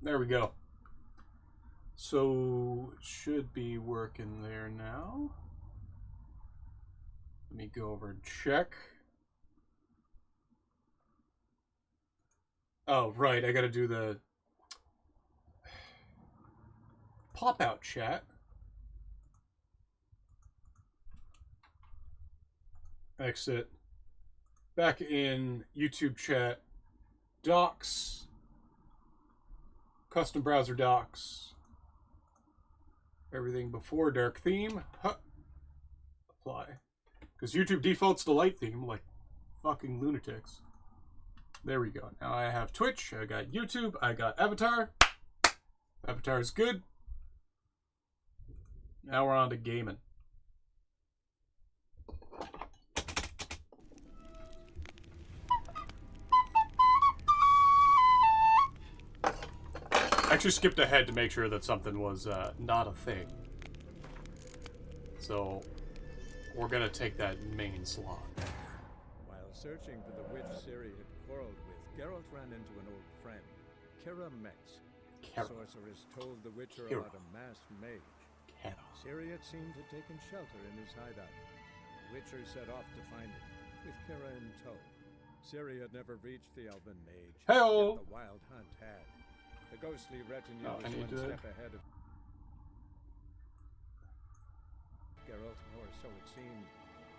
There we go. So, it should be working there now. Let me go over and check. Oh, right, I gotta do the pop-out chat. Exit. Back in YouTube chat. Docs. Custom browser docs. Everything before dark theme. Huh. Apply. Because YouTube defaults to light theme like fucking lunatics. There we go. Now I have Twitch, I got YouTube, I got Avatar. Avatar's good. Now we're on to gaming. I actually skipped ahead to make sure that something was not a thing. So, we're gonna take that main slot. While searching for the witch Ciri had quarreled with, Geralt ran into an old friend, Kira Metz. Sorceress told the Witcher about a masked mage. Ciri had seemed to have taken shelter in his hideout. The Witcher set off to find it, with Kira in tow. Ciri had never reached the elven mage, yet the wild hunt had. The ghostly retinue was one step ahead of Geralt, or so it seemed.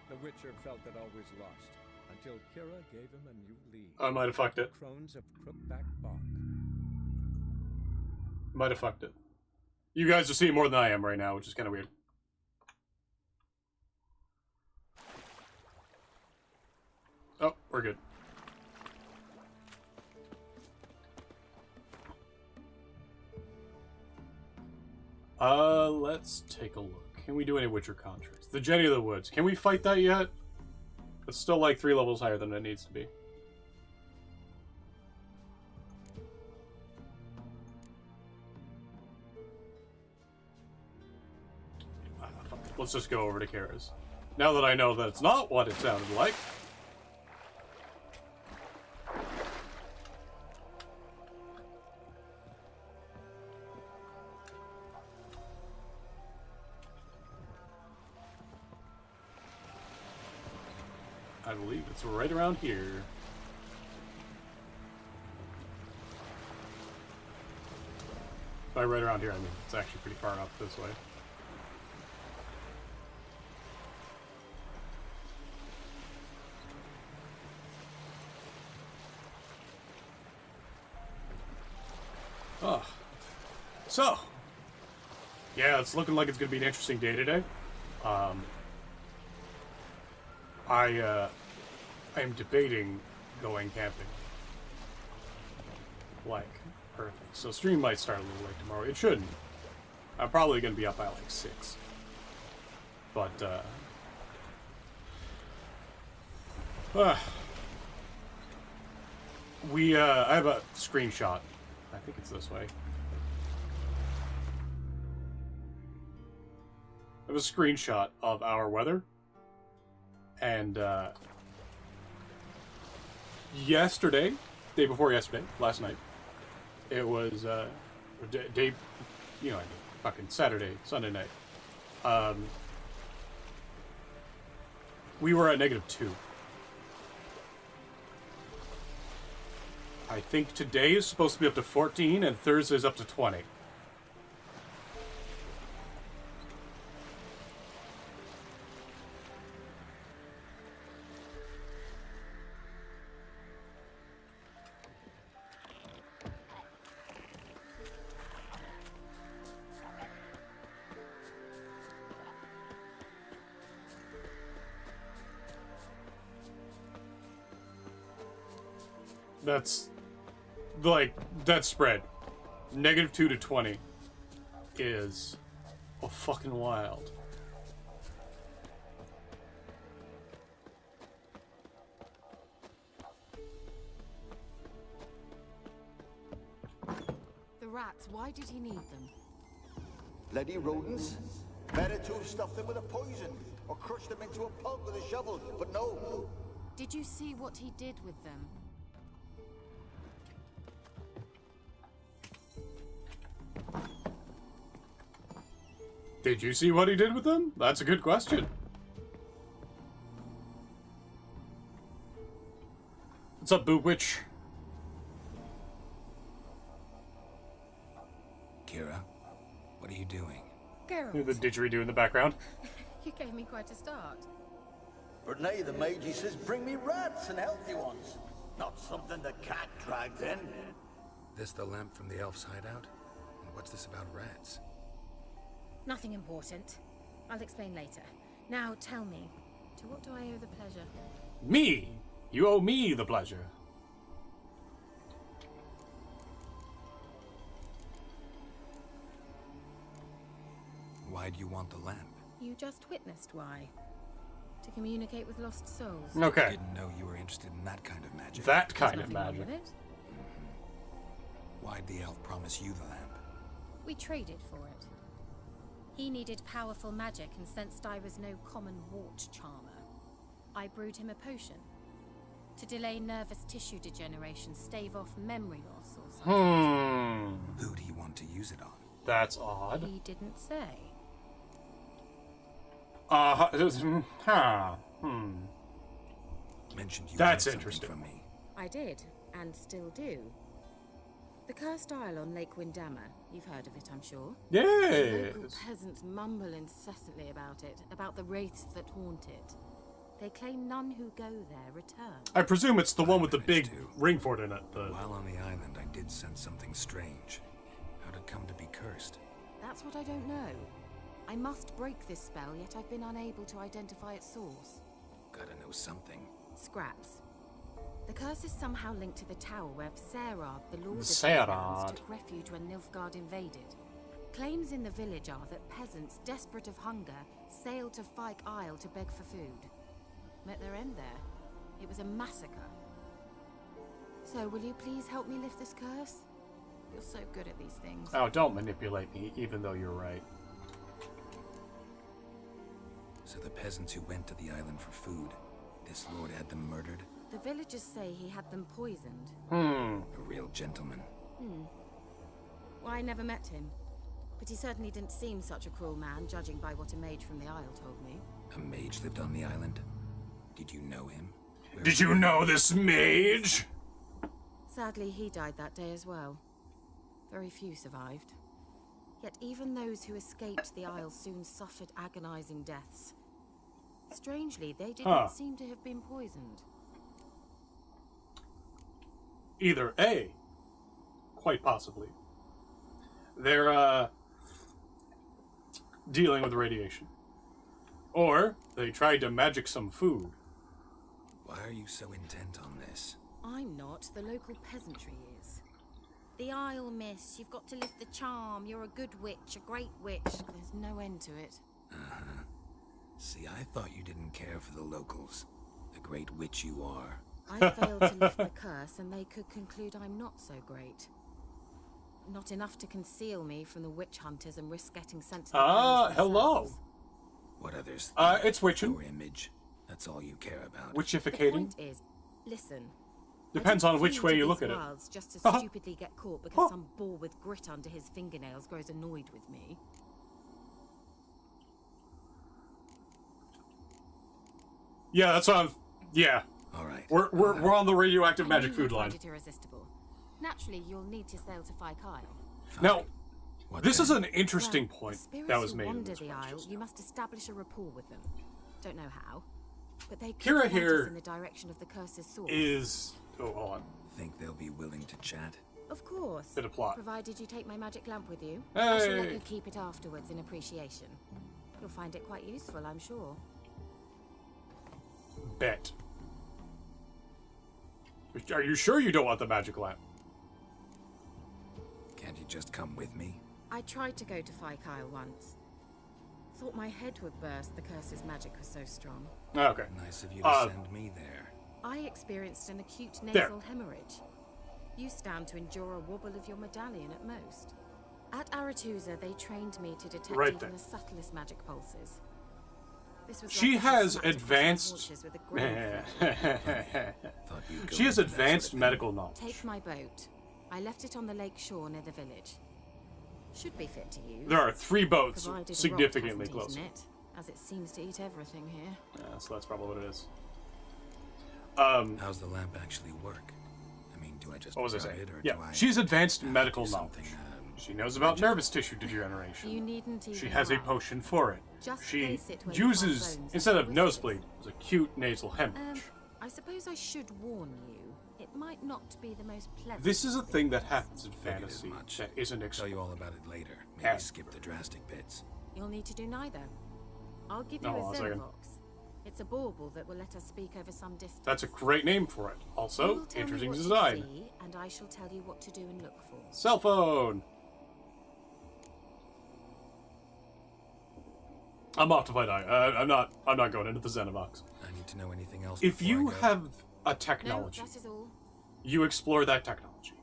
The Witcher felt that all was lost, until Kira gave him a new lead. I might have fucked it. Crones of Crookback Bog. Might have fucked it. You guys are seeing more than I am right now, which is kind of weird. Oh, we're good. Let's take a look. Can we do any Witcher contracts? The Jenny of the Woods. Can we fight that yet? It's still like 3 levels higher than it needs to be. Let's just go over to Kara's. Now that I know that it's not what it sounded like. I believe it's right around here. By right around here, I mean it's actually pretty far up this way. Oh. So. Yeah, it's looking like it's going to be an interesting day today. I am debating going camping. Like, early. So stream might start a little late tomorrow. It shouldn't. I'm probably going to be up by like 6. But, I have a screenshot. I think it's this way. I have a screenshot of our weather. And, yesterday, day before yesterday, last night, it was, day, you know, fucking Saturday, Sunday night. We were at -2. I think today is supposed to be up to 14, and Thursday's up to 20. That's, like, that spread. -2 to 20 is fucking wild. The rats, why did he need them? Bloody rodents. Better to have stuffed them with a poison, or crushed them into a pulp with a shovel, but no. Did you see what he did with them? Did you see what he did with them? That's a good question. What's up, Boob Witch? Kira, what are you doing? Geralt, The didgeridoo in the background. you gave me quite a start. But now the mage, he says, bring me rats and healthy ones. Not something the cat dragged in. This the lamp from the elf's hideout? And what's this about rats? Nothing important. I'll explain later. Now tell me, to what do I owe the pleasure? Me! You owe me the pleasure. Why do you want the lamp? You just witnessed why. To communicate with lost souls. Okay. Didn't know you were interested in that kind of magic. That There's kind of nothing wrong magic. with it. Why'd the elf promise you the lamp? We traded for it. He needed powerful magic and sensed I was no common wart charmer. I brewed him a potion. To delay nervous tissue degeneration, stave off memory loss or something. Who'd he want to use it on? That's odd. He didn't say. Mentioned you That's had something interesting. from me. I did, and still do. The Cursed Isle on Lake Windammer. You've heard of it, I'm sure. Yes. Local peasants mumble incessantly about it, about the wraiths that haunt it. They claim none who go there return. I presume it's the one with the managed big to. ring fort in it. While on the island, I did sense something strange. How'd it come to be cursed? That's what I don't know. I must break this spell, yet I've been unable to identify its source. Gotta know something. Scraps. The curse is somehow linked to the tower where Serad, the lord of these Serad. realms, took refuge when Nilfgaard invaded. Claims in the village are that peasants, desperate of hunger, sailed to Fyke Isle to beg for food. Met their end there. It was a massacre. So, will you please help me lift this curse? You're so good at these things. Oh, don't manipulate me, even though you're right. So the peasants who went to the island for food, this lord had them murdered? The villagers say he had them poisoned. A real gentleman. Well, I never met him. But he certainly didn't seem such a cruel man, judging by what a mage from the Isle told me. A mage lived on the island? Did you know him? Where Did you know this mage? Sadly, he died that day as well. Very few survived. Yet even those who escaped the Isle soon suffered agonizing deaths. Strangely, they didn't seem to have been poisoned. Either A, quite possibly, they're dealing with radiation, or they tried to magic some food. Why are you so intent on this? I'm not. The local peasantry is. The Isle, miss. You've got to lift the charm. You're a good witch, a great witch. There's no end to it. See, I thought you didn't care for the locals. The great witch you are. I failed to lift the curse, and they could conclude I'm not so great. Not enough to conceal me from the witch hunters and risk getting sent to the gallows hello. themselves. What others It's witching. your image. That's all you care about. The Witchificating. point is, listen. Depends I on didn't which flee way to you these look at it. wilds just to stupidly get caught because some boar with grit under his fingernails grows annoyed with me. Yeah, that's what I'm. Yeah, All right. we're on the radioactive I magic knew food you'd line. find it irresistible. Naturally, you'll need to sail to Fyke Isle. Now, What this then? is an interesting Well, point the spirits that was who made in wander this the one Isle, just you now. must establish a rapport with them. Don't know how, but they Kira could point here us in the direction of the curse's source. Is hold on. Think they'll be willing to chat? Of course. Bit of plot. Provided you take my magic lamp with you. I shall let Hey. you keep it afterwards in appreciation. You'll find it quite useful, I'm sure. Bet. Are you sure you don't want the magic lamp? Can't you just come with me? I tried to go to Fyke Isle once. Thought my head would burst, the curse's magic was so strong. Okay. Nice of you to send me there. I experienced an acute There. nasal hemorrhage. You stand to endure a wobble of your medallion at most. At Aretusa, they trained me to detect Right even there. the subtlest magic pulses. This was She like has smacked across my advanced. haunches with a grain Thought you'd go She has into that advanced sort of thing. medical knowledge. Take my boat. I left it on the lake shore near the village. Should be fit to use. There are 3 boats Provided significantly a rock hasn't closer. eaten it, as it seems to eat everything here. Yeah, so that's probably what it is. How's the lamp actually work? I mean, do I just What was I rub saying? it, or Yeah, do I she's advanced have to medical do knowledge. something, She knows about nervous tissue degeneration. You needn't even She has a try. potion for it. Just She place it where you uses, find bones instead and of whiskers. nosebleed, it's acute nasal hemorrhage. I suppose I should warn you. It might not be the most pleasant. This is a thing that happens in Figured as fantasy much. that isn't Tell explored. you all about it later. Maybe Yeah. skip the drastic bits. You'll need to do neither. I'll give you No, a hold on a second. Xenovox. It's a bauble that will let us speak over some distance. That's a great name for it. You Also, will tell me interesting what you design. see, and I shall tell you what to do and look for. Cell phone. I'm off to fight I'm not going into the Xenovox. I need to know anything else. If before you I go? have a No, technology, that is all. you explore that technology.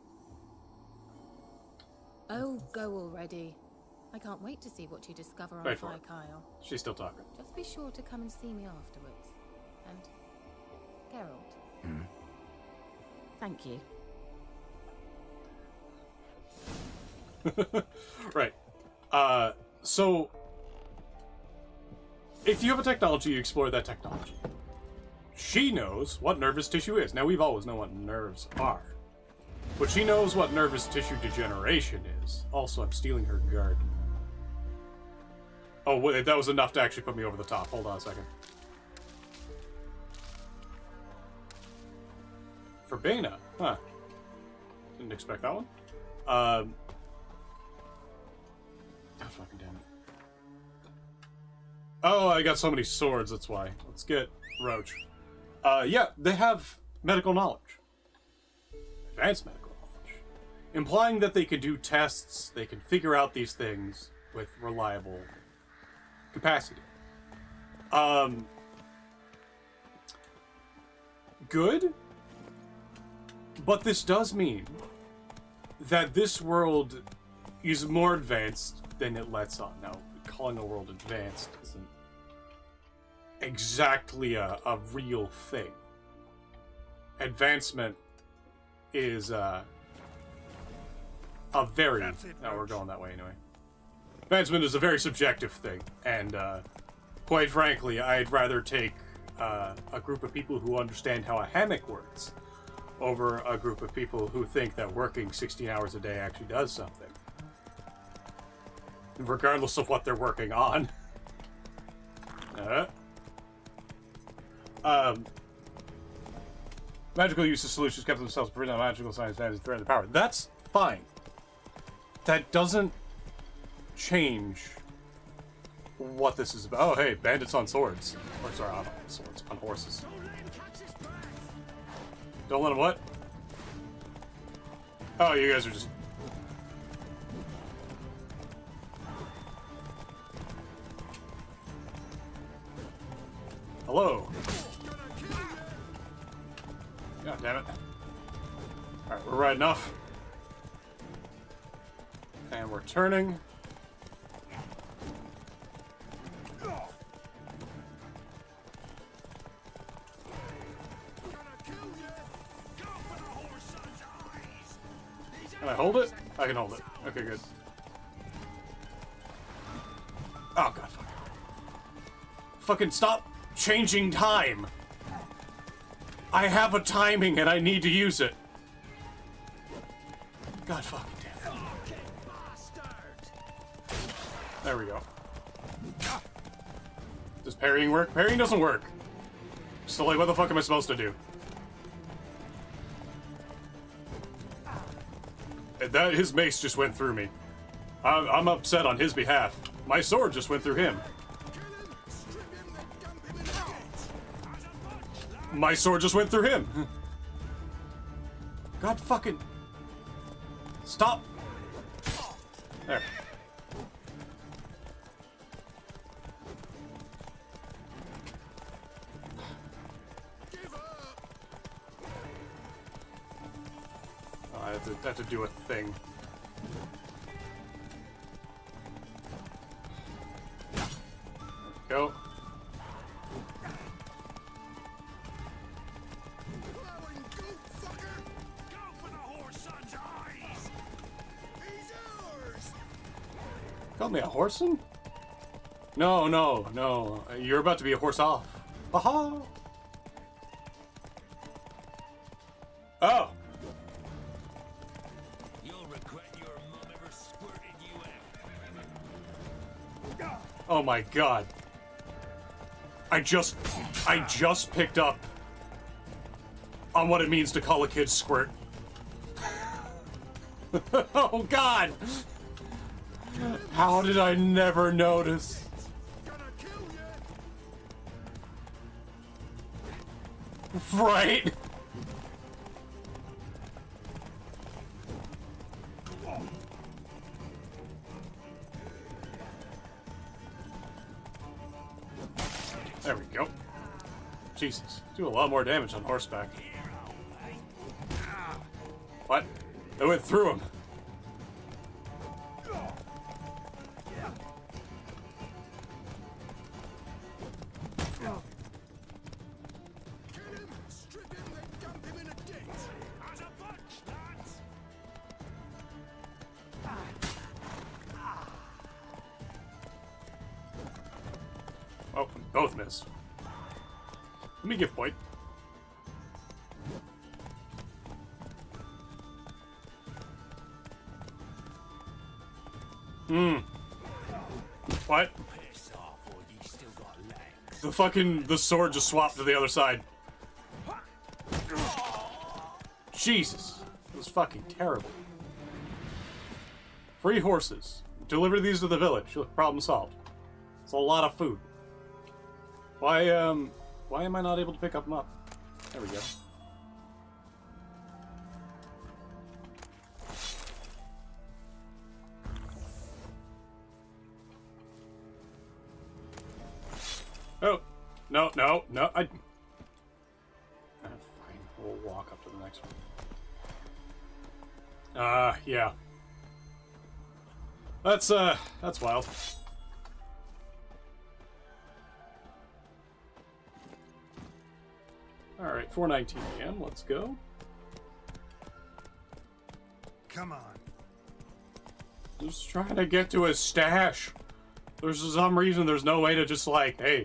Oh, go already. I can't wait to see what you discover on Wait for it. Kyle. She's still talking. Just be sure to come and see me afterwards. And Geralt. Hmm? Thank you. Right. So if you have a technology, you explore that technology. She knows what nervous tissue is. Now, we've always known what nerves are. But she knows what nervous tissue degeneration is. Also, I'm stealing her garden. Oh, wait, that was enough to actually put me over the top. Hold on a second. Verbena. Huh. Didn't expect that one. Oh, fucking damn it. Oh, I got so many swords, that's why. Let's get Roach. Yeah, they have medical knowledge. Advanced medical knowledge. Implying that they can do tests, they can figure out these things with reliable capacity. Good. But this does mean that this world is more advanced than it lets on. Now, calling a world advanced isn't exactly a real thing. Advancement is a very... Oh, we're going that way anyway. Advancement is a very subjective thing, and quite frankly, I'd rather take a group of people who understand how a hammock works over a group of people who think that working 16 hours a day actually does something. Regardless of what they're working on. Magical use of solutions kept themselves prevent on magical science and threat of power. That's fine. That doesn't change what this is about. Oh, hey, bandits on swords. Or, sorry, on swords. On horses. Don't let them what? Oh, you guys are just... Hello. God damn it. Alright, we're riding off. And we're turning. Can I hold it? I can hold it. Okay, good. Oh, God, fuck. Fucking stop changing time! I have a timing and I need to use it. God fucking damn it. There we go. Does parrying work? Parrying doesn't work. So, like, what the fuck am I supposed to do? That his mace just went through me. I'm upset on his behalf. My sword just went through him. My sword just went through him. God fucking... Stop. There. Oh, I have to do a thing. Go. Called me a horseman? No, no, no. You're about to be a horse off. Aha! Oh! You'll regret your mom ever squirted you out. Oh my god. I just picked up on what it means to call a kid squirt. Oh god! How did I never notice? Right? There we go. Jesus, do a lot more damage on horseback. What? I went through him. Oh, both missed. Let me give point. What? The sword just swapped to the other side. Jesus. It was fucking terrible. Free horses. Deliver these to the village. Look, problem solved. It's a lot of food. Why am I not able to pick them up? There we go. Oh, no, no, no, fine, we'll walk up to the next one. Yeah. That's wild. Alright, 4:19 AM, let's go. Come on. Just trying to get to his stash. There's some reason there's no way to just like, hey,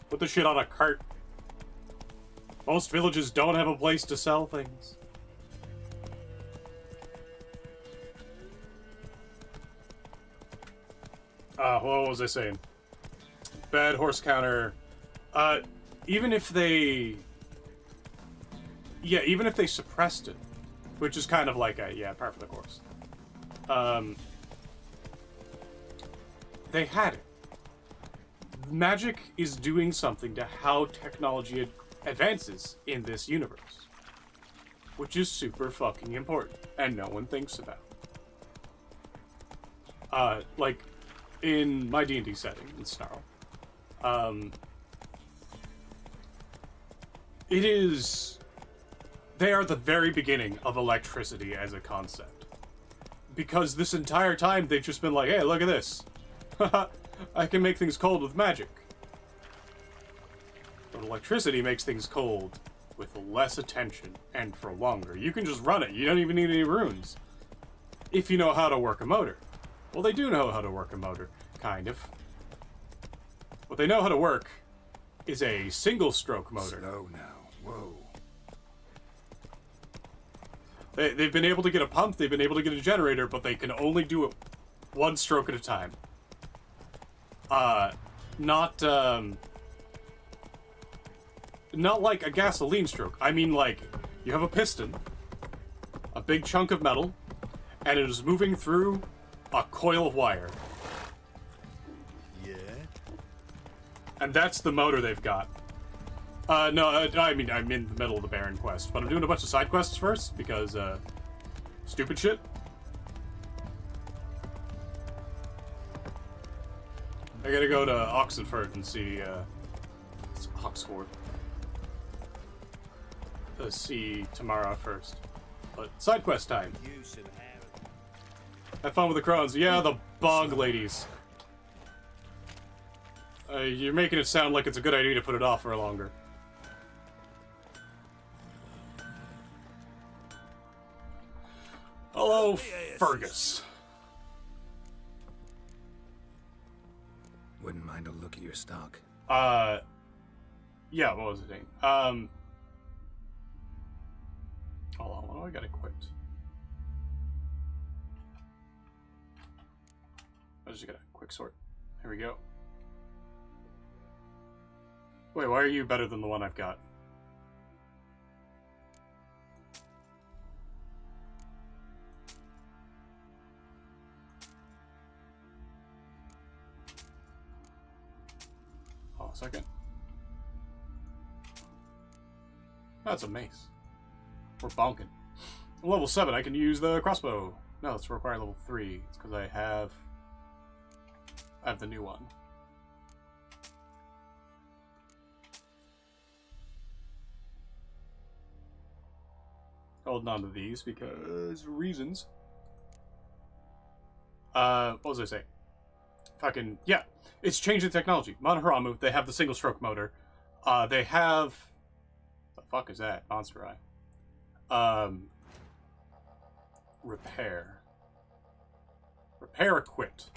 put the shit on a cart. Most villages don't have a place to sell things. What was I saying? Bad horse counter. Even if they... Yeah, even if they suppressed it, which is kind of like a, yeah, par for the course. They had it. Magic is doing something to how technology advances in this universe, which is super fucking important, and no one thinks about. Like, in my D&D setting, in Snarl, it is... They are the very beginning of electricity as a concept. Because this entire time, they've just been like, hey, look at this. I can make things cold with magic. But electricity makes things cold with less attention and for longer. You can just run it. You don't even need any runes. If you know how to work a motor. Well, they do know how to work a motor. Kind of. What they know how to work is a single-stroke motor. Slow now. Whoa. They've been able to get a pump, they've been able to get a generator, but they can only do it one stroke at a time. Not like a gasoline stroke. I mean, like, you have a piston, a big chunk of metal, and it is moving through a coil of wire. Yeah? And that's the motor they've got. No, I mean, I'm in the middle of the Baron quest, but I'm doing a bunch of side quests first, because, stupid shit. I gotta go to Oxenford and see, it's Oxford. See Tamara first. But, side quest time. Have fun with the crones. Yeah, the bog ladies. You're making it sound like it's a good idea to put it off for longer. Hello, Fergus. wouldn't mind a look at your stock. Yeah, what was it saying? Hold on, what do I got equipped? I just got a quick sort. Here we go. Wait, why are you better than the one I've got? Oh, a second. That's a mace. We're bonking. Level 7, I can use the crossbow. No, it's required level 3. It's because I have the new one. Holding on to these because reasons. What was I saying? Fucking, yeah. It's changing technology. Mon Haramu, they have the single stroke motor. They have... The fuck is that? Monster Eye. Repair. Repair equipped.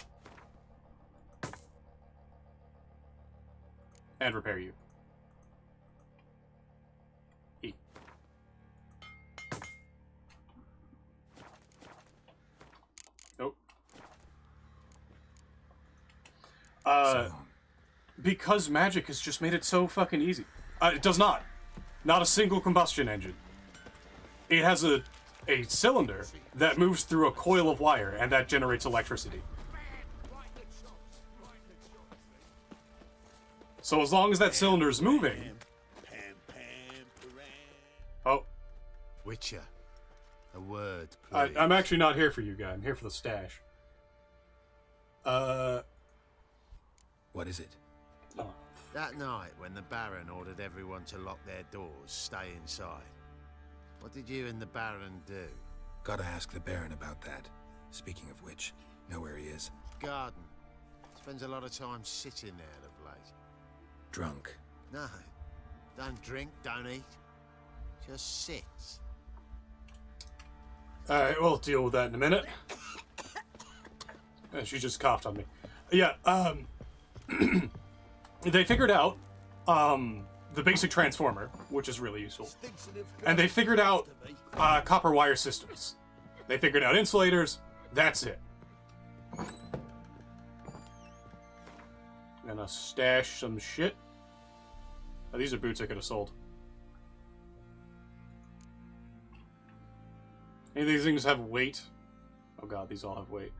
And repair you. E. Nope. Because magic has just made it so fucking easy. It does not. Not a single combustion engine. It has a cylinder that moves through a coil of wire, and that generates electricity. So as long as that cylinder is moving... Oh. Witcher. A word, please. I'm actually not here for you, guy. I'm here for the stash. What is it? Oh. That night when the Baron ordered everyone to lock their doors, stay inside. What did you and the Baron do? Gotta ask the Baron about that. Speaking of which, know where he is? Garden. Spends a lot of time sitting there of late. Drunk. No. Don't drink, don't eat. Just sits. Alright, we'll deal with that in a minute. She just coughed on me. Yeah, they figured out, the basic transformer, which is really useful. And they figured out, copper wire systems. They figured out insulators. That's it. Gonna stash some shit. Oh, these are boots I could have sold. Any of these things have weight? Oh god, these all have weight.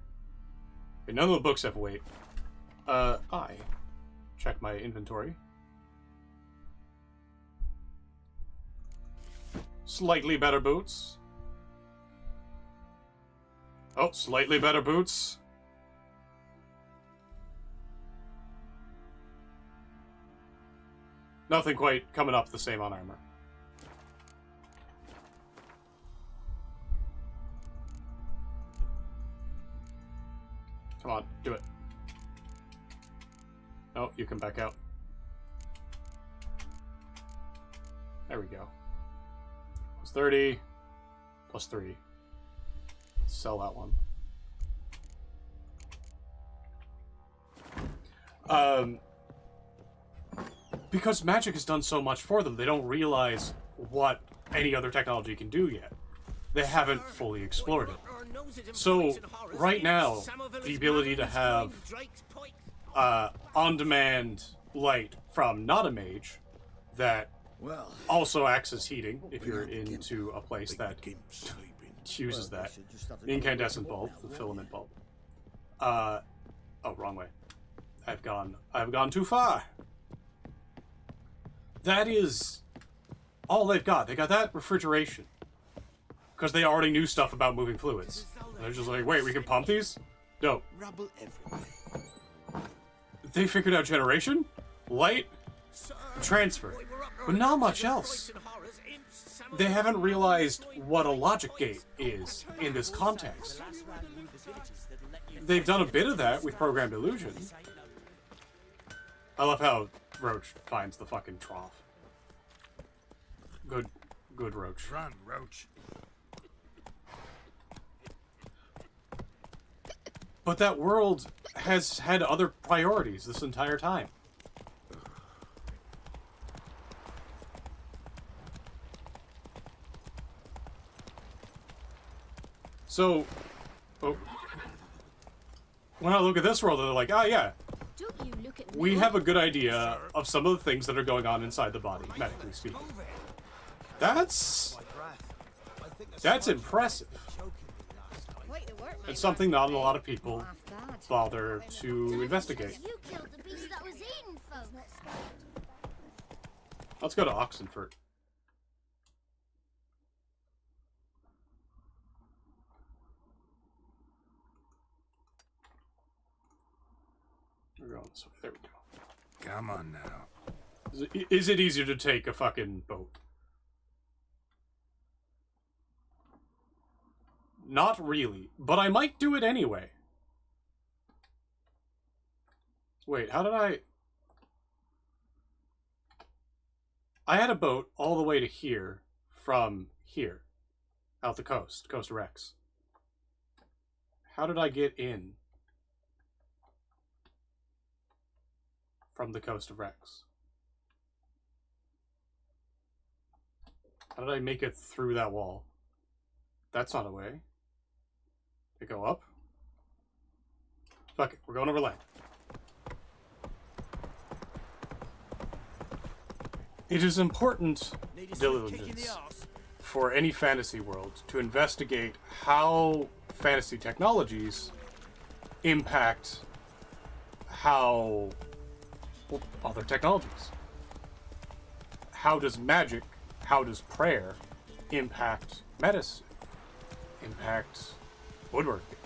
Okay, none of the books have weight. I check my inventory. Slightly better boots. Oh, slightly better boots. Nothing quite coming up the same on armor. Come on, do it. Oh, you can back out. There we go. Plus 30. Plus 3. Sell that one. Because magic has done so much for them, they don't realize what any other technology can do yet. They haven't fully explored it. So, right now, the ability to have on-demand light from not a mage that also acts as heating if you're into a place that uses that. The incandescent bulb, the filament bulb. Oh, wrong way. I've gone too far. That is all they've got. They got that refrigeration. Because they already knew stuff about moving fluids. And they're just like, wait, we can pump these? No. They figured out generation, light, transfer, but not much else. They haven't realized what a logic gate is in this context. They've done a bit of that with programmed illusion. I love how Roach finds the fucking trough. Good Roach. Run, Roach. But that world has had other priorities this entire time. So, when I look at this world, they're like, oh yeah, we have a good idea of some of the things that are going on inside the body, medically speaking. That's impressive. It's something not a lot of people bother to investigate. Let's go to Oxenford. We're going this way. There we go. Come on now. Is it easier to take a fucking boat? Not really, but I might do it anyway. Wait, how did I had a boat all the way to here from here, out the coast of Rex. How did I get in from the coast of Rex? How did I make it through that wall? That's not a way. To go up? Fuck it, we're going over land. It is important diligence for any fantasy world to investigate how fantasy technologies impact how other technologies. How does magic, how does prayer impact medicine, impact woodworking?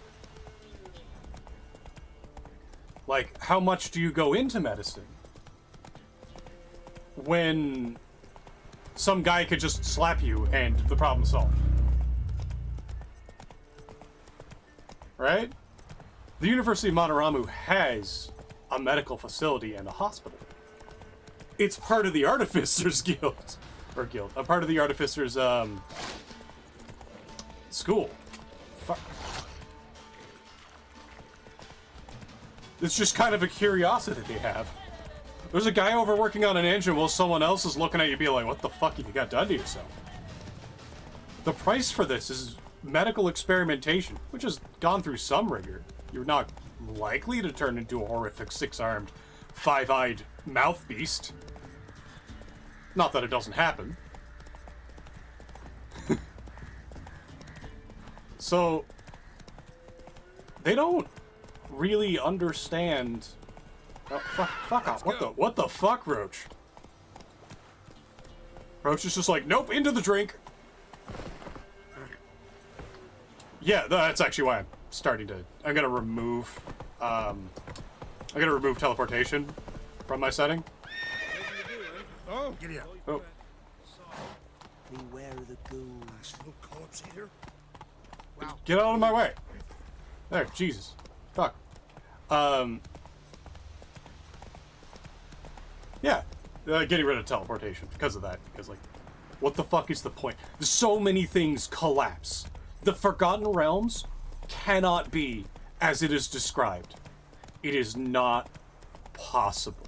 Like, how much do you go into medicine when some guy could just slap you and the problem's solved? Right? The University of Monaramu has a medical facility and a hospital. It's part of the Artificers Guild. Or guild. A part of the Artificers, school. Fuck. It's just kind of a curiosity they have. There's a guy over working on an engine while someone else is looking at you being like, what the fuck have you got done to yourself? The price for this is medical experimentation, which has gone through some rigor. You're not likely to turn into a horrific six-armed, five-eyed mouth beast. Not that it doesn't happen. So, they don't really understand. Oh, fuck off. What the fuck, Roach? Roach is just like, nope, into the drink. Yeah, that's actually why I'm starting to, I'm gonna remove teleportation from my setting. Oh, get out. Oh. Beware of the ghouls. No corpse here. Wow. Get out of my way. There, Jesus. Fuck. Yeah. Getting rid of teleportation because of that. Because, like, what the fuck is the point? So many things collapse. The Forgotten Realms cannot be as it is described. It is not possible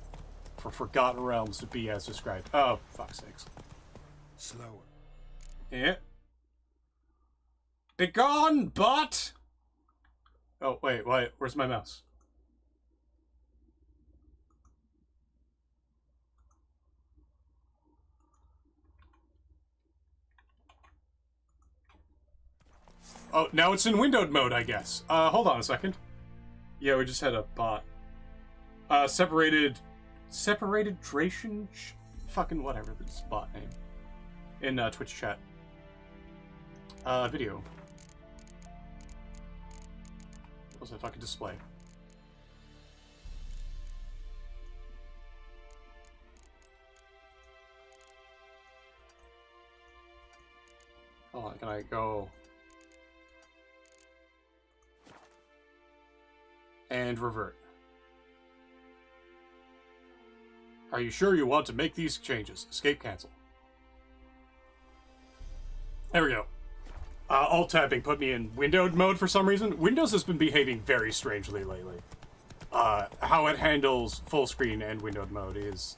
for Forgotten Realms to be as described. Oh, fuck's sakes. Slower. Yeah. Begone, bot! Oh, wait, where's my mouse? Oh, now it's in windowed mode, I guess. Hold on a second. Yeah, we just had a bot. Separated Dration? Fucking whatever, this bot name. In Twitch chat. Video. What was that fucking display? Hold on, can I go... and revert. Are you sure you want to make these changes? Escape cancel. There we go. Alt-tabbing put me in windowed mode for some reason. Windows has been behaving very strangely lately. How it handles full screen and windowed mode is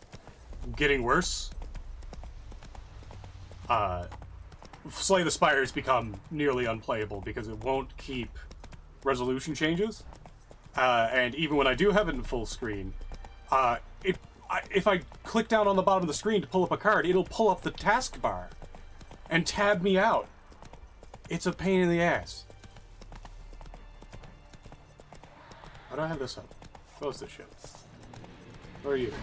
getting worse. Slay the Spires become nearly unplayable because it won't keep resolution changes. And even when I do have it in full screen, if I click down on the bottom of the screen to pull up a card, it'll pull up the taskbar and tab me out. It's a pain in the ass. Why do I have this up? Close this shit. Where are you?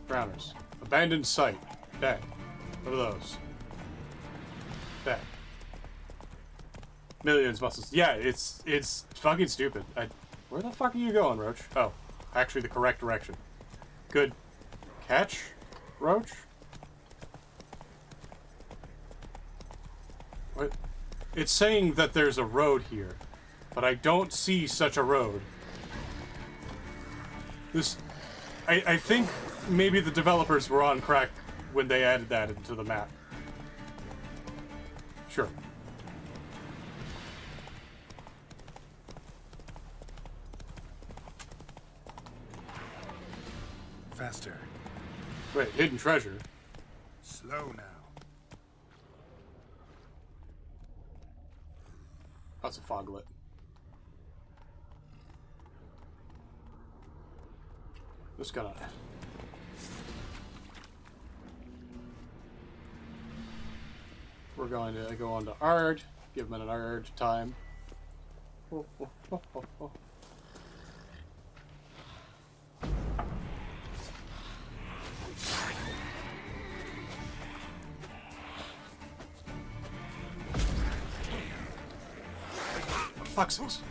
Browners. Abandoned site. Bang. What are those? Bang. Millions muscles. Yeah, it's fucking stupid. Where the fuck are you going, Roach? Oh, actually the correct direction. Good catch, Roach? What? It's saying that there's a road here, but I don't see such a road. I think maybe the developers were on crack when they added that into the map. Sure. Faster. Wait, hidden treasure? Slow now. That's a foglet. Just gonna... We're going to go on to Ard. Give him an Ard time. Oh, oh, oh, oh, oh. Fuck's sakes.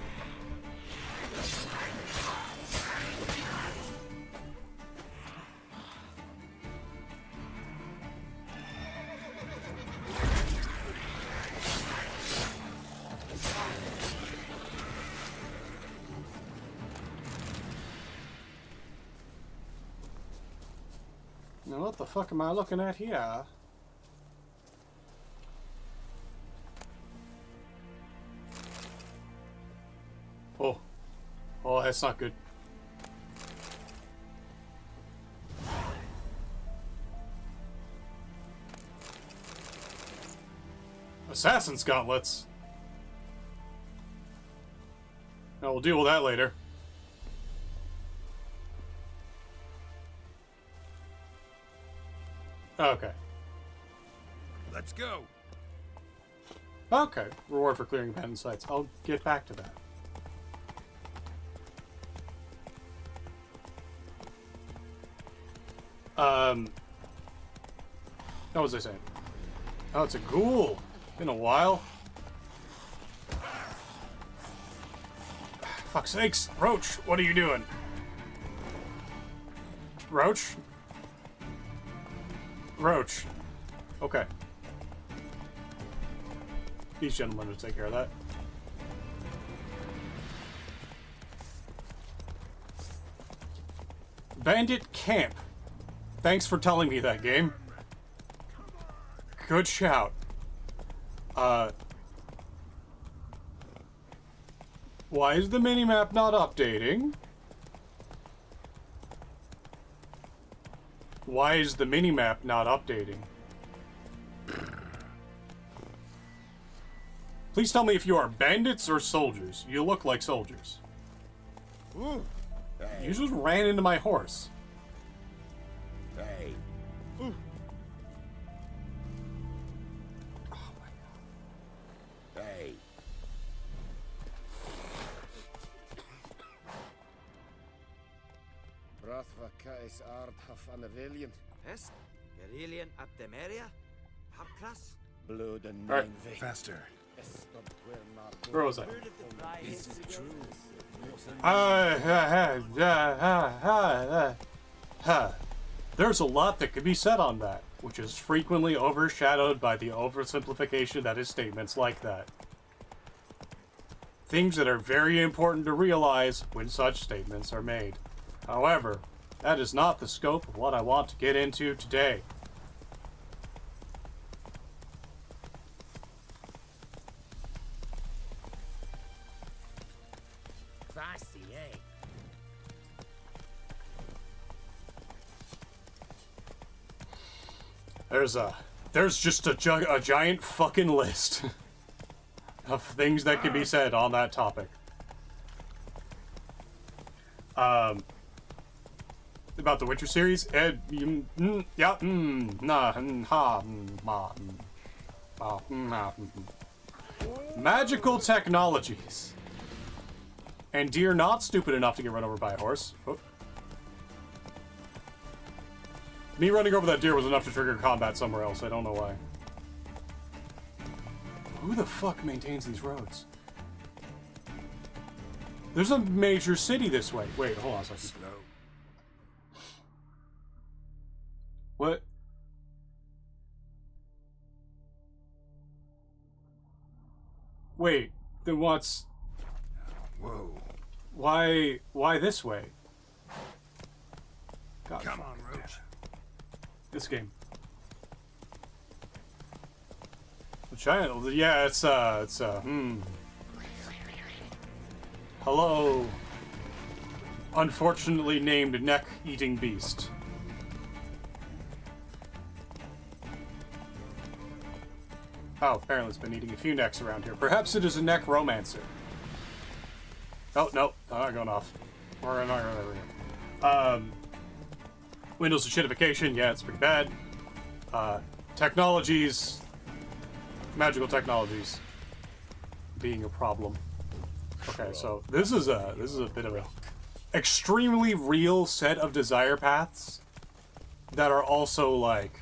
Now what the fuck am I looking at here? Oh. Oh, that's not good. Assassin's gauntlets. Now we'll deal with that later. Okay. Let's go. Okay. Reward for clearing abandoned sites. I'll get back to that. What was I saying? Oh, it's a ghoul. Been a while. Fuck's sakes. Roach, what are you doing? Roach? Roach. Okay. These gentlemen will take care of that. Bandit Camp. Thanks for telling me that, game. Good shout. Why is the minimap not updating? Why is the minimap not updating? Please tell me if you are bandits or soldiers. You look like soldiers. Ooh. Hey. You just ran into my horse. Hey. Ooh. Oh my god. Hey. Rothvaka is Ardhaf an Avilian. Est? Gerillian ab dem area? Habkras? Blood and Right. nine veins. Faster. Where was I? Is it true? There's a lot that could be said on that, which is frequently overshadowed by the oversimplification that is statements like that. Things that are very important to realize when such statements are made. However, that is not the scope of what I want to get into today. Classy, eh? There's just a giant fucking list of things that can be said on that topic. About the Witcher series, magical technologies. And deer not stupid enough to get run over by a horse. Oh. Me running over that deer was enough to trigger combat somewhere else. I don't know why. Who the fuck maintains these roads? There's a major city this way. Wait, hold on a second. Slow. What? Wait, then what's... Whoa. Why this way? God, Come on, Roach. this game. The giant, yeah, it's Hello. Unfortunately named neck-eating beast. Oh, apparently it's been eating a few necks around here. Perhaps it is a neck romancer. Oh, no, I'm not going off. We're not going Windows acidification, yeah, it's pretty bad. Technologies, magical technologies being a problem. Okay, so this is a bit of a extremely real set of desire paths that are also like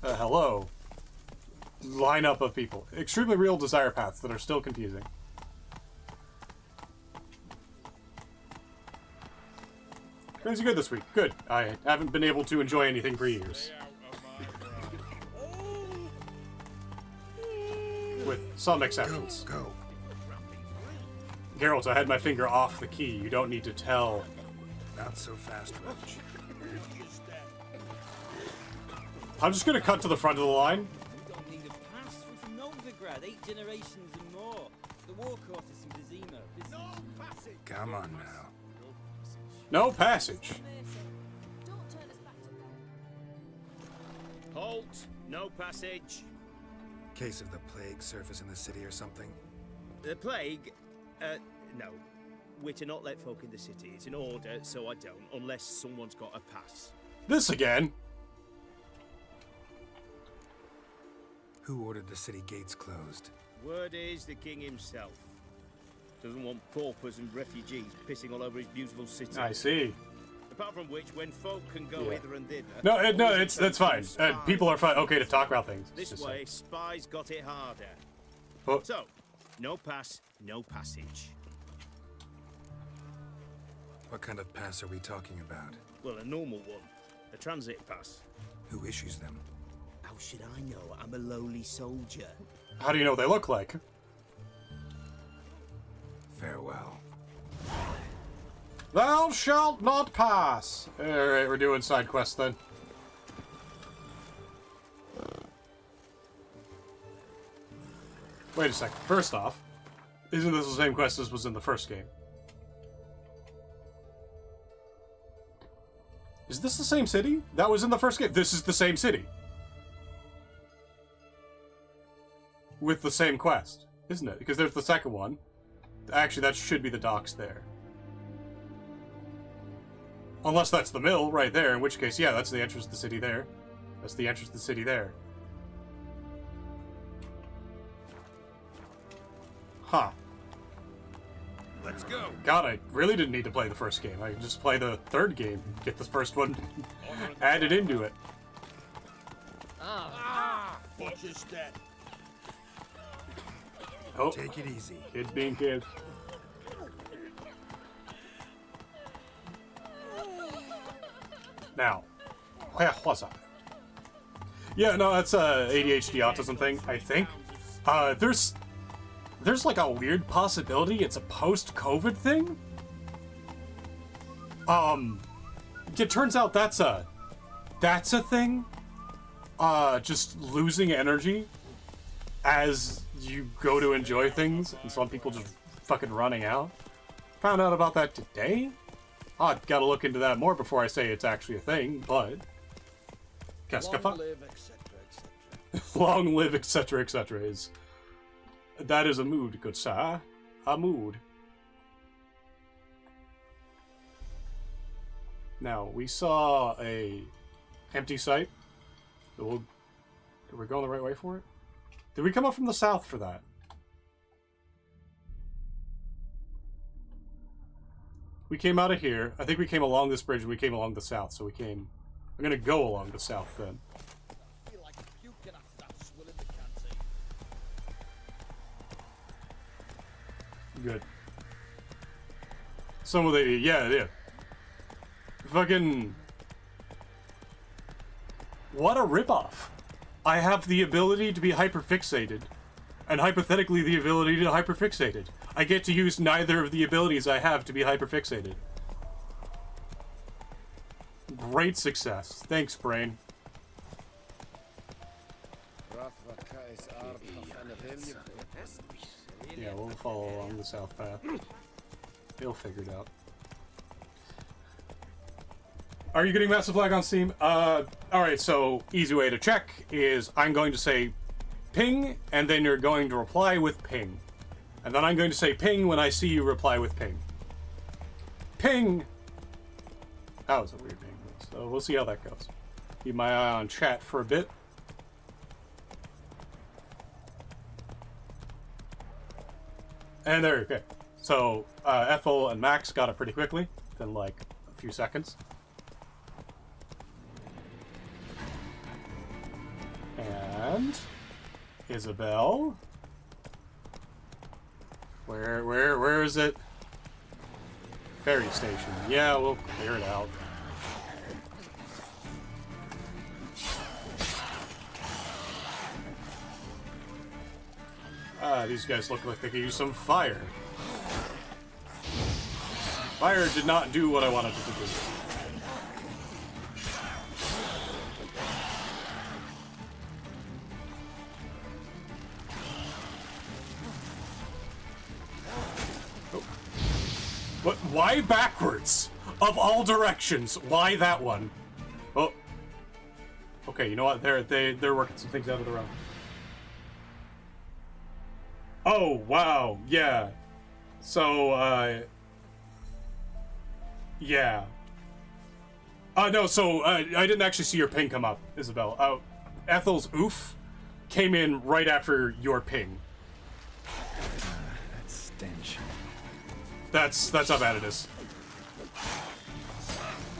hello. Lineup of people. Extremely real desire paths that are still confusing. Crazy good this week. Good. I haven't been able to enjoy anything for years. With some exceptions. Go. Geralt, I had my finger off the key. You don't need to tell. Not so fast, Roach. I'm just gonna cut to the front of the line. We don't need a pass. We're from Novigrad, 8 generations and more. The war quarters in Vizima. No passage. Come on now. No passage. Don't turn us back to them. Halt. No passage. Case of the plague surface in the city or something? The plague? No. We're to not let folk in the city. It's an order, so I don't, unless someone's got a pass. This again. Who ordered the city gates closed? Word is the king himself. Doesn't want paupers and refugees pissing all over his beautiful city. I see. Apart from which, when folk can go hither and thither... No, that's fine. People are fine. Okay to talk about things. This way, spies got it harder. Oh. So, no pass, no passage. What kind of pass are we talking about? Well, a normal one. A transit pass. Who issues them? How should I know? I'm a lowly soldier. How do you know what they look like? Farewell. Thou shalt not pass. Alright, we're doing side quests then. Wait a second. First off, isn't this the same quest as was in the first game? Is this the same city? That was in the first game. This is the same city. With the same quest, isn't it? Because there's the second one. Actually, that should be the docks there. Unless that's the mill right there, in which case, yeah, that's the entrance to the city there. That's the entrance to the city there. Huh. Let's go. God, I really didn't need to play the first game. I can just play the third game, get the first one added into it. Watch your step. Oh, Take it easy. kids being kids. Now, where was I? Yeah, no, that's ADHD autism thing, I think. There's like a weird possibility it's a post-COVID thing. It turns out that's a thing. Just losing energy as you go to enjoy things, and some people just fucking running out. Found out about that today? I've got to look into that more before I say it's actually a thing, but... Long live, etc., etc. Long live, etc., etc. is... That is a mood, good sir. A mood. Now, we saw a empty site. Did we go the right way for it? Did we come up from the south for that? We came out of here. I think we came along this bridge and we came along the south, so we came... I'm gonna go along the south then. I feel like puking after that swill in the canteen. Good. Some of the... Yeah. Fucking... What a ripoff. I have the ability to be hyperfixated, and hypothetically the ability to hyperfixate it. I get to use neither of the abilities I have to be hyperfixated. Great success. Thanks, brain. Yeah, we'll follow along the south path. They'll figure it out. Are you getting Massive Flag on Steam? Alright, so easy way to check is I'm going to say ping, and then you're going to reply with ping. And then I'm going to say ping when I see you reply with ping. Ping! That was a weird ping, so we'll see how that goes. Keep my eye on chat for a bit. And there, okay. So, Ethel and Max got it pretty quickly, within like a few seconds. And Isabel. Where is it? Ferry station. Yeah, we'll clear it out. These guys look like they could use some fire. Fire did not do what I wanted it to do. But why backwards? Of all directions, why that one? Oh. Okay, you know what? They're working some things out of the road. Oh, wow. Yeah. So, yeah. No, so, I didn't actually see your ping come up, Isabel. Ethel's oof came in right after your ping. That stench. That's how bad it is.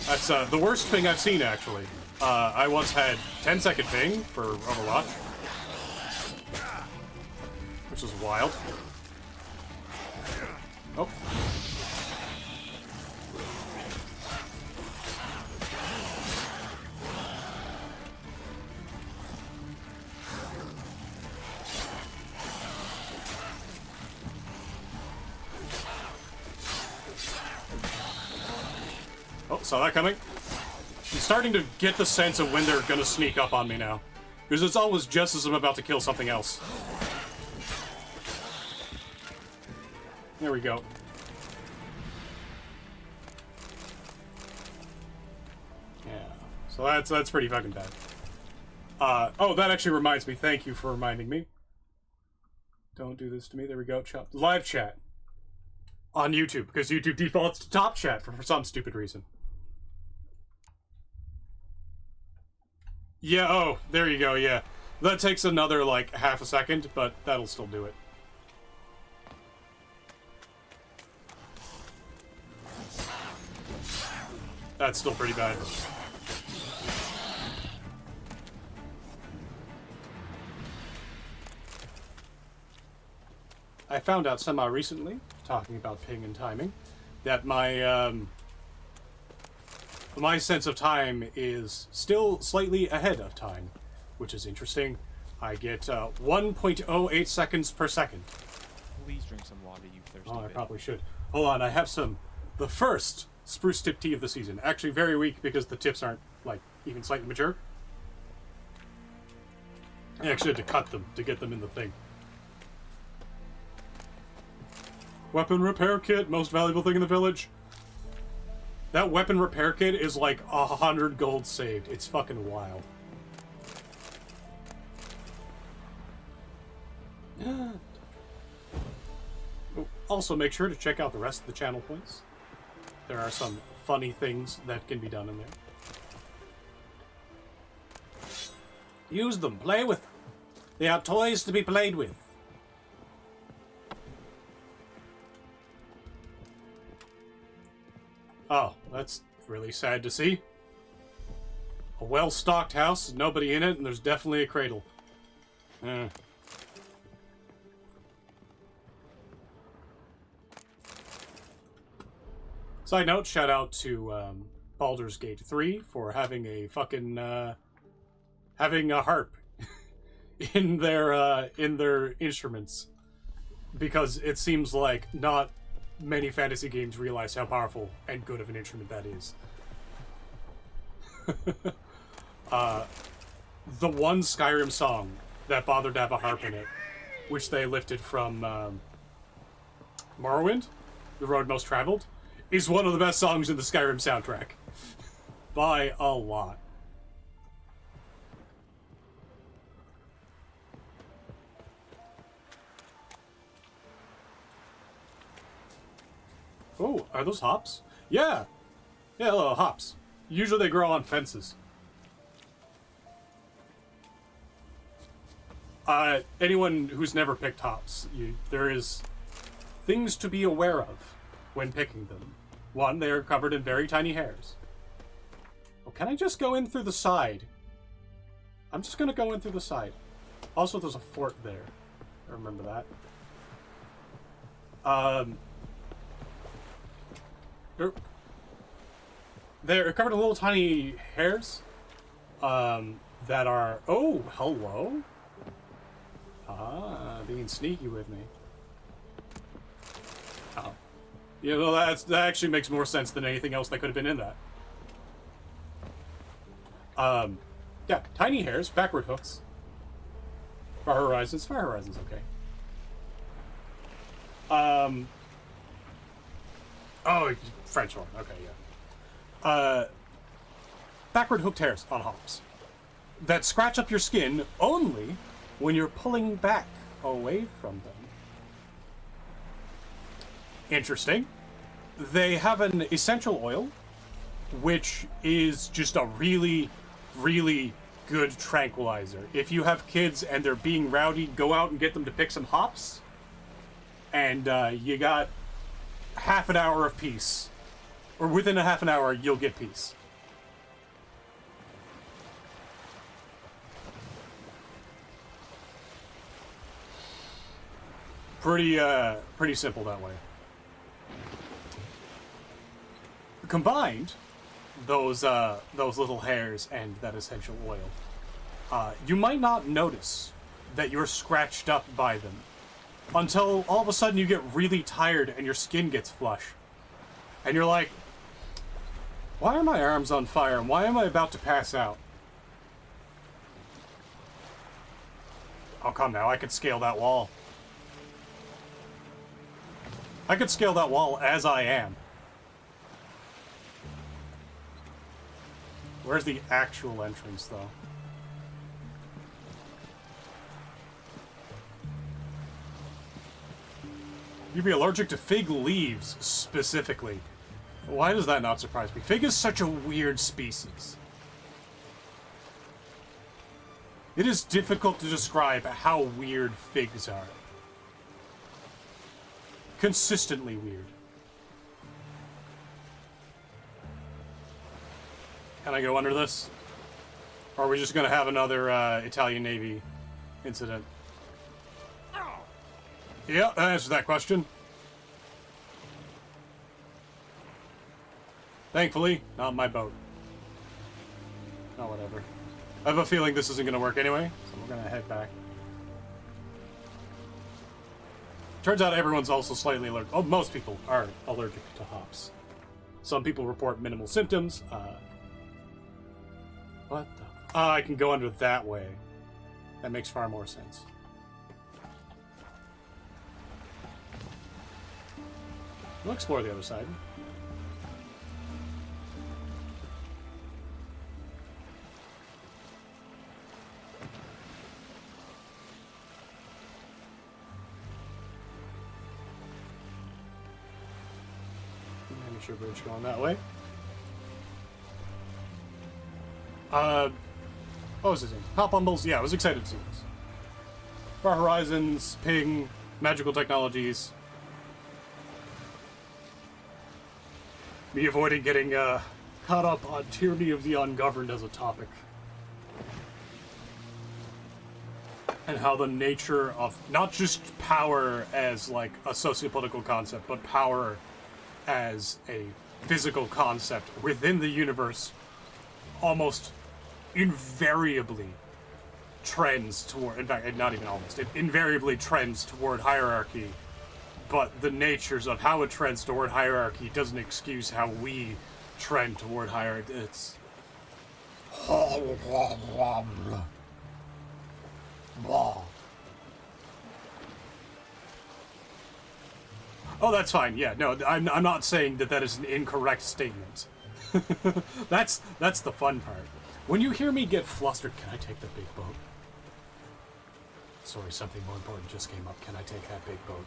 That's the worst thing I've seen, actually. I once had 10-second ping for Overwatch, which was wild. Oh. Oh, saw that coming. I'm starting to get the sense of when they're gonna sneak up on me now. Because it's always just as I'm about to kill something else. There we go. Yeah. So that's pretty fucking bad. Oh, that actually reminds me. Thank you for reminding me. Don't do this to me. There we go. Live chat. On YouTube, because YouTube defaults to top chat for some stupid reason. Yeah, oh, there you go, yeah. That takes another, like, half a second, but that'll still do it. That's still pretty bad. I found out semi-recently, talking about ping and timing, that my, my sense of time is still slightly ahead of time, which is interesting. I get 1.08 seconds per second. Please drink some water, you thirsty Oh, I bitch. probably should. Hold on, I have the first spruce tip tea of the season. Actually very weak because the tips aren't, like, even slightly mature. I actually had to cut them to get them in the thing. Weapon repair kit, most valuable thing in the village. That weapon repair kit is like 100 gold saved. It's fucking wild. Also, make sure to check out the rest of the channel points. There are some funny things that can be done in there. Use them, play with them. They are toys to be played with. Oh, that's really sad to see. A well-stocked house, nobody in it, and there's definitely a cradle. Side note, shout out to Baldur's Gate 3 for having a fucking having a harp in their instruments, because it seems like not many fantasy games realize how powerful and good of an instrument that is. The one Skyrim song that bothered to have a harp in it, which they lifted from Morrowind, The Road Most Traveled, is one of the best songs in the Skyrim soundtrack. By a lot. Oh, are those hops? Yeah! Yeah, little hops. Usually they grow on fences. Anyone who's never picked hops, there is things to be aware of when picking them. One, they are covered in very tiny hairs. Oh, can I just go in through the side? I'm just gonna go in through the side. Also, there's a fort there. I remember that. They're covered in little tiny hairs. That are... Oh, hello? Ah, being sneaky with me. Oh. You know, that actually makes more sense than anything else that could have been in that. Yeah, tiny hairs, backward hooks. Far Horizons. Far Horizons, okay. Oh, French horn. Okay, yeah. Backward hooked hairs on hops that scratch up your skin only when you're pulling back away from them. Interesting. They have an essential oil, which is just a really, really good tranquilizer. If you have kids and they're being rowdy, go out and get them to pick some hops, and you got half an hour of peace. Or within a half an hour, you'll get peace. Pretty simple that way. Combined, those little hairs and that essential oil, you might not notice that you're scratched up by them until all of a sudden you get really tired and your skin gets flush. And you're like, why are my arms on fire and why am I about to pass out? Oh, come now, I could scale that wall. I could scale that wall as I am. Where's the actual entrance, though? You'd be allergic to fig leaves, specifically. Why does that not surprise me? Fig is such a weird species. It is difficult to describe how weird figs are. Consistently weird. Can I go under this? Or are we just gonna have another Italian Navy incident? Yeah, that answers that question. Thankfully, not my boat. Oh, whatever. I have a feeling this isn't gonna work anyway, so we're gonna head back. Turns out everyone's also slightly allergic. Oh, most people are allergic to hops. Some people report minimal symptoms. What the... I can go under that way. That makes far more sense. We'll explore the other side. Amateur bridge going that way. What was his name? Hop Bumbles? Yeah, I was excited to see this. Far Horizons, Ping, magical technologies. Me avoiding getting caught up on tyranny of the ungoverned as a topic. And how the nature of not just power as like a sociopolitical concept, but power as a physical concept within the universe almost invariably trends toward, in fact, not even almost, it invariably trends toward hierarchy, but the natures of how it trends toward hierarchy doesn't excuse how we trend toward hierarchy. It's... Oh, that's fine. Yeah, no, I'm not saying that that is an incorrect statement. That's the fun part. When you hear me get flustered, can I take the big boat? Sorry, something more important just came up. Can I take that big boat?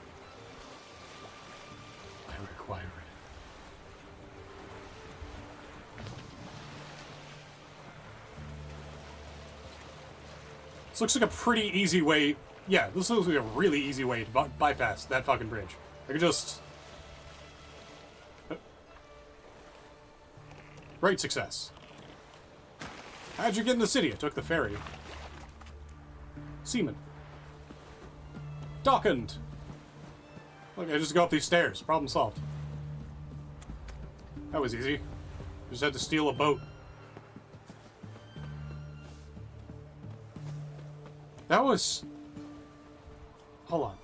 I require it. This looks like a pretty easy way... Yeah, this looks like a really easy way to bypass that fucking bridge. I could just... Great success. How'd you get in the city? I took the ferry. Seaman. Dockend. Look, I just go up these stairs. Problem solved. That was easy. Just had to steal a boat. That was... Hold on.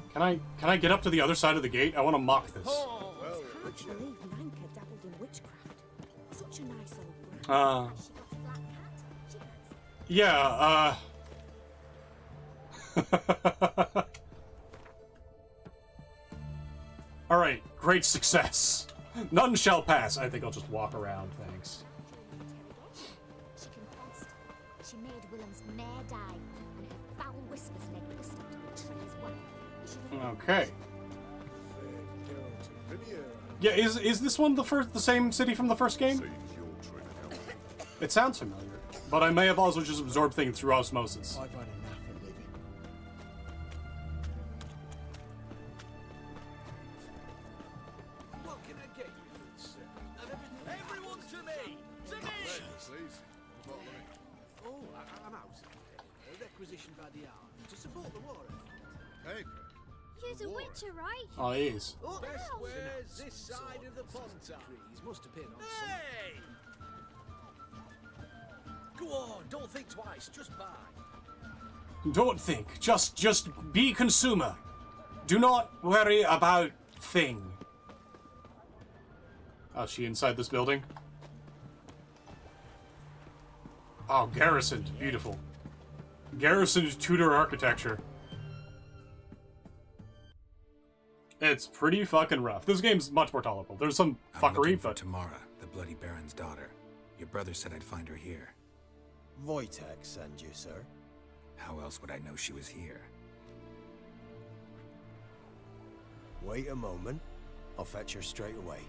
Can I get up to the other side of the gate? I want to mock this. Oh, well, hard to believe Nanka dabbled in witchcraft. Such a nice old woman. Yeah, Alright, great success. None shall pass. I think I'll just walk around, thanks. She confessed. She made Willem's mare die, and her foul whispers led Krista to betray his wife. Okay. Yeah, is this one the same city from the first game? It sounds familiar, but I may have also just absorbed things through osmosis. I've had enough of living. What can I get you, sir? Everyone to me! To me! Please. Oh, I'm out. Requisitioned by the army to support the war effort. Hey, You're a witcher, right? Oh, he is. Oh, best wares this side of the pond. Must have been on hey! Go on, don't think twice, just buy. Don't think. Just be consumer. Do not worry about thing. Oh, is she inside this building? Oh, garrisoned. Beautiful. Garrisoned Tudor architecture. It's pretty fucking rough. This game's much more tolerable. There's some fuckery, but... Tamara, the Bloody Baron's daughter. Your brother said I'd find her here. Wojtek send you, sir. How else would I know she was here? Wait a moment. I'll fetch her straight away.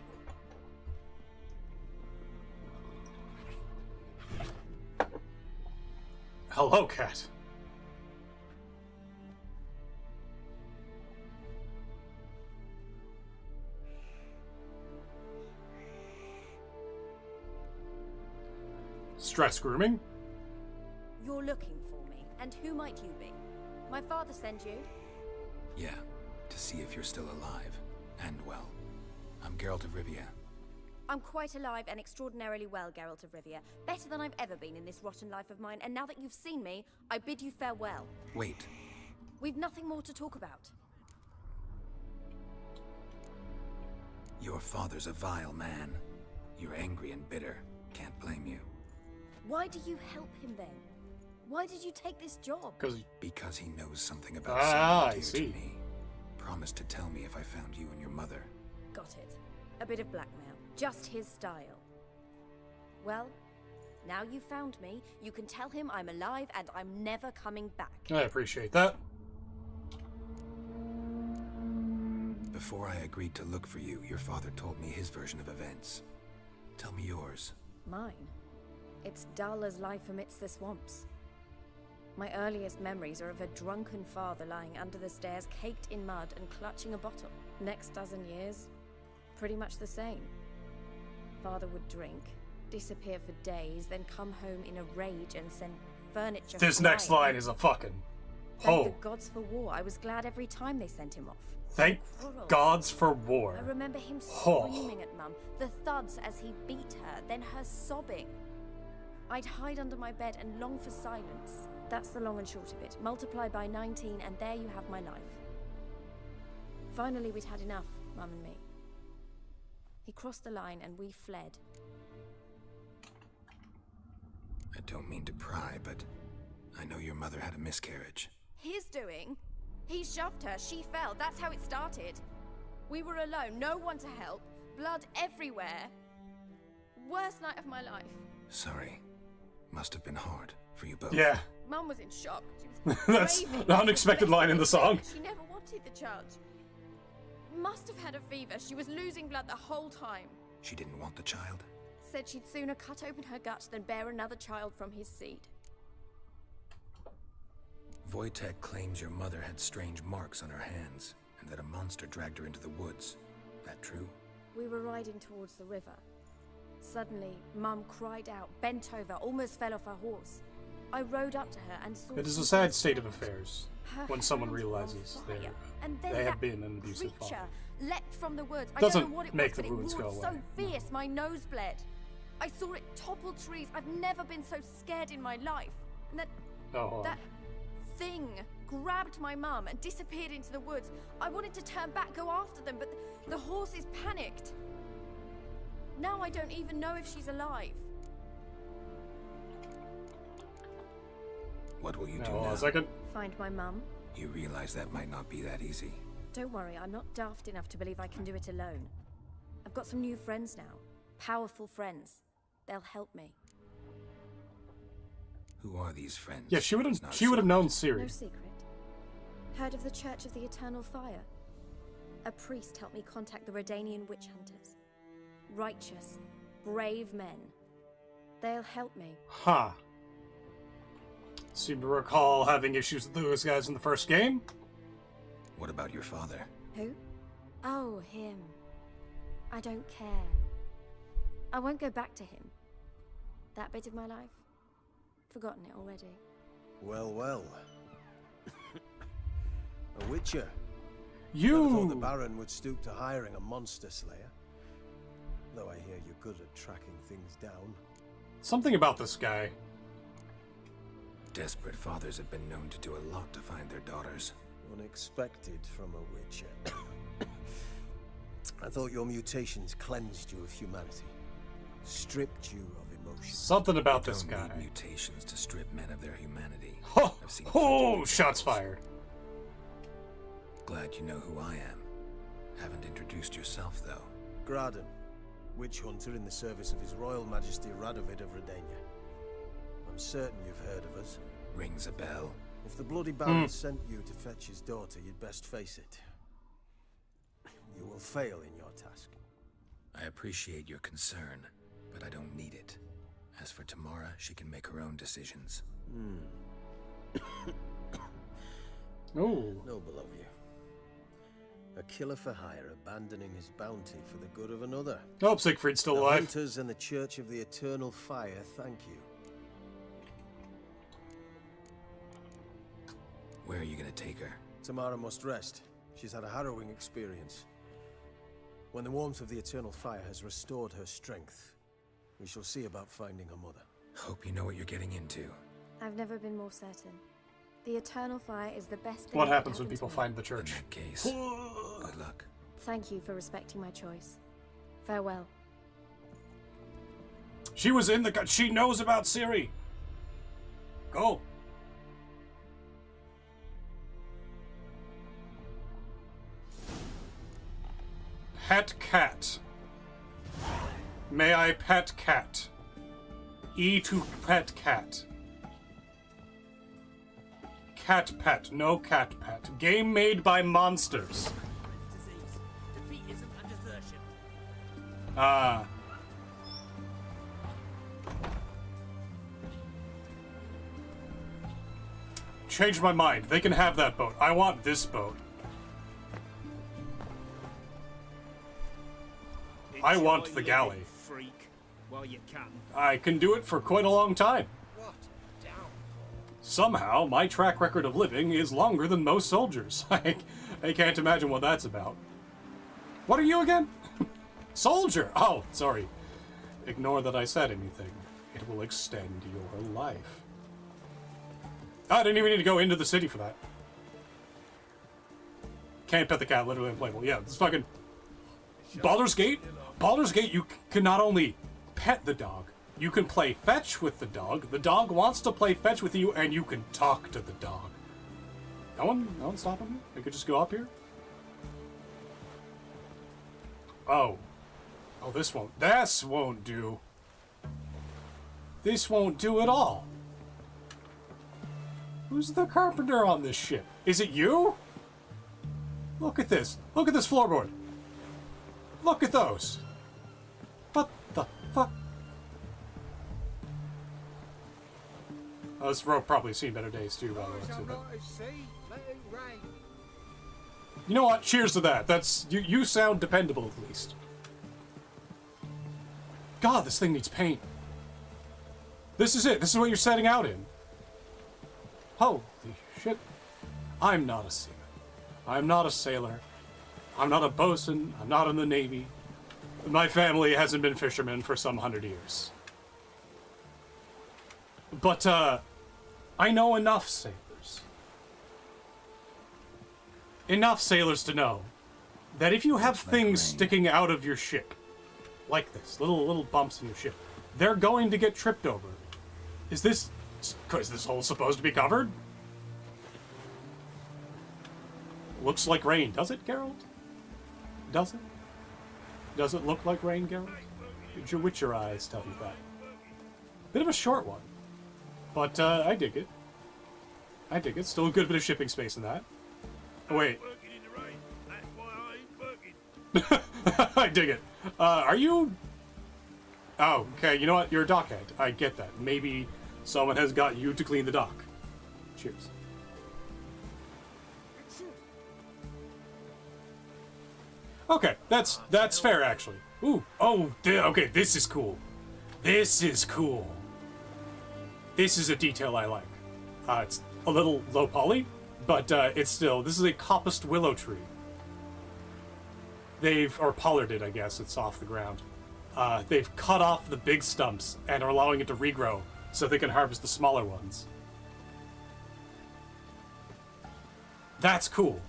Hello, cat. Stress grooming? You're looking for me, and who might you be? My father sent you? Yeah, to see if you're still alive. And well. I'm Geralt of Rivia. I'm quite alive and extraordinarily well, Geralt of Rivia. Better than I've ever been in this rotten life of mine, and now that you've seen me, I bid you farewell. Wait. We've nothing more to talk about. Your father's a vile man. You're angry and bitter. Can't blame you. Why do you help him then? Why did you take this job? Because he knows something about I someone dear see. to me. Promised to tell me if I found you and your mother. Got got it. A bit of blackmail. Just his style. Well, now you've found me, you can tell him I'm alive and I'm never coming back. I appreciate that. Before I agreed to look for you, your father told me his version of events. Tell me yours. Mine? It's dull as life amidst the swamps. My earliest memories are of a drunken father lying under the stairs, caked in mud and clutching a bottle. Next dozen years, pretty much the same. Father would drink, disappear for days, then come home in a rage and send furniture This flying. next line is a fucking... Thank the gods for war. I was glad every time they sent him off. Thank gods for war. I remember him screaming at Mum, the thuds as he beat her, then her sobbing. I'd hide under my bed and long for silence. That's the long and short of it. Multiply by 19 and there you have my life. Finally we'd had enough, Mum and me. He crossed the line and we fled. I don't mean to pry, but I know your mother had a miscarriage. His doing? He shoved her, she fell, that's how it started. We were alone, no one to help, blood everywhere. Worst night of my life. Sorry. Must have been hard for you both. Yeah. Mum was in shock. She was That's raving. an unexpected line in the song. She never wanted the child. Must have had a fever. She was losing blood the whole time. She didn't want the child? Said she'd sooner cut open her gut than bear another child from his seed. Wojtek claims your mother had strange marks on her hands, and that a monster dragged her into the woods. That true? We were riding towards the river. Suddenly, Mum cried out, bent over, almost fell off her horse. I rode up to her and saw... It is a sad state of affairs when someone hands realizes on fire. And then they have that been an abusive father. creature leapt from the woods. I Doesn't don't know what it make was, the but it wounds go roared so away. fierce, my nose bled. I saw it topple trees. I've never been so scared in my life. And that thing grabbed my mum and disappeared into the woods. I wanted to turn back, go after them, but the horses panicked. Now I don't even know if she's alive. What will you do now? A second. Find my mum. You realize that might not be that easy. Don't worry, I'm not daft enough to believe I can do it alone. I've got some new friends now. Powerful friends. They'll help me. Who are these friends? Yeah, she would have known Ciri. No secret. Heard of the Church of the Eternal Fire? A priest helped me contact the Redanian witch hunters. Righteous, brave men. They'll help me. Huh. Seem to recall having issues with those guys in the first game. What about your father? Who? Oh, him. I don't care. I won't go back to him. That bit of my life? Forgotten it already. Well, well. A witcher. You... Never thought the Baron would stoop to hiring a monster slayer. Though I hear you're good at tracking things down. Something about this guy. Desperate fathers have been known to do a lot to find their daughters. Unexpected from a witcher. I thought your mutations cleansed you of humanity. Stripped you of emotion. Something about this don't guy. Need mutations to strip men of their humanity. Oh, shots fired. Glad you know who I am. Haven't introduced yourself, though. Graden, witch hunter in the service of His Royal Majesty Radovid of Redania. I'm certain you've heard of us. Rings a bell. If the bloody Baron sent you to fetch his daughter, you'd best face it. You will fail in your task. I appreciate your concern, but I don't need it. As for Tamara, she can make her own decisions. Oh. Noble of you. A killer for hire abandoning his bounty for the good of another. Oh, Siegfried's still the alive. Hunters and the Church of the Eternal Fire thank you. Where are you gonna take her? Tamara must rest. She's had a harrowing experience. When the warmth of the Eternal Fire has restored her strength, we shall see about finding her mother. Hope you know what you're getting into. I've never been more certain. The Eternal Fire is the best thing What that happens when happened people to me. find the church? In that case, good luck. Thank you for respecting my choice. Farewell. She was in the... She knows about Ciri. Go. Pet cat. May I pet cat? E to pet cat. Cat pet, no cat pet. Game made by monsters. Ah. Changed my mind. They can have that boat. I want this boat. I want the galley. Freak. Well, you can. I can do it for quite a long time. What? Down. Somehow, my track record of living is longer than most soldiers. I can't imagine what that's about. What are you again? Soldier! Oh, sorry. Ignore that I said anything. It will extend your life. I didn't even need to go into the city for that. Can't pet the cat, literally unplayable. Yeah, it's fucking... Baldur's Gate? Baldur's Gate, you can not only pet the dog, you can play fetch with the dog wants to play fetch with you, and you can talk to the dog. No one stopping me? I could just go up here? Oh. Oh, this won't do. This won't do at all. Who's the carpenter on this ship? Is it you? Look at this. Look at this floorboard. Look at those. What the fuck? Oh, this rope probably seen better days too, by the way. So, you know what? Cheers to that. That's you sound dependable at least. God, this thing needs paint. This is it. This is what you're setting out in. Holy shit. I'm not a seaman. I'm not a sailor. I'm not a bosun. I'm not in the Navy. My family hasn't been fishermen for some 100 years. But, I know enough sailors. Enough sailors to know that if you have things sticking out of your ship, like this, little bumps in your ship, they're going to get tripped over. Is this hole supposed to be covered? Looks like rain. Does it, Geralt? Does it? Does it look like rain, Geralt? Did your Witcher eyes tell you that? Bit of a short one. But, I dig it. I dig it. Still a good bit of shipping space in that. Oh, wait. I dig it. Are you... Oh, okay. You know what? You're a dockhead. I get that. Maybe someone has got you to clean the dock. Cheers. Okay, that's fair, actually. Ooh, oh, okay, this is cool. This is cool. This is a detail I like. It's a little low poly, but it's still, this is a coppiced willow tree. Or pollarded, I guess, it's off the ground. They've cut off the big stumps and are allowing it to regrow so they can harvest the smaller ones. That's cool.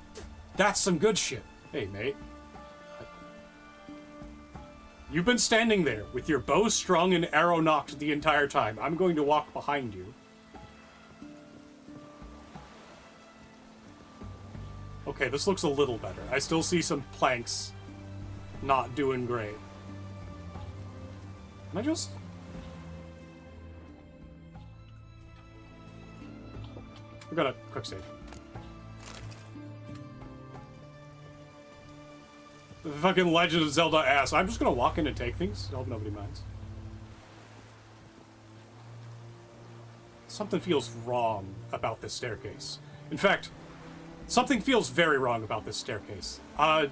That's some good shit. Hey, mate. You've been standing there with your bow strung and arrow knocked the entire time. I'm going to walk behind you. Okay, this looks a little better. I still see some planks not doing great. Can I just... We're gonna quick save. The fucking Legend of Zelda ass. I'm just gonna walk in and take things. I hope nobody minds. Something feels wrong about this staircase. In fact, something feels very wrong about this staircase. I'm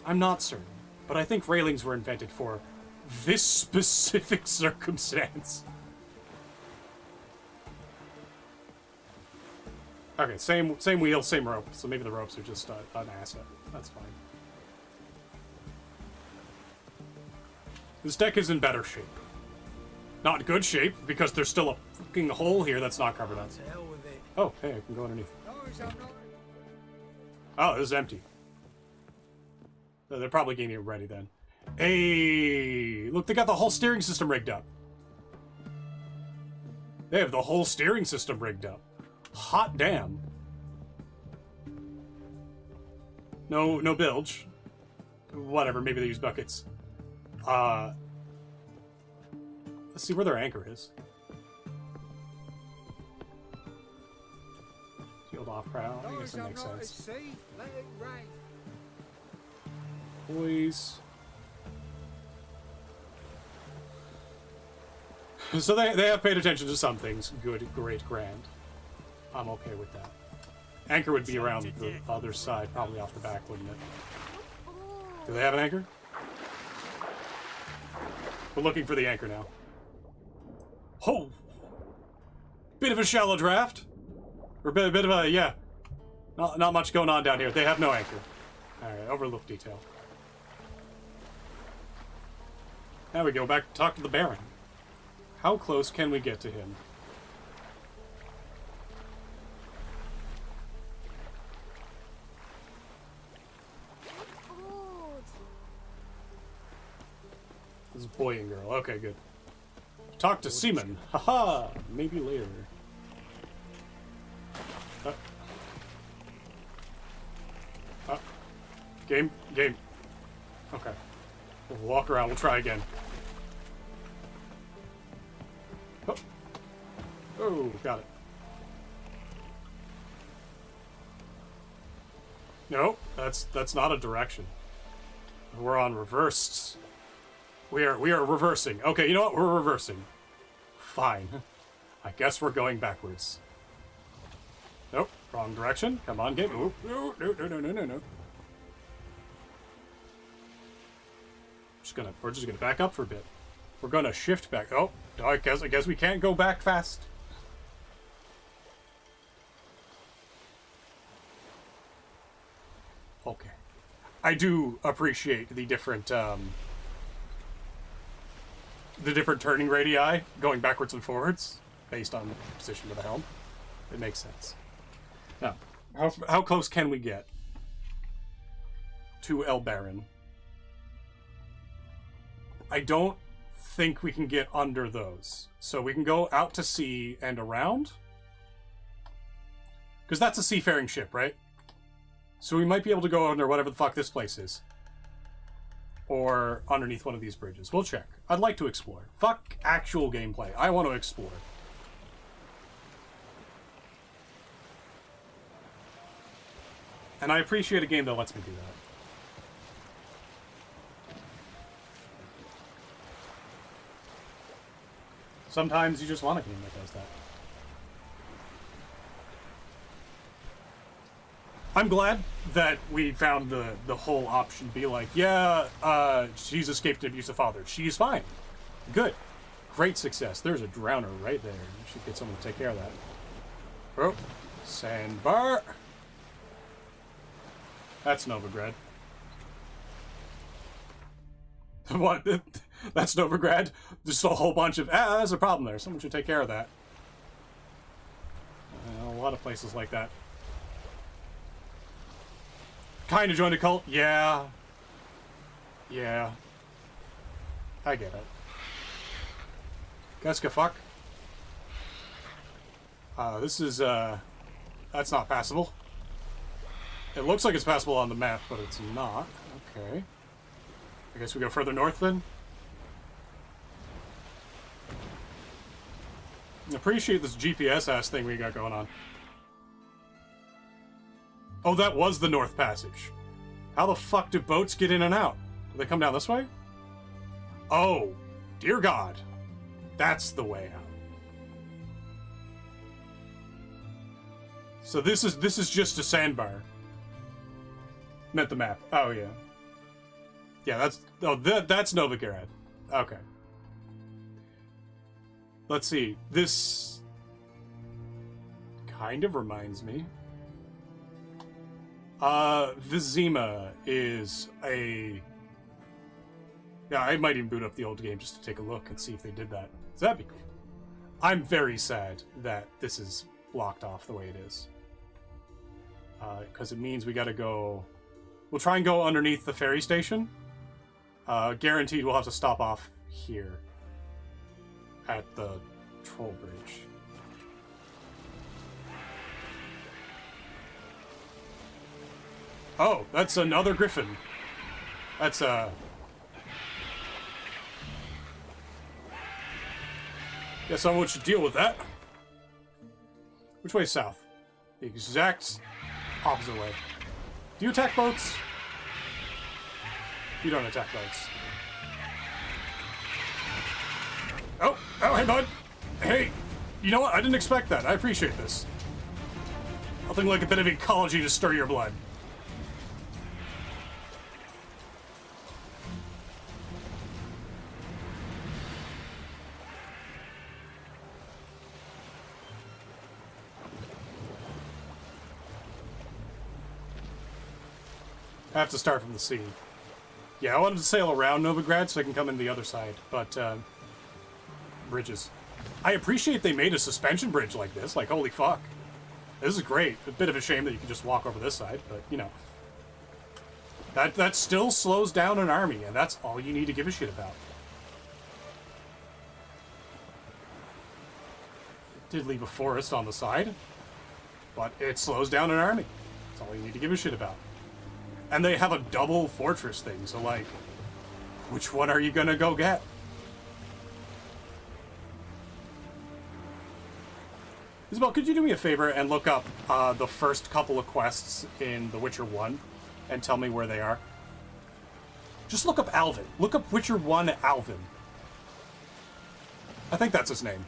not certain, but I think railings were invented for this specific circumstance. Okay, same wheel, same rope. So maybe the ropes are just an asset. That's fine. This deck is in better shape. Not good shape, because there's still a fucking hole here that's not covered up. Oh, hey, I can go underneath. Oh, this is empty. They're probably getting it ready then. Hey, look, they got the whole steering system rigged up. They have the whole steering system rigged up. Hot damn. No bilge. whatever, maybe they use buckets. Let's see where their anchor is. Shield off prow. I guess that makes sense. Boys. So they have paid attention to some things. Good, great, grand. I'm okay with that. Anchor would be around the other side, probably off the back, wouldn't it? Do they have an anchor? We're looking for the anchor now. Oh! Bit of a shallow draft. Or a bit of a, yeah. Not much going on down here. They have no anchor. Alright, overlook detail. Now we go back to talk to the Baron. How close can we get to him? This is boy and girl. Okay, good. Talk to Seaman. Haha! Maybe later. Game? Game. Okay. We'll walk around. We'll try again. Oh. Oh, got it. No, that's not a direction. We're on reversed. We are reversing. Okay, you know what? We're reversing. Fine. I guess we're going backwards. Nope, wrong direction. Come on, game. Ooh, no. We're just gonna back up for a bit. We're gonna shift back. Oh, I guess we can't go back fast. Okay. I do appreciate the different turning radii going backwards and forwards based on the position of the helm. It makes sense. Now, how close can we get to El Baron? I don't think we can get under those. So we can go out to sea and around. Because that's a seafaring ship, right? So we might be able to go under whatever the fuck this place is. Or underneath one of these bridges. We'll check. I'd like to explore. Fuck actual gameplay. I want to explore. And I appreciate a game that lets me do that. Sometimes you just want a game that does that. I'm glad that we found the whole option to be like, yeah, she's escaped an abusive father. She's fine. Good. Great success. There's a drowner right there. You should get someone to take care of that. Oh, sandbar. That's Novigrad. What? That's Novigrad? Just a whole bunch of, there's a problem there. Someone should take care of that. A lot of places like that. Kind of joined a cult? Yeah. Yeah. I get it. Geska fuck. This is, that's not passable. It looks like it's passable on the map, but it's not. Okay. I guess we go further north then? Appreciate this GPS-ass thing we got going on. Oh, that was the North Passage. How the fuck do boats get in and out? Do they come down this way? Oh, dear God. That's the way out. So this is just a sandbar. Meant the map. Oh, yeah. Yeah, that's Novigrad. Okay. Let's see. This kind of reminds me. Vizima is a... Yeah, I might even boot up the old game just to take a look and see if they did that. So that'd be cool. I'm very sad that this is blocked off the way it is. Because it means we gotta go... We'll try and go underneath the ferry station. Guaranteed we'll have to stop off here. At the troll bridge. Oh, that's another griffin. That's, guess someone should deal with that. Which way is south? The exact opposite way. Do you attack boats? You don't attack boats. Oh, hey, bud. Hey, you know what? I didn't expect that. I appreciate this. Nothing like a bit of ecology to stir your blood. I have to start from the sea. Yeah, I wanted to sail around Novigrad so I can come in the other side, but, bridges. I appreciate they made a suspension bridge like this, like, holy fuck. This is great. A bit of a shame that you can just walk over this side, but, you know. That still slows down an army, and that's all you need to give a shit about. It did leave a forest on the side, but it slows down an army. That's all you need to give a shit about. And they have a double fortress thing, so, like, which one are you gonna go get? Isabel, could you do me a favor and look up the first couple of quests in The Witcher 1 and tell me where they are? Just look up Alvin. Look up Witcher 1 Alvin. I think that's his name.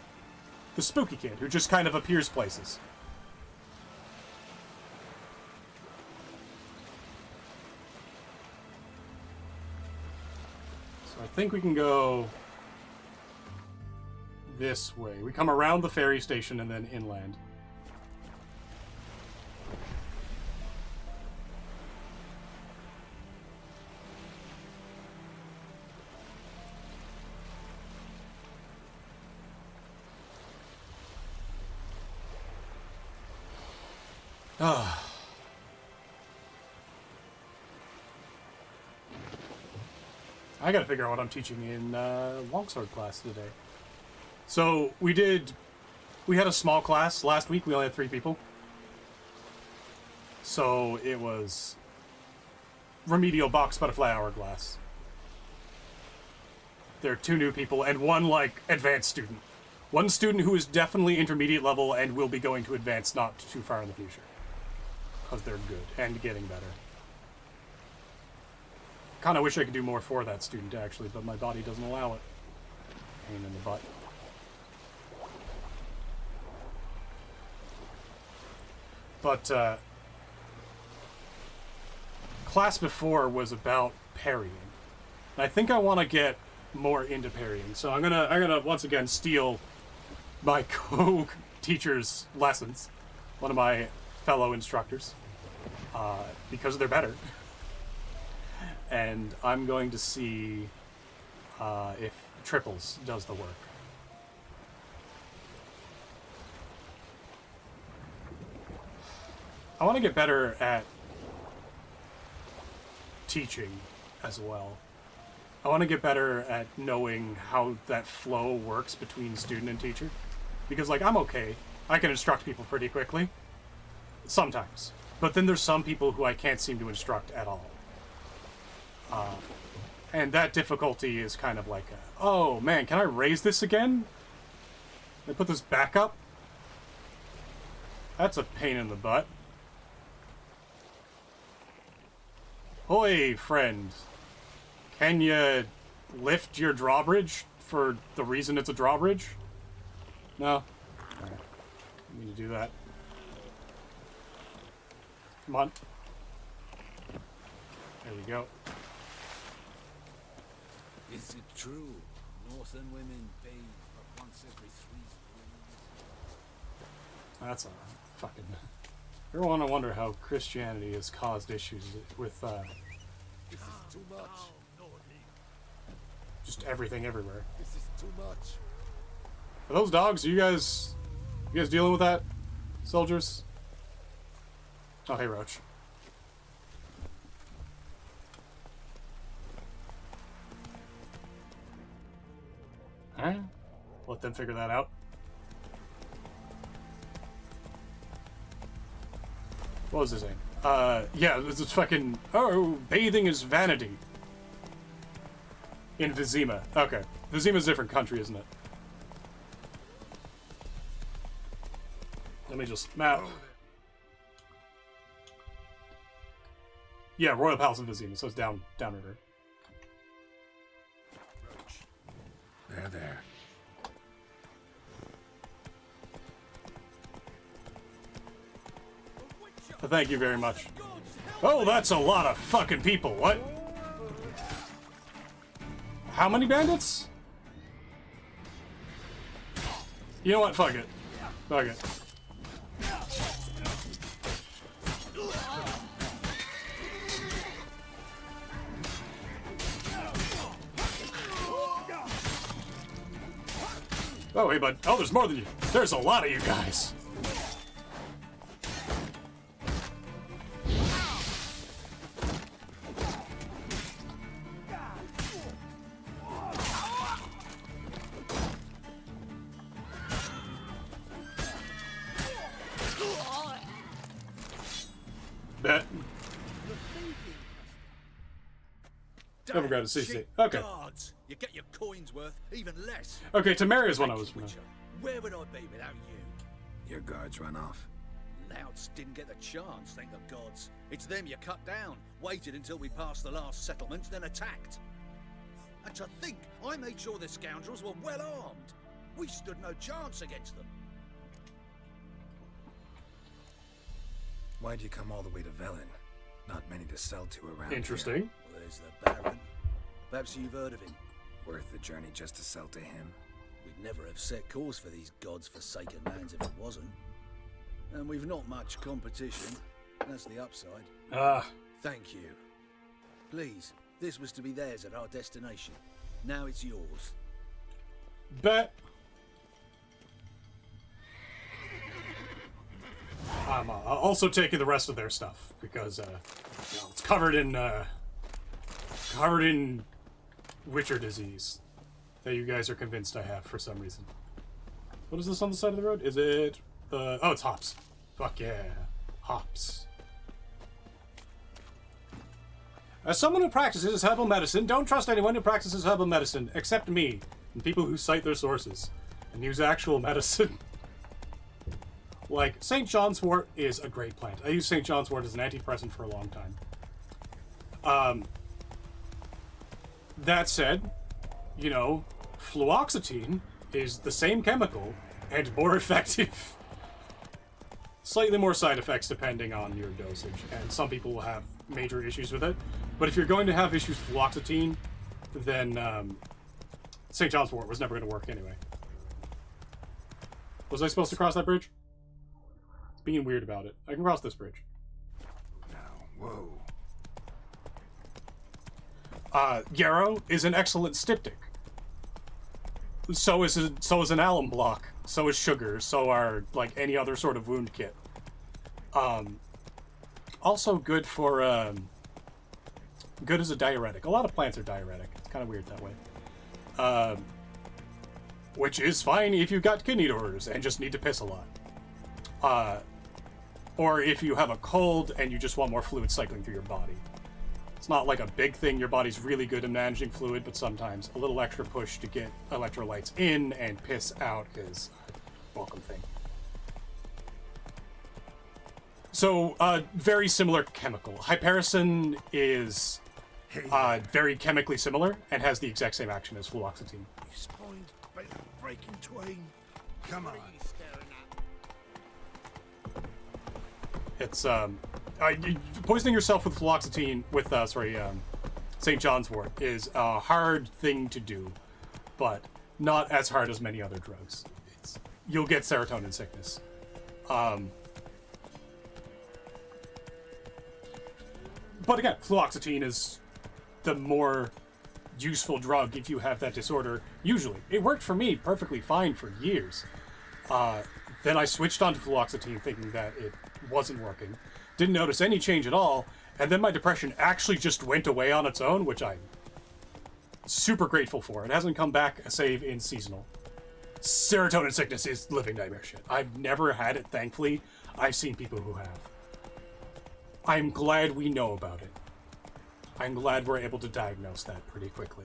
The spooky kid who just kind of appears places. I think we can go this way. We come around the ferry station and then inland. Ah. I gotta figure out what I'm teaching in longsword class today. So we had a small class last week. We only had 3 people. So it was remedial box butterfly hourglass. There are 2 new people and 1 like advanced student. 1 student who is definitely intermediate level and will be going to advanced not too far in the future. Because they're good and getting better. Kind of wish I could do more for that student, actually, but my body doesn't allow it. Pain in the butt. But, class before was about parrying. And I think I want to get more into parrying, so I'm gonna once again steal my co-teacher's lessons, one of my fellow instructors, because they're better. And I'm going to see if triples does the work. I want to get better at teaching as well. I want to get better at knowing how that flow works between student and teacher. Because, like, I'm okay. I can instruct people pretty quickly. Sometimes. But then there's some people who I can't seem to instruct at all. And that difficulty is kind of like, oh man, can I raise this again? Can I put this back up? That's a pain in the butt. Hoy, friend. Can you lift your drawbridge for the reason it's a drawbridge? No? Alright. I need to do that. Come on. There we go. Is it true? Northern women bathe but once every 3 years. That's a fucking... Everyone, I wonder how Christianity has caused issues with, This is too much. just everything everywhere. This is too much. Are those dogs? Are you guys dealing with that? Soldiers? Oh, hey, Roach. Alright. Let them figure that out. What was his name? Yeah, it's fucking... Oh, bathing is vanity. In Vizima. Okay. Vizima's a different country, isn't it? Let me just map. Yeah, Royal Palace in Vizima, so it's downriver. There. Thank you very much. Oh, that's a lot of fucking people. What? How many bandits? You know what? Fuck it. Fuck it. Oh, hey, bud. Oh, there's more than you. There's a lot of you guys. Bet. Never got to see. Okay. Guards. You get your coins worth, even less. Okay, Tamaria is one I was from. Where would I be without you? Your guards run off. Louts didn't get the chance, thank the gods. It's them you cut down, waited until we passed the last settlement, then attacked. And to think, I made sure the scoundrels were well armed. We stood no chance against them. Why'd you come all the way to Velen? Not many to sell to around Interesting. Here. Well, there's the Baron. Perhaps you've heard of him. Worth the journey just to sell to him? We'd never have set course for these gods-forsaken lands if it wasn't. And we've not much competition. That's the upside. Thank you. Please, this was to be theirs at our destination. Now it's yours. Bet. I'm also taking the rest of their stuff because you know, it's covered in Witcher disease that you guys are convinced I have for some reason. What is this on the side of the road? Is it oh, it's hops. Fuck yeah, hops. As someone who practices herbal medicine, don't trust anyone who practices herbal medicine except me and people who cite their sources and use actual medicine. Like, St. John's wort is a great plant. I used St. John's wort as an antidepressant for a long time. That said, you know, fluoxetine is the same chemical and more effective. Slightly more side effects depending on your dosage, and some people will have major issues with it. But if you're going to have issues with fluoxetine, then St. John's wort was never going to work anyway. Was I supposed to cross that bridge? Being weird about it. I can cross this bridge. Now, whoa. Yarrow is an excellent styptic. So is an alum block. So is sugar. So are like any other sort of wound kit. Also good for good as a diuretic. A lot of plants are diuretic. It's kind of weird that way. Which is fine if you've got kidney disorders and just need to piss a lot. Or if you have a cold and you just want more fluid cycling through your body. It's not like a big thing. Your body's really good at managing fluid, but sometimes a little extra push to get electrolytes in and piss out is a welcome thing. So, very similar chemical. Hypericin is very chemically similar and has the exact same action as fluoxetine. You spoiled by the breaking twain. Come on. It's poisoning yourself with fluoxetine with St. John's wort is a hard thing to do, but not as hard as many other drugs. You'll get serotonin sickness. But again, fluoxetine is the more useful drug if you have that disorder. Usually, it worked for me perfectly fine for years. Then I switched on to fluoxetine thinking that it wasn't working. Didn't notice any change at all, and then my depression actually just went away on its own, which I'm super grateful for. It hasn't come back save in seasonal. Serotonin sickness is living nightmare shit. I've never had it, thankfully. I've seen people who have. I'm glad we know about it. I'm glad we're able to diagnose that pretty quickly.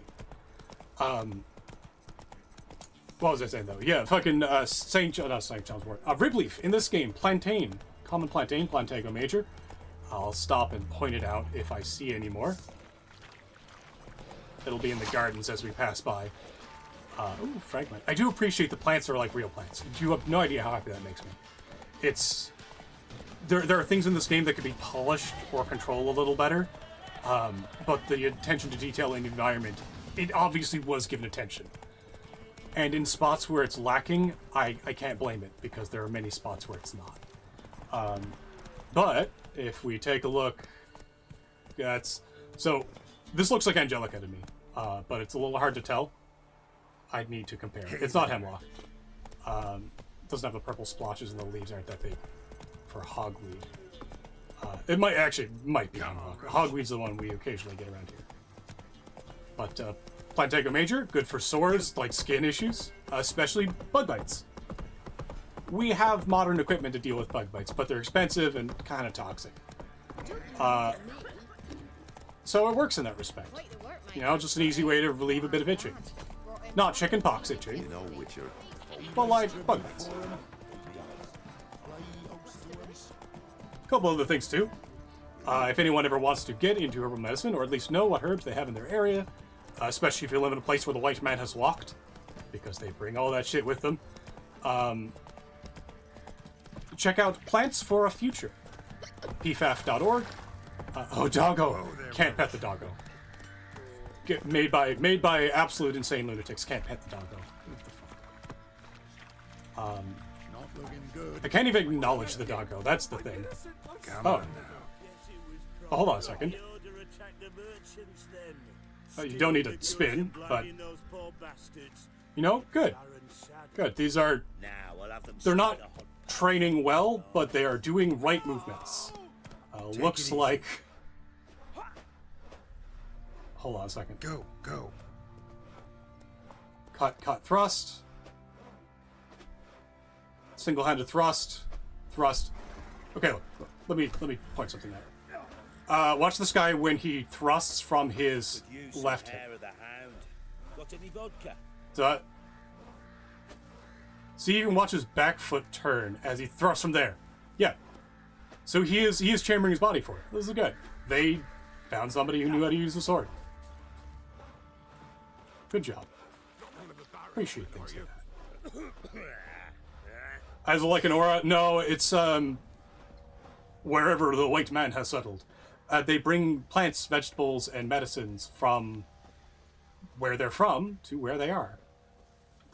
What was I saying, though? Yeah, fucking, not St. John's Wort. Ribleaf, in this game, plantain. Common plantain, Plantago major. I'll stop and point it out if I see any more. It'll be in the gardens as we pass by. Ooh, fragment. I do appreciate the plants are like real plants. You have no idea how happy that makes me. It's... There are things in this game that could be polished or controlled a little better. But the attention to detail in the environment, it obviously was given attention. And in spots where it's lacking, I can't blame it, because there are many spots where it's not. But if we take a look, so this looks like Angelica to me, but it's a little hard to tell. I'd need to compare. It's not hemlock. Doesn't have the purple splotches, and the leaves aren't that big for hogweed. It might be hemlock. Hogweed's the one we occasionally get around here. But Plantago major, good for sores like skin issues, especially bug bites. We have modern equipment to deal with bug bites, but they're expensive and kind of toxic. So it works in that respect. You know, just an easy way to relieve a bit of itching. Not chicken pox itching, but like bug bites. Couple other things too. If anyone ever wants to get into herbal medicine, or at least know what herbs they have in their area, especially if you live in a place where the white man has walked, because they bring all that shit with them, check out Plants for a Future. pfaf.org. Doggo. Can't pet the doggo. Made by absolute insane lunatics. Can't pet the doggo. What the fuck? Not looking good. I can't even acknowledge the doggo. That's the thing. Come on now. Oh, hold on a second. You don't need to spin, but you know, good. Good. These are... They're not training well, but they are doing right movements. Looks like... Hold on a second. Go. Cut, thrust. Single-handed thrust. Thrust. Okay, look, let me point something out. Watch this guy when he thrusts from his left hip. Got any vodka? See, you can watch his back foot turn as he thrusts from there. Yeah. So he is chambering his body for it. This is good. They found somebody who knew how to use the sword. Good job. Appreciate things like that. As like an aura? No, it's wherever the white man has settled. They bring plants, vegetables, and medicines from where they're from to where they are.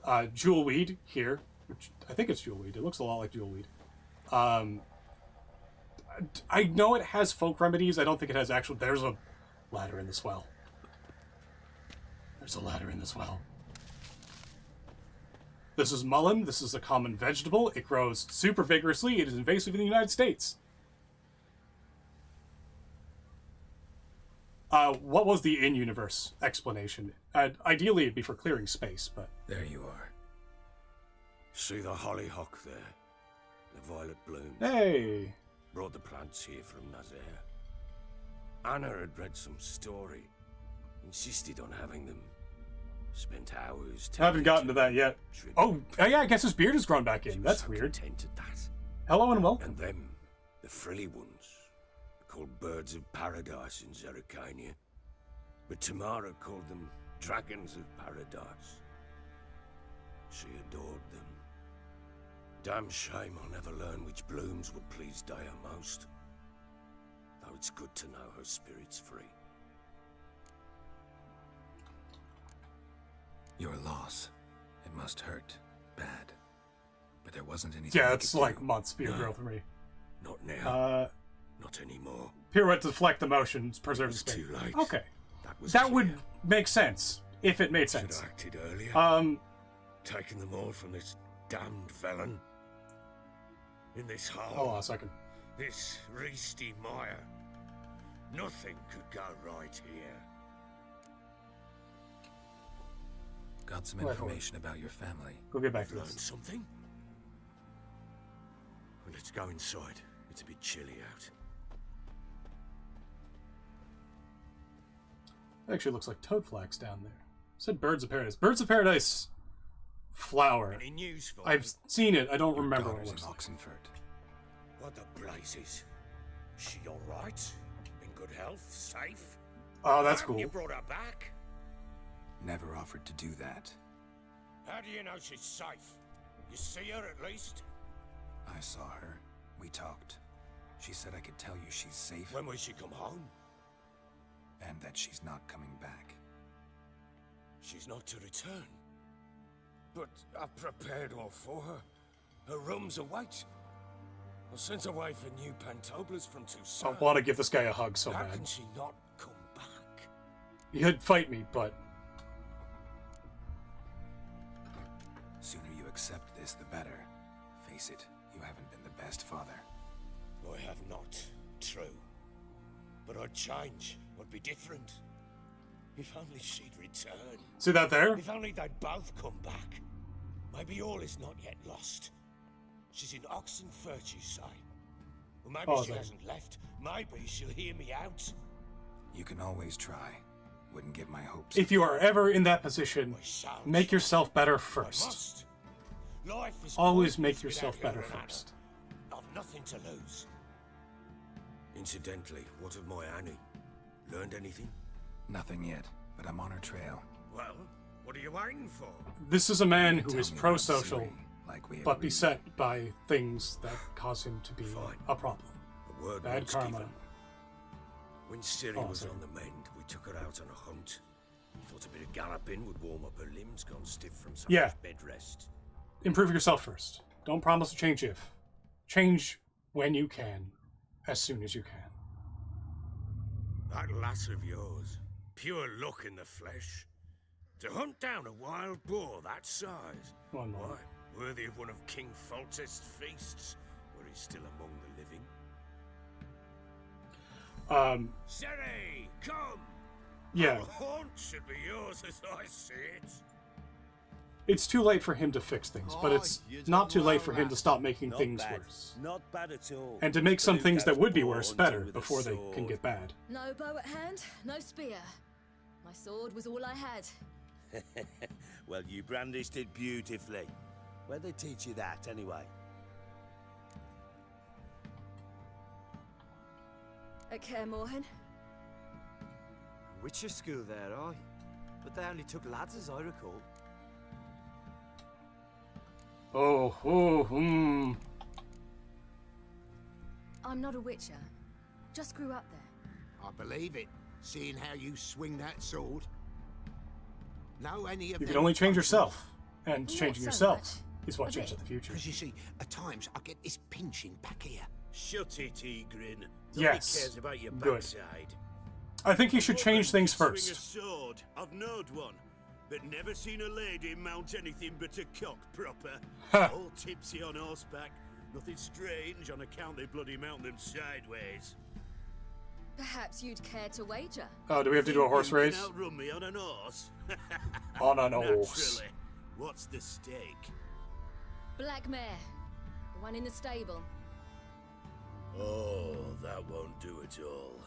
Jewelweed here, which I think it's jewelweed. It looks a lot like jewelweed. I know it has folk remedies. I don't think it has actual... There's a ladder in this well. There's a ladder in this well. This is mullein. This is a common vegetable. It grows super vigorously. It is invasive in the United States. What was the in-universe explanation? Ideally, it'd be for clearing space, but... There you are. See the hollyhock there? The violet blooms. Hey! Brought the plants here from Nazaire. Anna had read some story. Insisted on having them. Spent hours... I haven't gotten to that yet. Oh, yeah, I guess his beard has grown back in. That's weird. That. Hello and welcome. And them, the frilly ones, called birds of paradise in Zerrikania. But Tamara called them dragons of paradise. She adored them. Damn shame I'll never learn which blooms would please Daya most. Though it's good to know her spirit's free. Your loss. It must hurt. Bad. But there wasn't anything. Yeah, it's like months beard growth for me. Not now. Not anymore. Pirouette to deflect the motions, preserve the space. Too late. Okay. That would make sense. If it made sense. Should have acted earlier. Taking them all from this damned felon. In this hole. Hold on a second. This reesty mire. Nothing could go right here. Got some information about your family. We'll get back to Learned this. something? Well, let's go inside. It's a bit chilly out. It actually looks like toad flax down there. Said Birds of Paradise. Birds of Paradise flower. Any news for I've me? seen it. I don't Your remember what it daughter's looks in like. Oxenfurt. What the blazes? She all right? In good health? Safe? Oh, that's Why haven't you cool. brought her back? Never offered to do that. How do you know she's safe? You see her at least? I saw her. We talked. She said I could tell you she's safe. When will she come home? And that she's not coming back. She's not to return. But I've prepared all for her. Her room's await. I sent away for new pantoblas from I Tucson. want to give this guy a hug so How bad. can she not come back? He'd fight me, but Sooner you accept this, the better. Face it, you haven't been the best father. I have not. True. But I'd change. I'd be different. If only she'd return. see that there? If only they'd both come back. Maybe all is not yet lost. She's in Oxenfurt, you say? Well, maybe Oh, she there. hasn't left. Maybe she'll hear me out. You can always try. Wouldn't get my hopes. If you are ever in that position, I shall make try. yourself better I first. must. Life is Always pointless make without yourself her better and Anna. first. I've nothing to lose. Incidentally, what of my Annie? Learned anything? Nothing yet, but I'm on her trail. Well, what are you waiting for? This is a man who Tell is me about pro-social, Ciri, like we but agreed. beset by things that cause him to be Fine. a problem. The word Bad once karma. given. When Ciri Oh, was sorry. on the mend, we took her out on a hunt. Thought a bit of galloping would warm up her limbs, gone stiff from so Yeah. much bed rest. Improve yourself first. Don't promise to change if. Change when you can, as soon as you can. That lass of yours, pure luck in the flesh. To hunt down a wild boar that size, One more. why, worthy of one of King Foltest's feasts, where he's still among the living. Ciri, come! Yeah. Our haunt should be yours as I see it. It's too late for him to fix things, but it's not too late for him to stop making things worse. Not bad at all. And to make some Luke things that has would be bore worse hunting better with a before they can sword. get bad. No bow at hand, no spear. My sword was all I had. Well, you brandished it beautifully. Where'd they teach you that, anyway? At Kaer Morhen. Witcher school there, aye. But they only took lads, as I recall. I'm not a witcher. Just grew up there. I believe it, seeing how you swing that sword. Know any of You them can only change functions? yourself, and Not changing so yourself much. is what A changes bit. the future. Because you see, at times I get this pinching back here. Shut it, Egrin. Nobody Yes. cares about your Good. backside. I think you should change things Swing a first. sword. I've knowed one, but never seen a lady mount anything but a cock proper. Ha. All tipsy on horseback. Nothing strange on account they bloody mount them sideways. Perhaps you'd care to wager. Oh, do we have to do a horse You can race? outrun me on an horse. On an horse. Naturally. What's the stake? Black mare. The one in the stable. Oh, that won't do it all.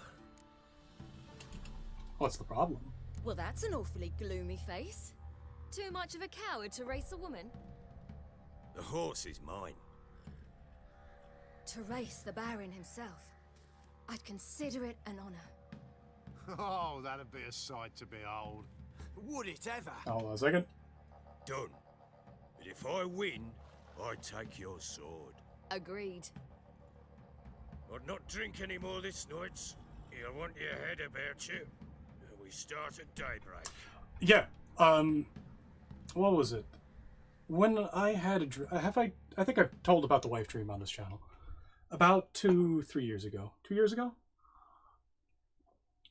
What's the problem? Well, that's an awfully gloomy face. Too much of a coward to race a woman? The horse is mine. To race the Baron himself. I'd consider it an honor. Oh, that'd be a sight to behold. Would it ever? Hold on a second. Done. But if I win, I take your sword. Agreed. I'd not drink any more this night. You'll want your head about you. We start at daybreak. Yeah. What was it? When I had a dream, I think I've told about the wife dream on this channel. About 3 years ago. 2 years ago?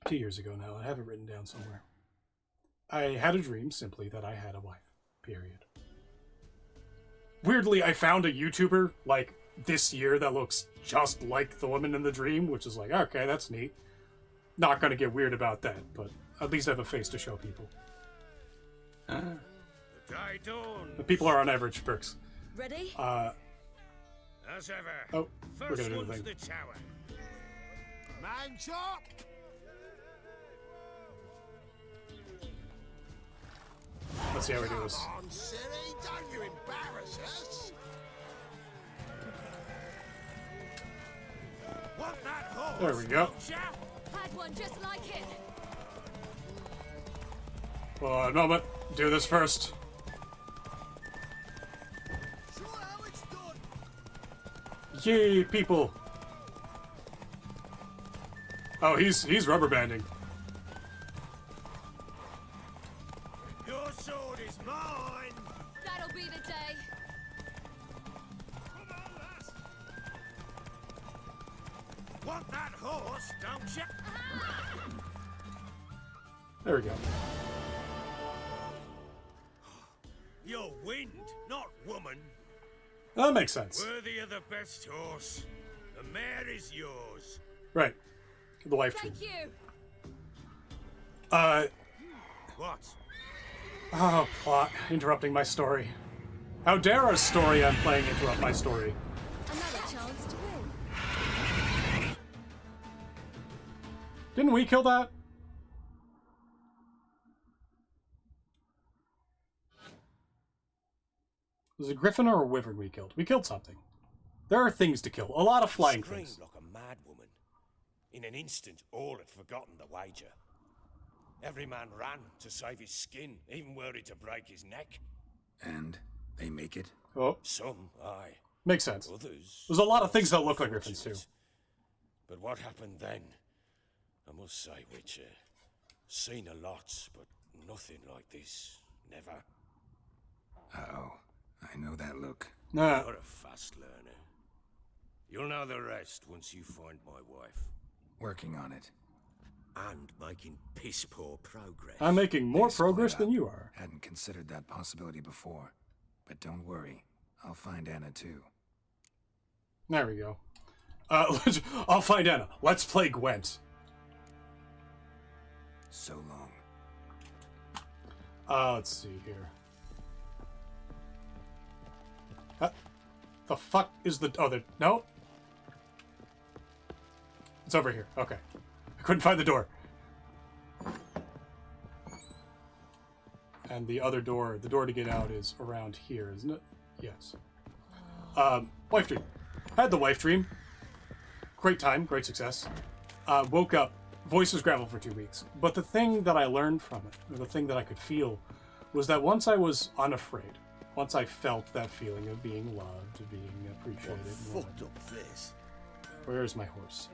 2 years ago now. I have it written down somewhere. I had a dream simply that I had a wife. Period. Weirdly, I found a YouTuber like this year that looks just like the woman in the dream, which is like, okay, that's neat. Not gonna get weird about that, but at least I have a face to show people. The day dawns. The people are on average perks. Ready? As ever. Oh, we're First gonna do one the to thing. the tower. Man chop! see how we do this. Come on, Siri, don't you embarrass us. Want that horse? There we go. Had one just like it. Well, a moment. Do this first. Yay, people! Oh, he's rubber banding. Your sword is mine. That'll be the day. Come on, lass. Want that horse, don't you? There we go. You're wind, not woman. That makes sense. Worthy of the best horse. The mare is yours. Right. The wife tree. Thank you. What? Oh, plot. Interrupting my story. How dare a story I'm playing interrupt my story? Another chance to win. Didn't we kill that? Was it a griffin or a wyvern we killed? We killed something. There are things to kill. A lot of flying things. Screamed like a mad woman. In an instant, all had forgotten the wager. Every man ran to save his skin, even worried to break his neck. And they make it? Oh. Some, aye. Makes sense. Others. There's a lot of things that look like griffins, too. But what happened then? I must say, Witcher, seen a lot, but nothing like this. Never. Uh-oh. I know that look. Nah. You're a fast learner. You'll know the rest once you find my wife. Working on it. And making piss-poor progress. I'm making more progress than you are. Hadn't considered that possibility before. But don't worry. I'll find Anna, too. There we go. I'll find Anna. Let's play Gwent. So long. Let's see here. The fuck is the... Oh, no? It's over here. Okay. I couldn't find the door. And the other door, the door to get out is around here, isn't it? Yes. Wife dream. Had the wife dream. Great time, great success. Woke up, voice was gravel for 2 weeks. But the thing that I learned from it, or the thing that I could feel, was that once I was unafraid, once I felt that feeling of being loved, of being appreciated. What fucked up this? Where's my horse?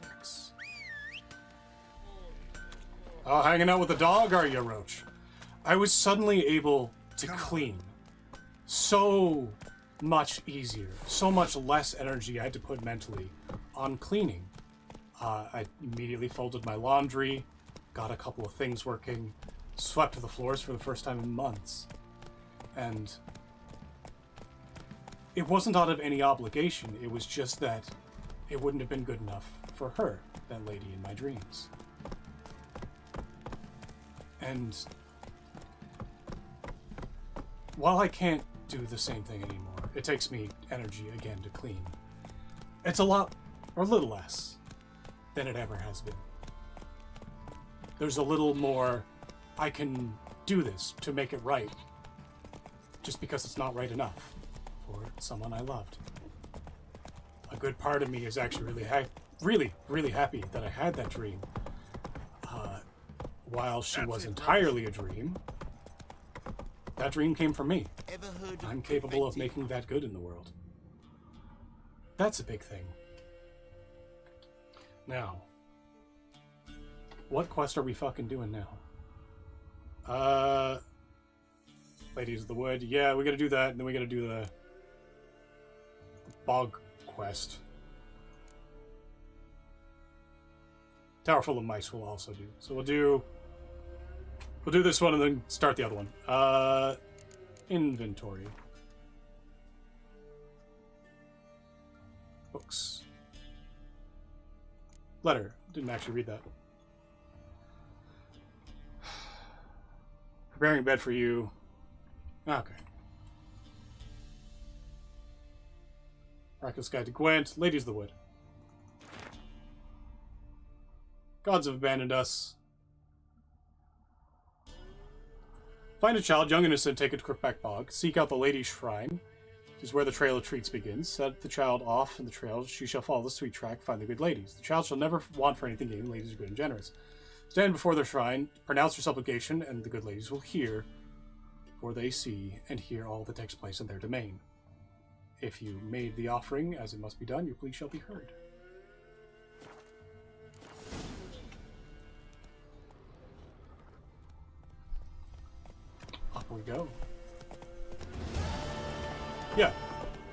Oh, hanging out with the dog, are you, Roach? I was suddenly able to clean. So much easier. So much less energy I had to put mentally on cleaning. I immediately folded my laundry, got a couple of things working, swept the floors for the first time in months. And it wasn't out of any obligation. It was just that it wouldn't have been good enough for her, that lady in my dreams. And while I can't do the same thing anymore, it takes me energy again to clean. It's a lot, or a little less, than it ever has been. There's a little more, I can do this to make it right, just because it's not right enough for someone I loved. A good part of me is actually really happy that I had that dream. While she was entirely a dream, that dream came from me. I'm capable of making that good in the world. That's a big thing. Now, what quest are we fucking doing now? Ladies of the Wood. Yeah, we gotta do that, and then we gotta do the bog quest. Tower Full of Mice we'll also do. So we'll do this one and then start the other one. Inventory. Books. Letter. Didn't actually read that. Preparing bed for you. Okay. Miraculous Guide to Gwent. Ladies of the Wood. Gods have abandoned us. Find a child, young and innocent, take it to Crookback Bog. Seek out the Lady's Shrine, which is where the Trail of Treats begins. Set the child off in the trail. She shall follow the sweet track, find the good ladies. The child shall never want for anything gained. Ladies are good and generous. Stand before their shrine, pronounce your supplication, and the good ladies will hear, for they see and hear all that takes place in their domain. If you made the offering, as it must be done, your plea shall be heard. Up we go. Yeah,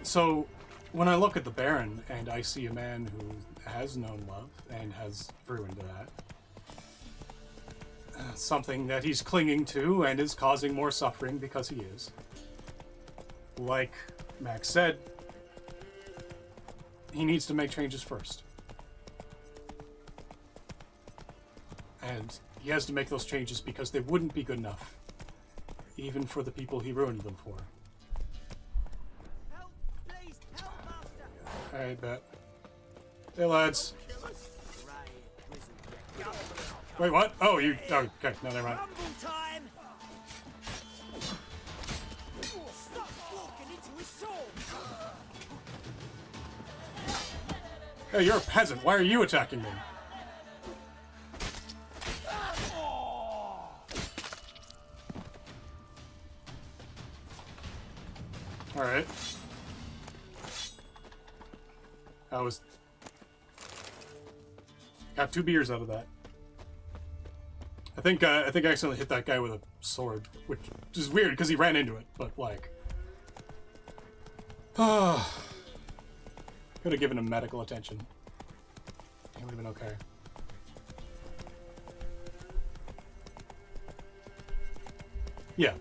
so when I look at the Baron and I see a man who has known love and has ruined that, something that he's clinging to and is causing more suffering because he is. Like Max said, he needs to make changes first. And he has to make those changes because they wouldn't be good enough, even for the people he ruined them for. I bet. Hey, lads. Wait, what? Oh, you... Oh, okay. No, never mind. Hey, you're a peasant. Why are you attacking me? Alright. Got 2 beers out of that. I think I accidentally hit that guy with a sword, which is weird because he ran into it, but like... could have given him medical attention. He would have been okay. Yeah.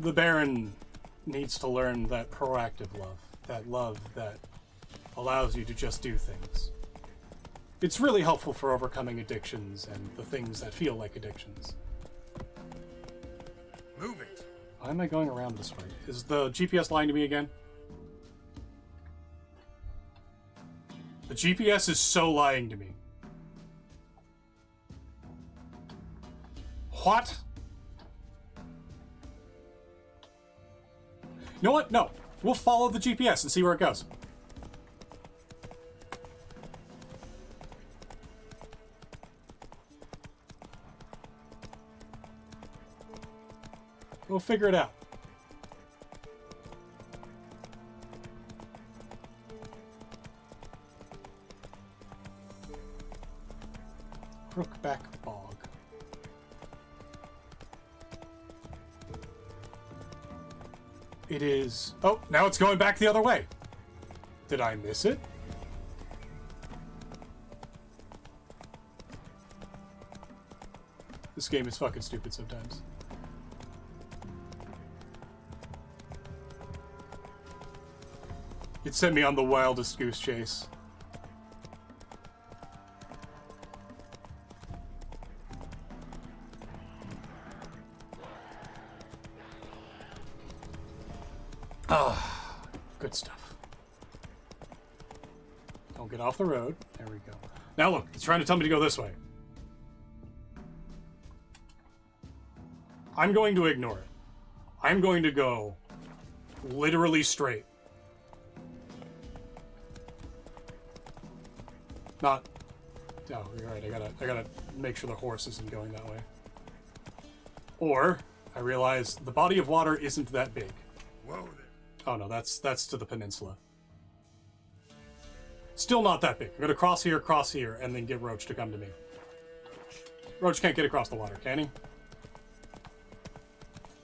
The Baron needs to learn that proactive love. That love that allows you to just do things. It's really helpful for overcoming addictions and the things that feel like addictions. Move it. Why am I going around this way? Is the GPS lying to me again? The GPS is so lying to me. What? You know what? No. We'll follow the GPS and see where it goes. We'll figure it out. Crookback Bog. It is... Oh, now it's going back the other way. Did I miss it? This game is fucking stupid sometimes. It sent me on the wildest goose chase. Ah, good stuff. Don't get off the road. There we go. Now look, it's trying to tell me to go this way. I'm going to ignore it. I'm going to go literally straight. Not... Oh, you're right. I gotta make sure the horse isn't going that way. Or, I realize the body of water isn't that big. Whoa there. Oh no, that's to the peninsula. Still not that big. I'm gonna cross here, and then get Roach to come to me. Roach can't get across the water, can he?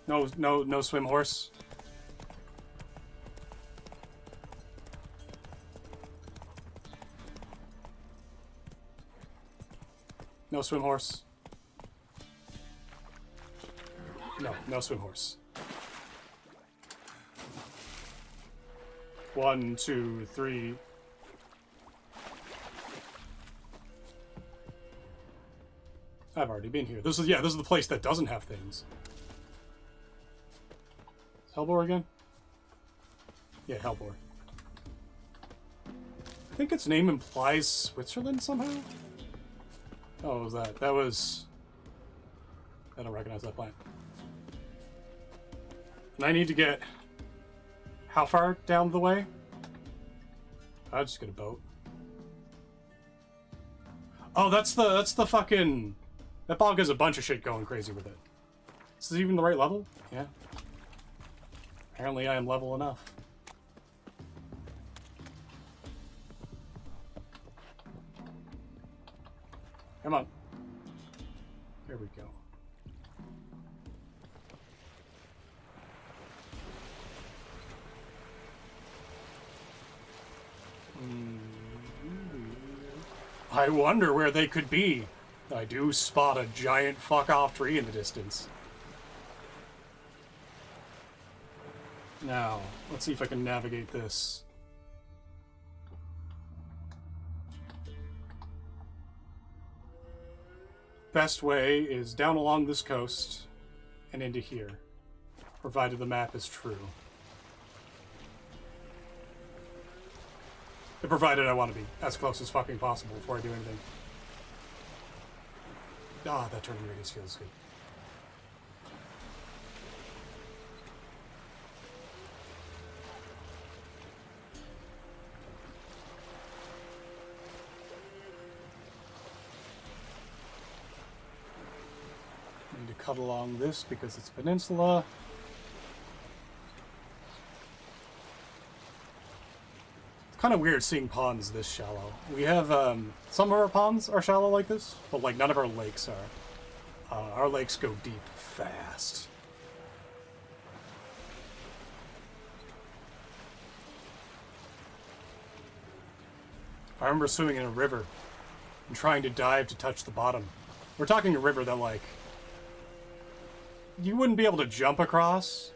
No swim horse. No swim horse. No swim horse. 1, 2, 3. I've already been here. This is the place that doesn't have things. Is Hellbore again? Yeah, Hellbore. I think its name implies Switzerland somehow? Oh, what was that? That was... I don't recognize that plant. And I need to get... How far down the way? I'll just get a boat. Oh, that's the fucking... That bog has a bunch of shit going crazy with it. Is this even the right level? Yeah. Apparently I am level enough. Come on. There we go. I wonder where they could be. I do spot a giant fuck-off tree in the distance. Now, let's see if I can navigate this. Best way is down along this coast and into here, provided the map is true. Provided I want to be as close as fucking possible before I do anything. Ah, that turning radius feels good. Need to cut along this because it's a peninsula. Kind of weird seeing ponds this shallow. We have some of our ponds are shallow like this, but like none of our lakes are. Our lakes go deep fast. I remember swimming in a river and trying to dive to touch the bottom. We're talking a river that like you wouldn't be able to jump across.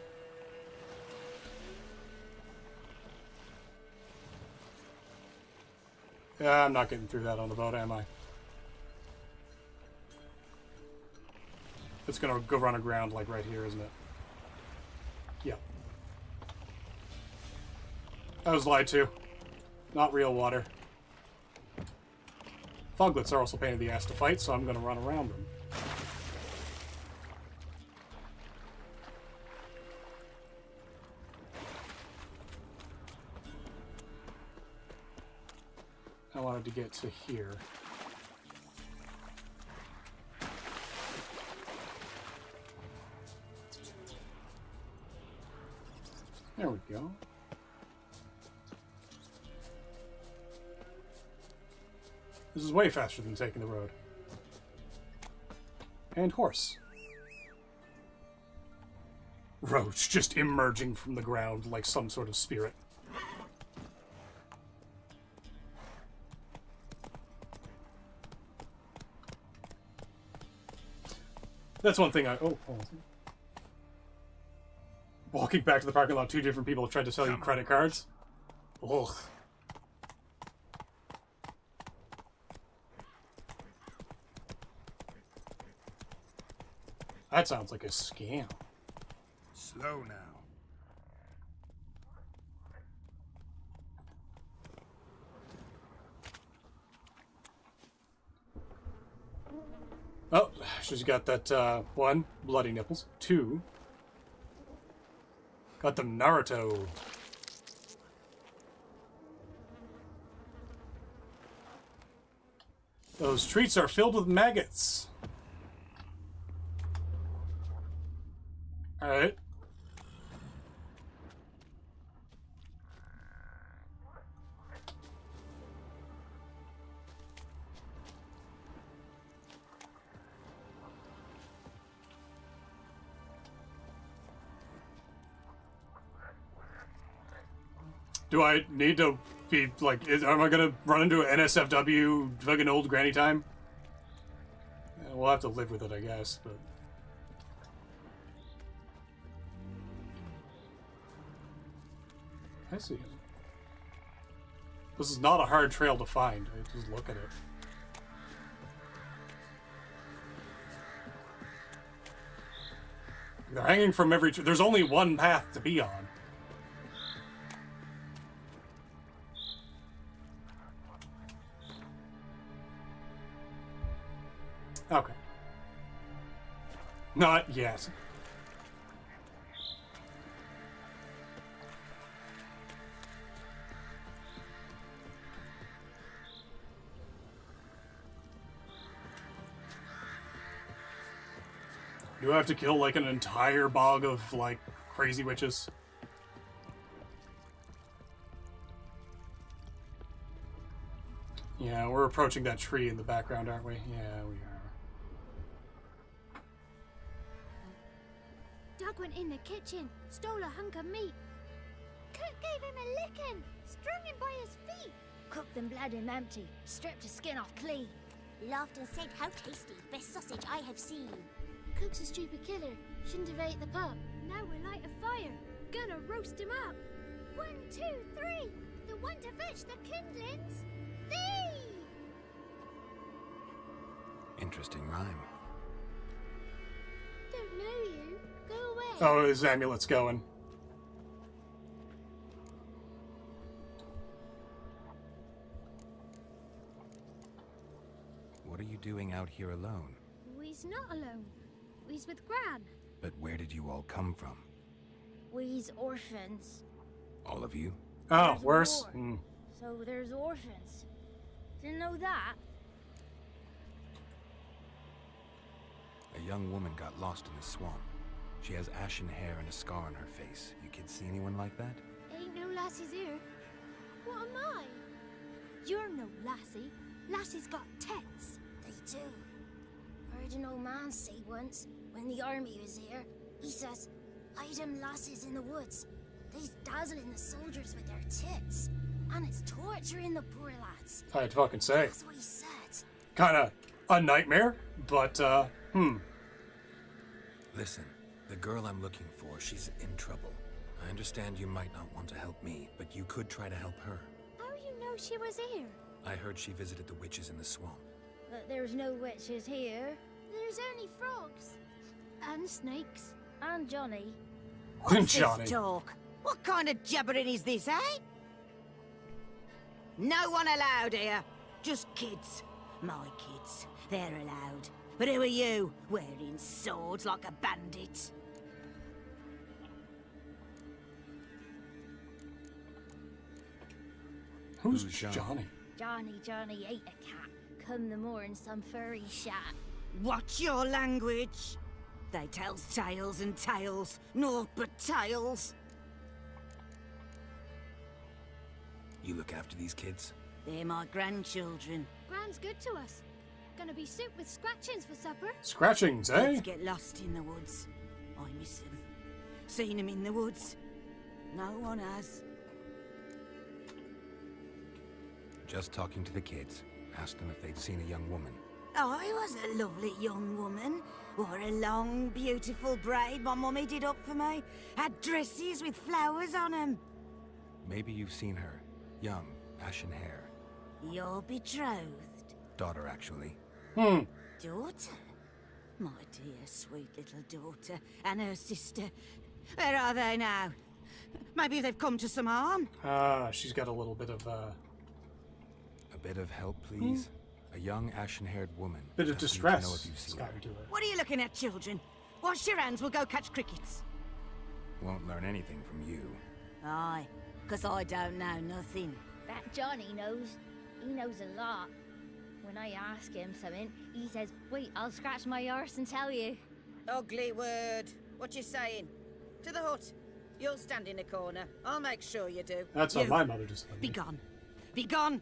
Yeah, I'm not getting through that on the boat, am I? It's gonna go run aground like right here, isn't it? Yep. I was lied to. Not real water. Foglets are also a pain in the ass to fight, so I'm gonna run around them. I wanted to get to here. There we go. This is way faster than taking the road. And horse. Roach just emerging from the ground like some sort of spirit. That's one thing I... Oh, hold on. Walking back to the parking lot, 2 different people have tried to sell you credit cards. Ugh. That sounds like a scam. Slow now. Oh, she's got that, 1, bloody nipples. 2, got the Naruto. Those treats are filled with maggots. Alright. Do I need to be, like, am I gonna run into an NSFW fucking old granny time? Yeah, we'll have to live with it, I guess, but... I see him. This is not a hard trail to find. I just look at it. They're hanging from every tree. There's only one path to be on. Okay. Not yet. Do I have to kill, like, an entire bog of, like, crazy witches? Yeah, we're approaching that tree in the background, aren't we? Yeah, we are. Doug went in the kitchen, stole a hunk of meat. Cook gave him a licking, strung him by his feet. Cooked and bled him empty, stripped his skin off clean. Laughed and said, how tasty, best sausage I have seen. Cook's a stupid killer, shouldn't have ate the pup. Now we'll light a fire, gonna roast him up. 1, 2, 3, the one to fetch the kindlings. Thee! Interesting rhyme. Don't know you. Go away. Oh, his amulet's going. What are you doing out here alone? We's not alone. We's with Gran. But where did you all come from? We's orphans. All of you? Oh, There's worse. war, so there's orphans. Didn't know that. A young woman got lost in the swamp. She has ashen hair and a scar on her face. You kids see anyone like that? Ain't no lassies here. What am I? You're no lassie. Lassies got tits. They do. Heard an old man say once, when the army was here, he says, hide them lasses in the woods. They's dazzling the soldiers with their tits. And it's torturing the poor lads. I'd fucking say. That's what he said. Kinda a nightmare, but, Listen, the girl I'm looking for, she's in trouble. I understand you might not want to help me, but you could try to help her. How you know she was here? I heard she visited the witches in the swamp. But there's no witches here. There's only frogs. And snakes. And Johnny. What's Johnny. this talk? What kind of jabbering is this, eh? No one allowed here. Just kids. My kids. They're allowed. But who are you, wearing swords like a bandit? Who's Johnny? Johnny ate a cat. Come the more in some furry shat. What's your language? They tells tales and tales. Naught but tales. You look after these kids? They're my grandchildren. Gran's good to us. Gonna be soup with scratchings for supper. Scratchings, eh? Kids get lost in the woods. I miss them. Seen them in the woods. No one has. Just talking to the kids. Asked them if they'd seen a young woman. I was a lovely young woman. Wore a long, beautiful braid my mummy did up for me. Had dresses with flowers on them. Maybe you've seen her. Young, ashen hair. Your betrothed? Daughter, actually. Daughter? My dear, sweet little daughter. And her sister. Where are they now? Maybe they've come to some harm? She's got a little bit of, A bit of help, please? A young, ashen-haired woman. Bit of Just need to distress. know if you've seen her. What are you looking at, children? Wash your hands, we'll go catch crickets. Won't learn anything from you. Aye, 'cause I don't know nothing. That Johnny knows. He knows a lot. When I ask him something, he says, wait, I'll scratch my arse and tell you. Ugly word. What you saying? To the hut. You'll stand in the corner. I'll make sure you do. That's you. how my mother just said. Be gone. Be gone.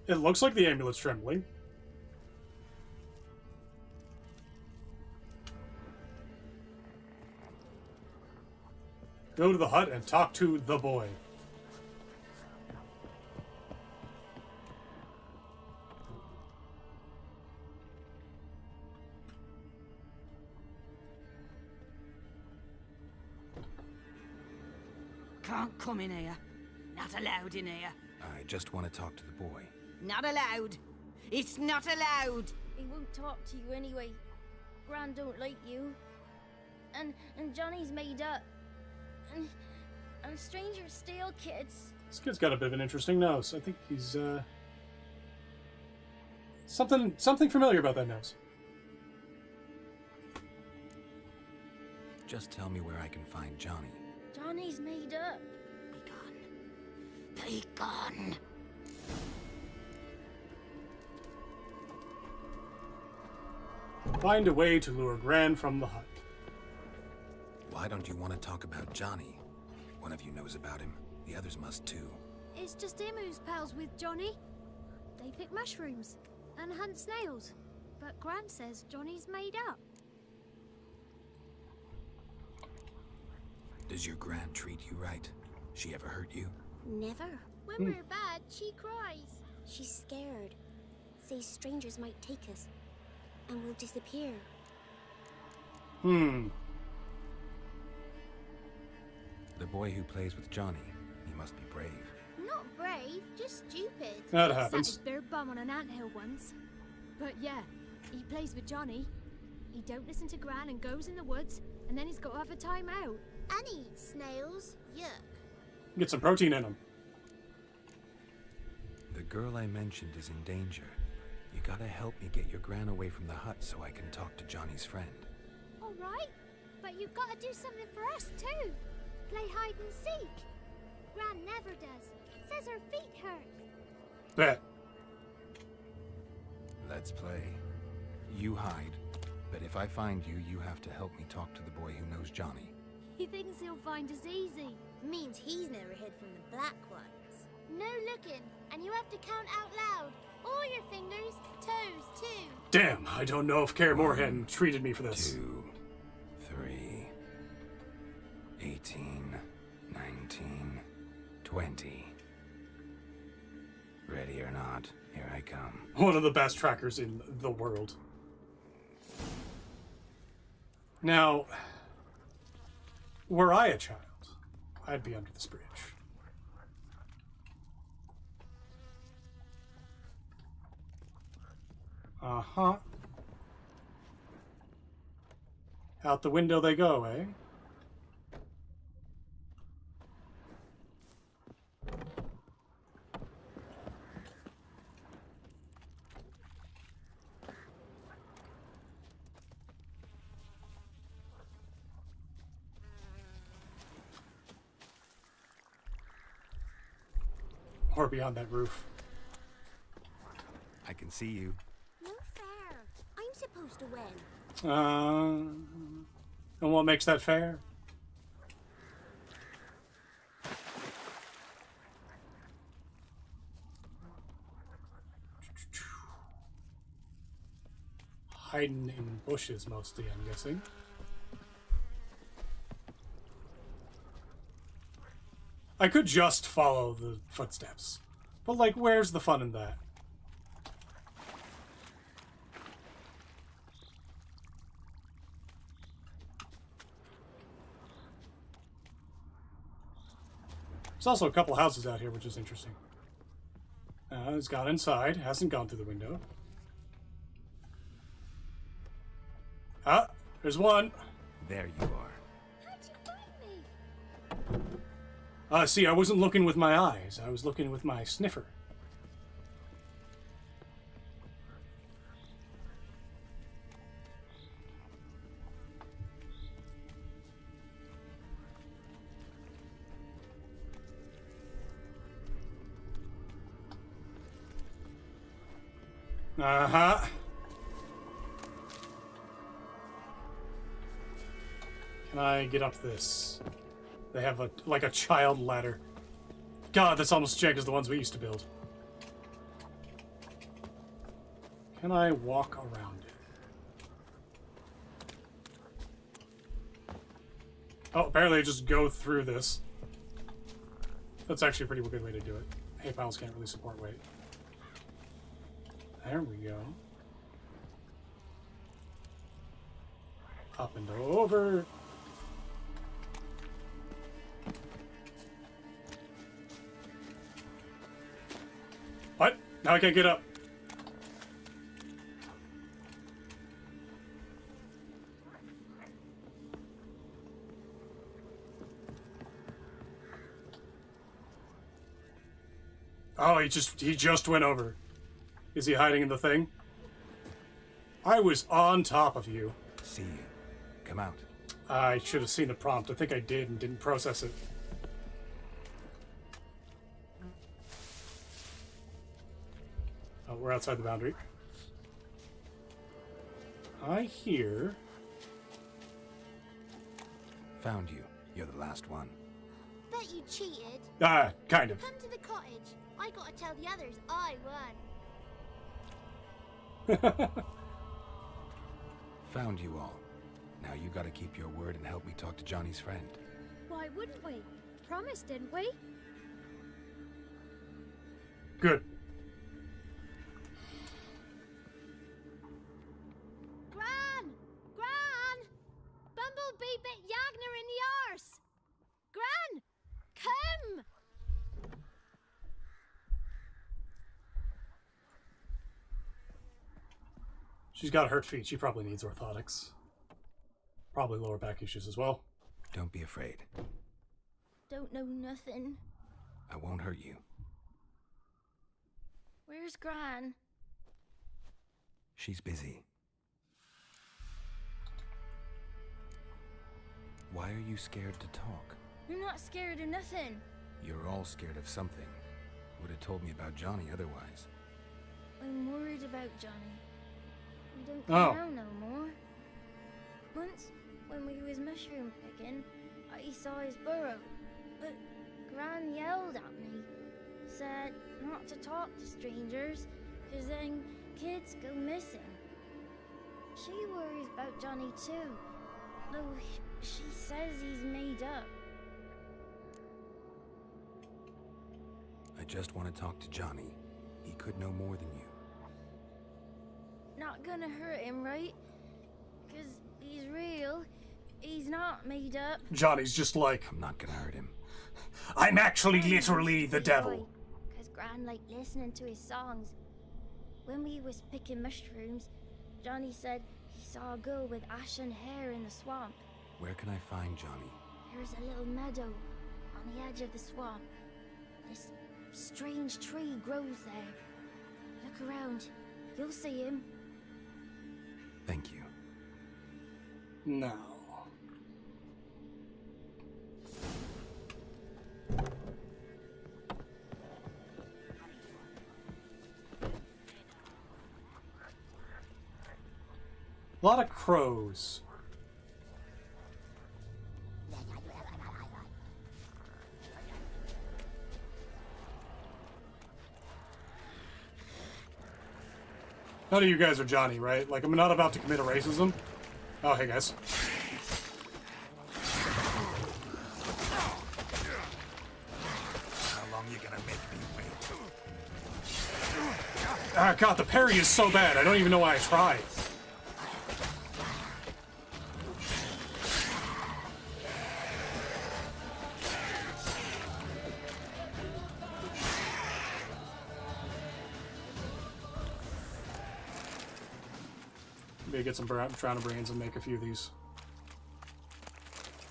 It looks like the amulet's trembling. Go to the hut and talk to the boy. Can't come in here. Not allowed in here. I just want to talk to the boy. Not allowed. It's not allowed. He won't talk to you anyway. Gran don't like you. And Johnny's made up. And strangers steal kids. This kid's got a bit of an interesting nose. I think he's, something familiar about that nose. Just tell me where I can find Johnny. Johnny's made up. Be gone. Find a way to lure Gran from the hut. Why don't you want to talk about Johnny? One of you knows about him. The others must too. It's just him who's pals with Johnny. They pick mushrooms and hunt snails. But Gran says Johnny's made up. Does your Gran treat you right? She ever hurt you? Never. When we're bad, she cries. She's scared. Says strangers might take us. And we'll disappear. Hmm. The boy who plays with Johnny, he must be brave. Not brave, just stupid. That happens. Sat his bare bum on an anthill once. But yeah, he plays with Johnny. He don't listen to Gran and goes in the woods, and then he's got to have a time out. And he eats snails. Yuck. Get some protein in him. The girl I mentioned is in danger. You gotta help me get your Gran away from the hut so I can talk to Johnny's friend. All right, but you've got to do something for us too. Play hide and seek. Gran never does. Says her feet hurt. Bet. Let's play. You hide, but if I find you, you have to help me talk to the boy who knows Johnny. He thinks he'll find us easy. Means he's never hid from the black ones. No looking, and you have to count out loud. All your fingers, toes too. Damn, I don't know if Kaer Morhen treated me for this. 2, 3, 18, 19, 20. Ready or not, here I come. One of the best trackers in the world. Now, were I a child, I'd be under this bridge. Uh-huh. Out the window they go, eh? Or beyond that roof. I can see you. No fair. I'm supposed to win. And what makes that fair? Hiding in bushes mostly, I'm guessing. I could just follow the footsteps. But, like, where's the fun in that? There's also a couple houses out here, which is interesting. It's gone inside, hasn't gone through the window. Ah, there's one. There you are. How'd you find me? See, I wasn't looking with my eyes. I was looking with my sniffer. Uh-huh. Can I get up this? They have like a child ladder. God, that's almost jank as the ones we used to build. Can I walk around it? Oh, apparently I just go through this. That's actually a pretty good way to do it. Hay piles can't really support weight. There we go. Up and over. What? Now I can't get up. Oh, he just went over. Is he hiding in the thing? I was on top of you. See you. Come out. I should have seen the prompt. I think I did and didn't process it. Oh, we're outside the boundary. I hear... Found you. You're the last one. Bet you cheated. Kind of. Come to the cottage. I gotta tell the others I won. Found you all. Now you gotta keep your word and help me talk to Johnny's friend. Why wouldn't we? Promised, didn't we? Good. Gran! Gran! Bumblebee bit Yagner in the arse! Gran! Come! She's got hurt feet. She probably needs orthotics. Probably lower back issues as well. Don't be afraid. Don't know nothing. I won't hurt you. Where's Gran? She's busy. Why are you scared to talk? I'm not scared of nothing. You're all scared of something. Would have told me about Johnny otherwise. I'm worried about Johnny. We don't come down no more. Once, when we was mushroom picking, I saw his burrow, but Gran yelled at me, said not to talk to strangers, 'cause then kids go missing. She worries about Johnny too, though she says he's made up. I just want to talk to Johnny. He could know more than you. Not gonna hurt him, right? 'Cause he's real. He's not made up. Johnny's just like... I'm not gonna hurt him. I'm actually literally the devil. 'Cause Gran liked listening to his songs. When we was picking mushrooms, Johnny said he saw a girl with ashen hair in the swamp. Where can I find Johnny? There's a little meadow on the edge of the swamp. This strange tree grows there. Look around. You'll see him. Thank you. No. A lot of crows. None of you guys are Johnny, right? Like, I'm not about to commit a racism. Oh, hey, guys. How long you gonna make me wait? Ah, God, the parry is so bad. I don't even know why I tried. Maybe get some Drown of Brains and make a few of these.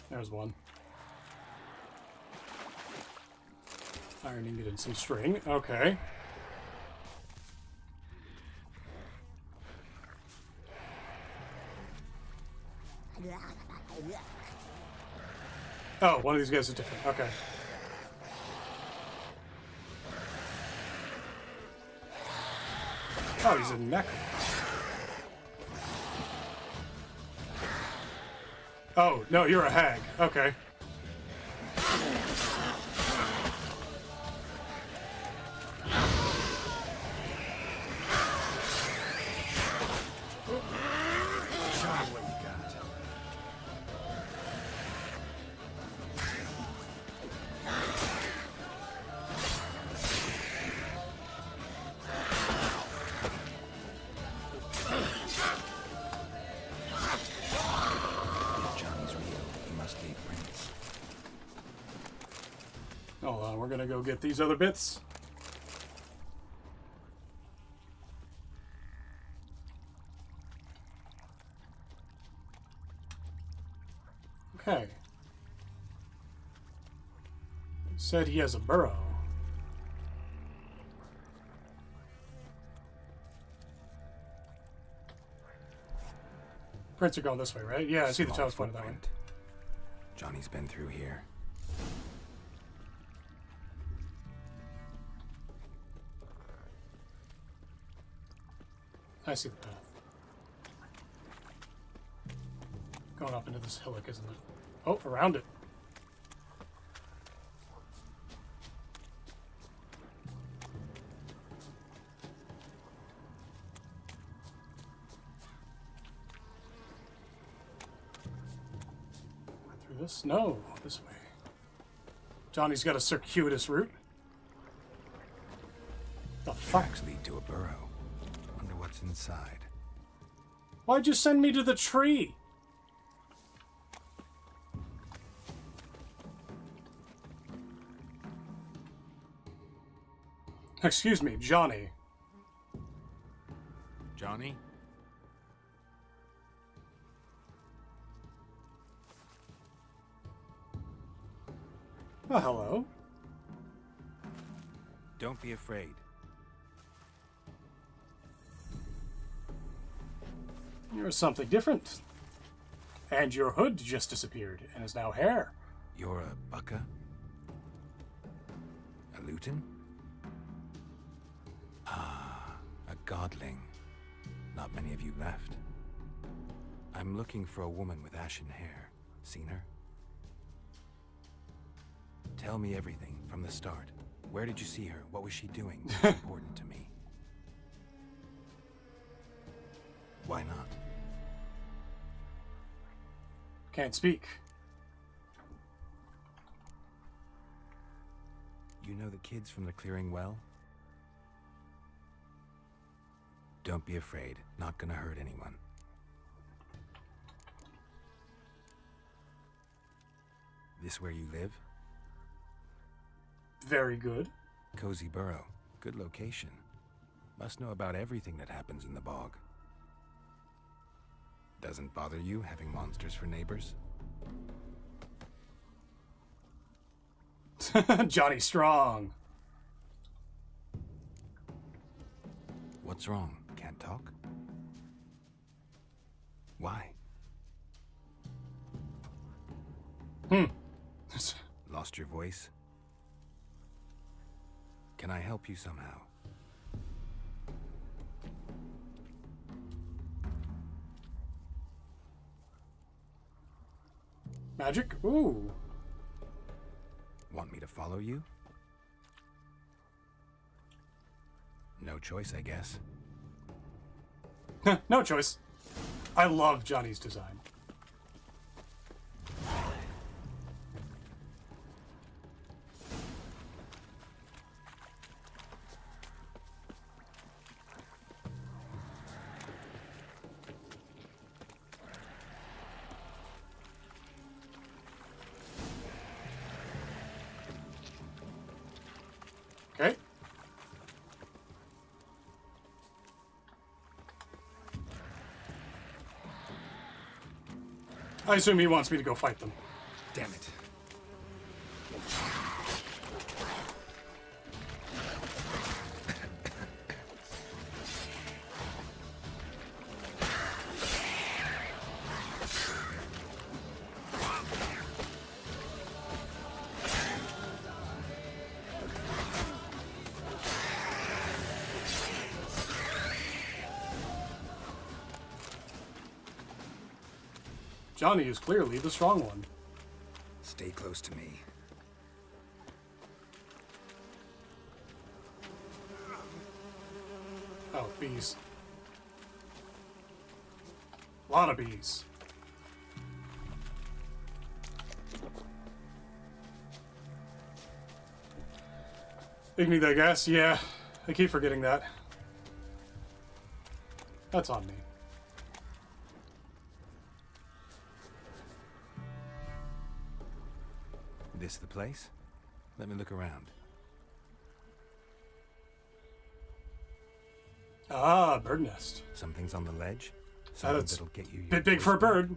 There's one. Iron ingot and some string. Okay. Oh, one of these guys is different. Okay. Oh, he's a neck. Oh, no, you're a hag. Okay. Hold on, we're gonna go get these other bits. Okay. He said he has a burrow. Prints are going this way, right? Yeah, I see the toes pointed that way. Johnny's been through here. I see the path. Going up into this hillock, isn't it? Oh, around it. Through this? No, this way. Johnny's got a circuitous route. The fuck? Tracks lead to a burrow. Wonder what's inside. Why'd you send me to the tree? Excuse me, Johnny. Johnny? Oh, hello. Don't be afraid. You're something different. And your hood just disappeared and is now hair. You're a bucka? A luton? Ah, a godling. Not many of you left. I'm looking for a woman with ashen hair. Seen her? Tell me everything from the start. Where did you see her? What was she doing? It's important to me. Why not? Can't speak. You know the kids from the clearing well? Don't be afraid. Not gonna hurt anyone. This where you live? Very good. Cozy burrow. Good location. Must know about everything that happens in the bog. Doesn't bother you having monsters for neighbors? Johnny Strong. What's wrong? Can't talk? Why? Lost your voice? Can I help you somehow? Magic? Ooh. Want me to follow you? No choice, I guess. No choice. I love Johnny's design. Okay. I assume he wants me to go fight them. Damn it. Johnny is clearly the strong one. Stay close to me. Oh, bees. A lot of bees. Ignite that gas? Yeah, I keep forgetting that. That's on me. This the place? Let me look around. Ah, bird nest. Something's on the ledge? Something That's that'll get you your bit big voice for a back? bird.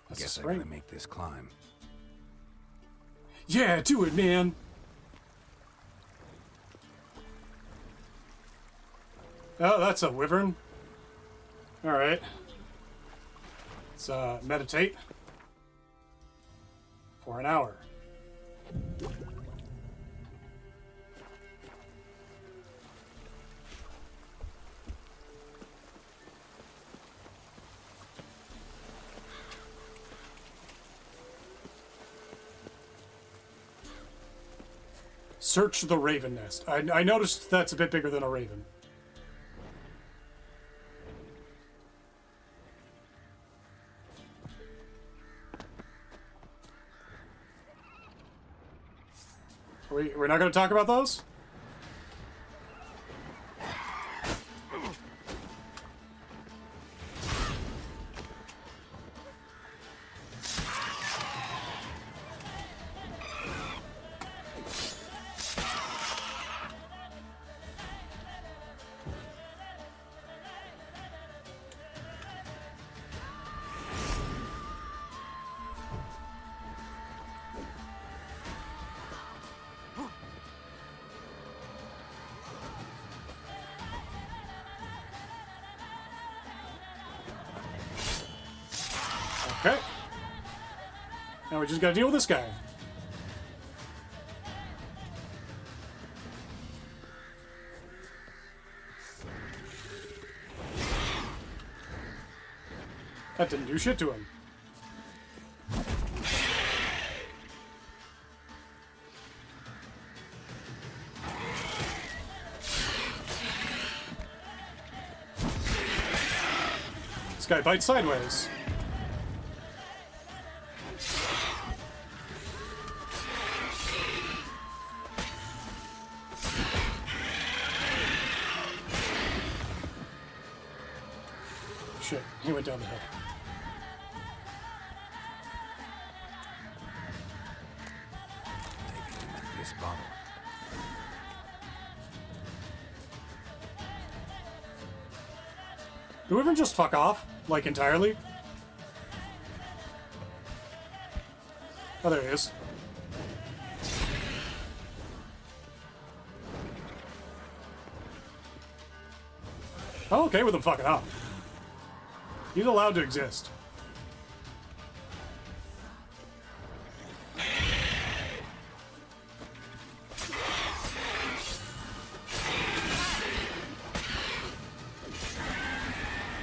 That's Guess a I spring. gotta make this climb. Yeah, do it, man. Oh, that's a wyvern. All right. Let's meditate for an hour. Search the raven nest. I noticed that's a bit bigger than a raven. We're not going to talk about those? Okay. Now we just gotta deal with this guy. That didn't do shit to him. This guy bites sideways. Shit, he went down the hill. This bottle. Do we even just fuck off? Like, entirely? Oh, there he is. I'm okay with him fucking off. He's allowed to exist.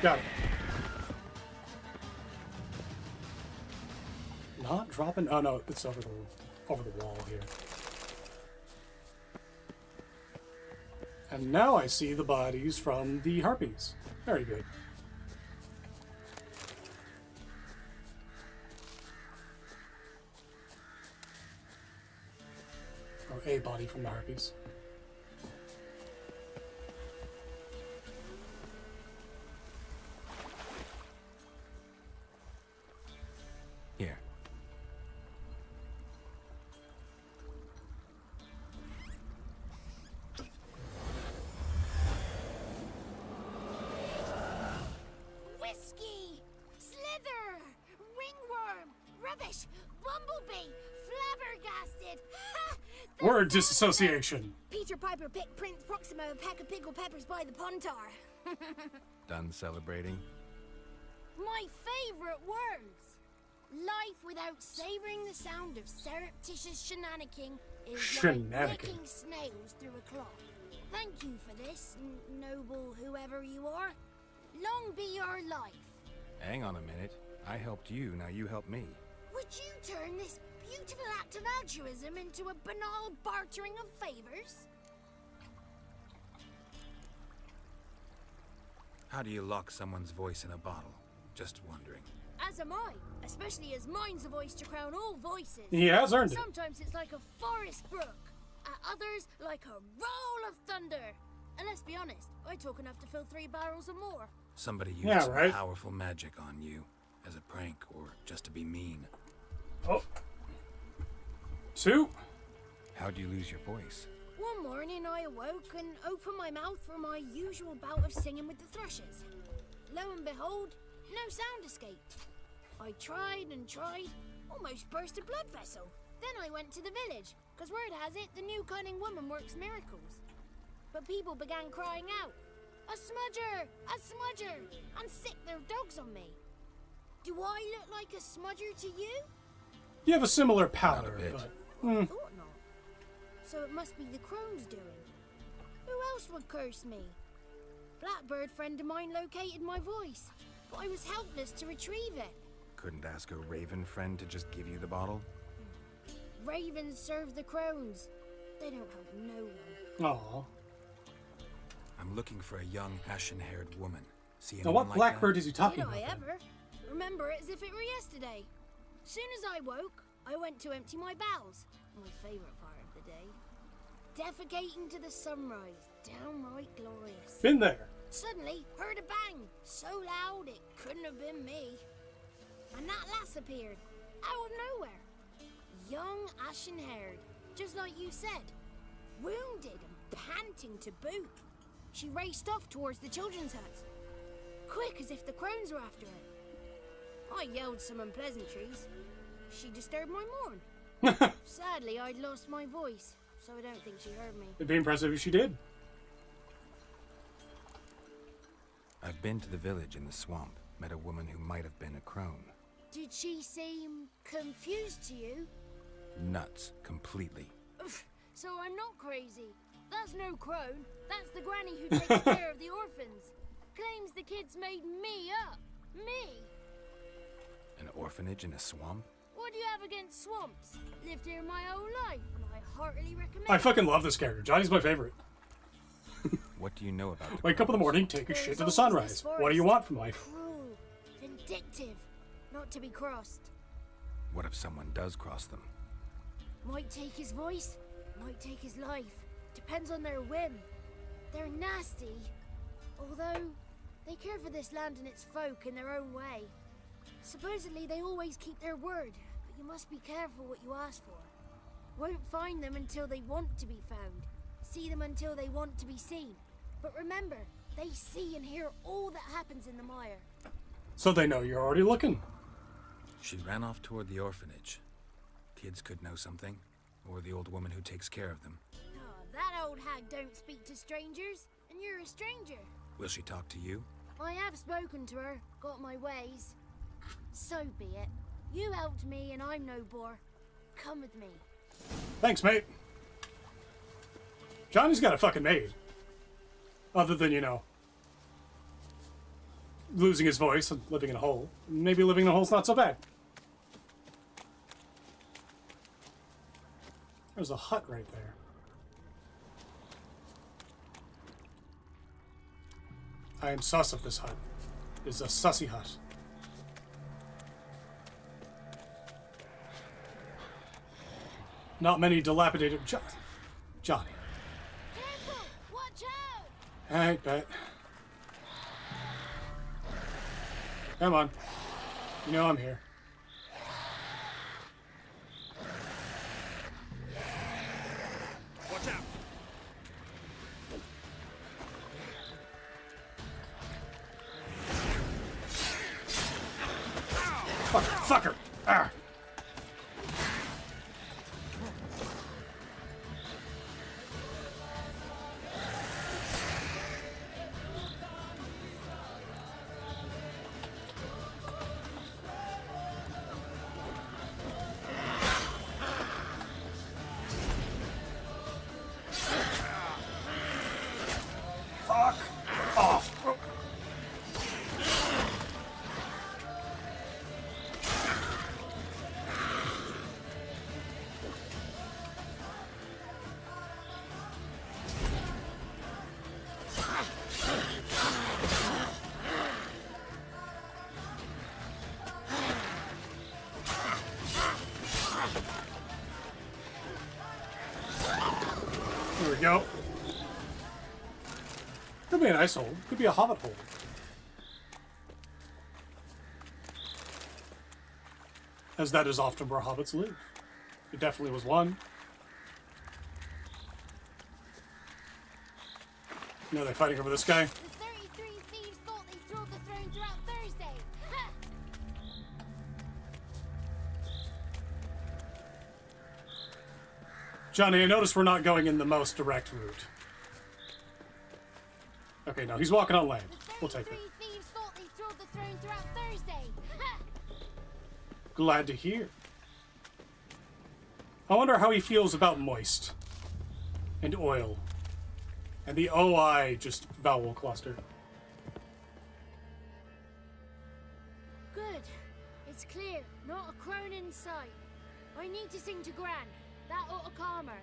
Got it. Not dropping. Oh no, it's over the wall here. And now I see the bodies from the harpies. Very good. Or a body from the harpies. Here. Whiskey! Slither! Ringworm! Rubbish! Bumblebee! Flabbergasted! Ha! Word disassociation. Peter Piper picked Prince Proxima a pack of pickled peppers by the puntar. Done celebrating? My favorite words! Life without savoring the sound of surreptitious shenanigans is like licking snails through a cloth. Thank you for this, noble whoever you are. Long be your life. Hang on a minute. I helped you, now you help me. Would you turn this beautiful act of altruism into a banal bartering of favors? How do you lock someone's voice in a bottle? Just wondering. As am I, especially as mine's a voice to crown all voices. He has earned it. Sometimes it's like a forest brook, at others like a roll of thunder. And let's be honest, I talk enough to fill 3 barrels or more. Somebody used some powerful magic on you, as a prank or just to be mean. Oh. 2. How'd you lose your voice? One morning I awoke and opened my mouth for my usual bout of singing with the thrushes. Lo and behold, no sound escaped. I tried and tried, almost burst a blood vessel. Then I went to the village, because word has it the new cunning woman works miracles. But people began crying out, "A smudger! A smudger!" and sick their dogs on me. Do I look like a smudger to you? You have a similar pallor, but... I thought not. So it must be the crone's doing. Who else would curse me? Blackbird friend of mine located my voice, but I was helpless to retrieve it. Couldn't ask a raven friend to just give you the bottle? Ravens serve the crones. They don't help no one. Aww. I'm looking for a young, ashen-haired woman. See Now, anyone what like Blackbird that? is he talking Did about? I then? ever? Remember it as if it were yesterday. Soon as I woke, I went to empty my bowels. My favourite part of the day. Defecating to the sunrise. Downright glorious. Been there. Suddenly, heard a bang. So loud it couldn't have been me. And that lass appeared. Out of nowhere. Young, ashen-haired. Just like you said. Wounded and panting to boot. She raced off towards the children's huts. Quick as if the crones were after her. I yelled some unpleasantries. She disturbed my morn. Sadly, I'd lost my voice, so I don't think she heard me. It'd be impressive if she did. I've been to the village in the swamp. Met a woman who might have been a crone. Did she seem confused to you? Nuts. Completely. So I'm not crazy. That's no crone. That's the granny who takes care of the orphans. Claims the kids made me up. Me. An orphanage in a swamp? What do you have against swamps? Lived here my whole life, and I heartily recommend I fucking love this character. Johnny's my favorite. What do you know about the Wake up in the morning, take a shit to the sunrise. What do you want from life? Cruel, vindictive, not to be crossed. What if someone does cross them? Might take his voice, might take his life. Depends on their whim. They're nasty, although they care for this land and its folk in their own way. Supposedly they always keep their word, but you must be careful what you ask for. Won't find them until they want to be found. See them until they want to be seen. But remember, they see and hear all that happens in the mire. So they know you're already looking. She ran off toward the orphanage. Kids could know something, or the old woman who takes care of them. Oh, that old hag don't speak to strangers, and you're a stranger. Will she talk to you? I have spoken to her, got my ways. So be it. You helped me and I'm no bore. Come with me. Thanks, mate. Johnny's got a fucking maid. Other than, you know, losing his voice and living in a hole. Maybe living in a hole's not so bad. There's a hut right there. I am sus of this hut. It's a sussy hut. Not many dilapidated... Johnny. Careful! Watch out! I bet. Come on. You know I'm here. Watch out! Fucker! Ah! Fuck off! There we go. Could be an ice hole. Could be a hobbit hole. As that is often where hobbits live. It definitely was one. You know they're fighting over this guy. The 33 thieves thought they stole the throne throughout Thursday. Ha! Johnny, I notice we're not going in the most direct route. Okay, no, he's walking on land. We'll take it. The 33 thieves thought they stole the throne throughout Thursday. Ha! Glad to hear. I wonder how he feels about moist. And oil. And the OI just vowel cluster. Good. It's clear. Not a crone in sight. I need to sing to Gran. That ought to calm her.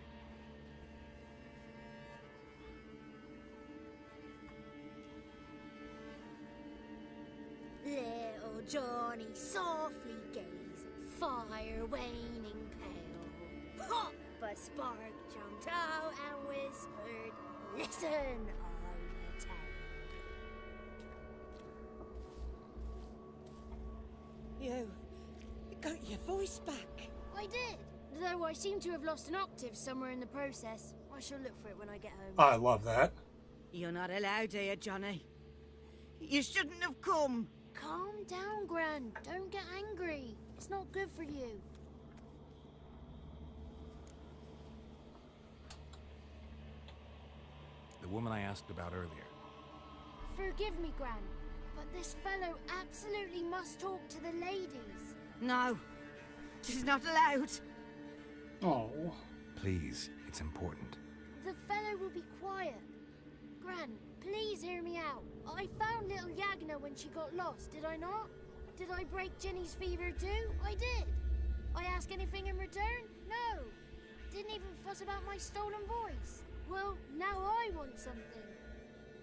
Little Johnny softly gazed at fire waning pale. Pop! A spark jumped out and whispered, "Listen, I'm a tale." You got your voice back. I did, though I seem to have lost an octave somewhere in the process. I shall look for it when I get home. I love that. You're not allowed here, Johnny. You shouldn't have come. Calm down, Gran. Don't get angry. It's not good for you. The woman I asked about earlier. Forgive me, Gran, but this fellow absolutely must talk to the ladies. No, she's not allowed. Oh. Please, it's important. The fellow will be quiet. Gran, please hear me out. I found little Yagna when she got lost, did I not? Did I break Jenny's fever too? I did. I ask anything in return? No. Didn't even fuss about my stolen voice. Well, now I want something.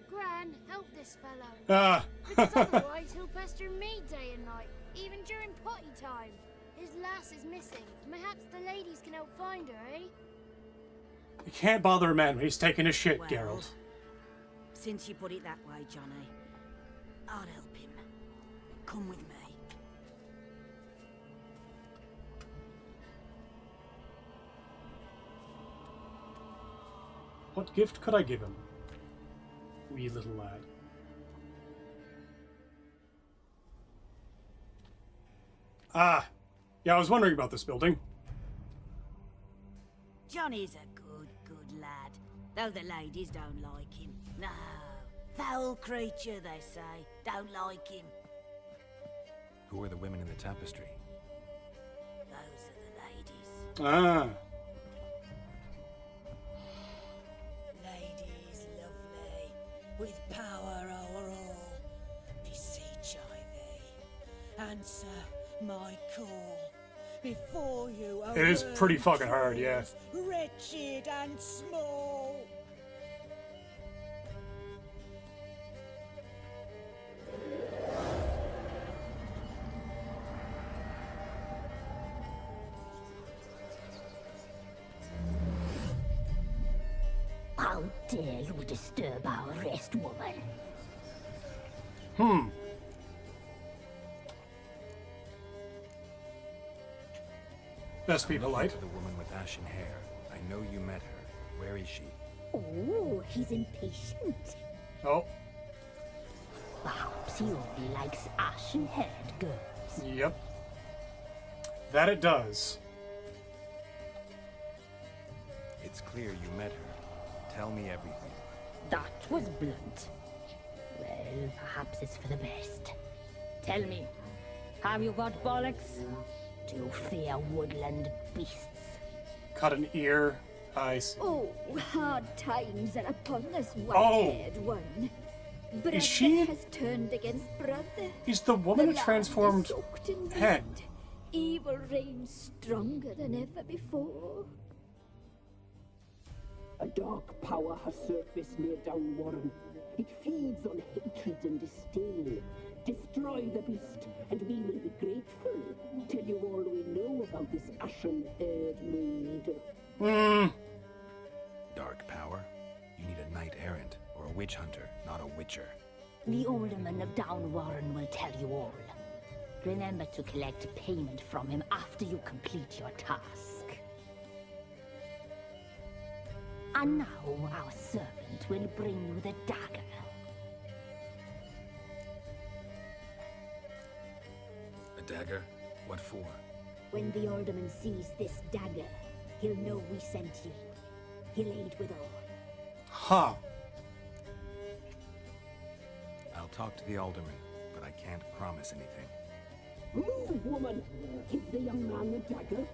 Gran, help this fellow. Because otherwise he'll pester me day and night, even during potty time. His lass is missing. Perhaps the ladies can help find her, eh? You can't bother a man when he's taking a shit, Well, Geralt. Since you put it that way, Johnny, I'll help him. Come with me. What gift could I give him? Wee little lad. Ah, yeah, I was wondering about this building. Johnny's a good lad, though the ladies don't like him. No, foul creature, they say. Don't like him. Who are the women in the tapestry? Those are the ladies. Ah. Ladies lovely, with power o'er all, beseech I thee, answer my call. Before you It is pretty fucking hard, yeah. Wretched and small. How dare you disturb our rest, woman? Best be polite. The woman with ashen hair. I know you met her. Where is she? Oh, he's impatient. Oh. Perhaps he only likes ashen-haired girls. Yep. That it does. It's clear you met her. Tell me everything. That was blunt. Well, perhaps it's for the best. Tell me, have you got bollocks? Do you fear woodland beasts? Cut an ear. I see. Oh, hard times are upon us, white-haired one. Brother Is she? has turned against brother. Is the woman The a land transformed is soaked in head? blood. Evil reigns stronger than ever before. A dark power has surfaced near Downwarren. It feeds on hatred and disdain. Destroy the beast, and we will be grateful. Tell you all we know about this ashen-haired maid. Dark power? You need a knight errant or a witch hunter, not a witcher. The alderman of Downwarren will tell you all. Remember to collect payment from him after you complete your task. And now our servant will bring you the dagger. A dagger? What for? When the alderman sees this dagger, he'll know we sent ye. He'll aid with all. Huh. I'll talk to the alderman, but I can't promise anything. Move, woman! Give the young man the dagger.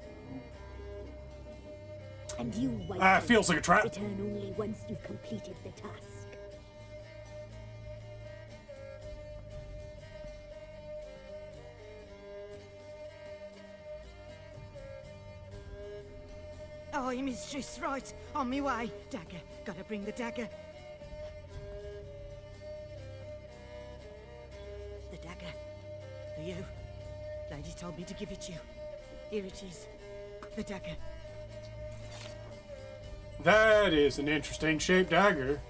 And you, white feels like a trap. Return only once you've completed the task. Oh, mistress, right. On me way. Dagger. Gotta bring the dagger. The dagger. For you. Lady told me to give it you. Here it is. The dagger. That is an interesting shaped dagger.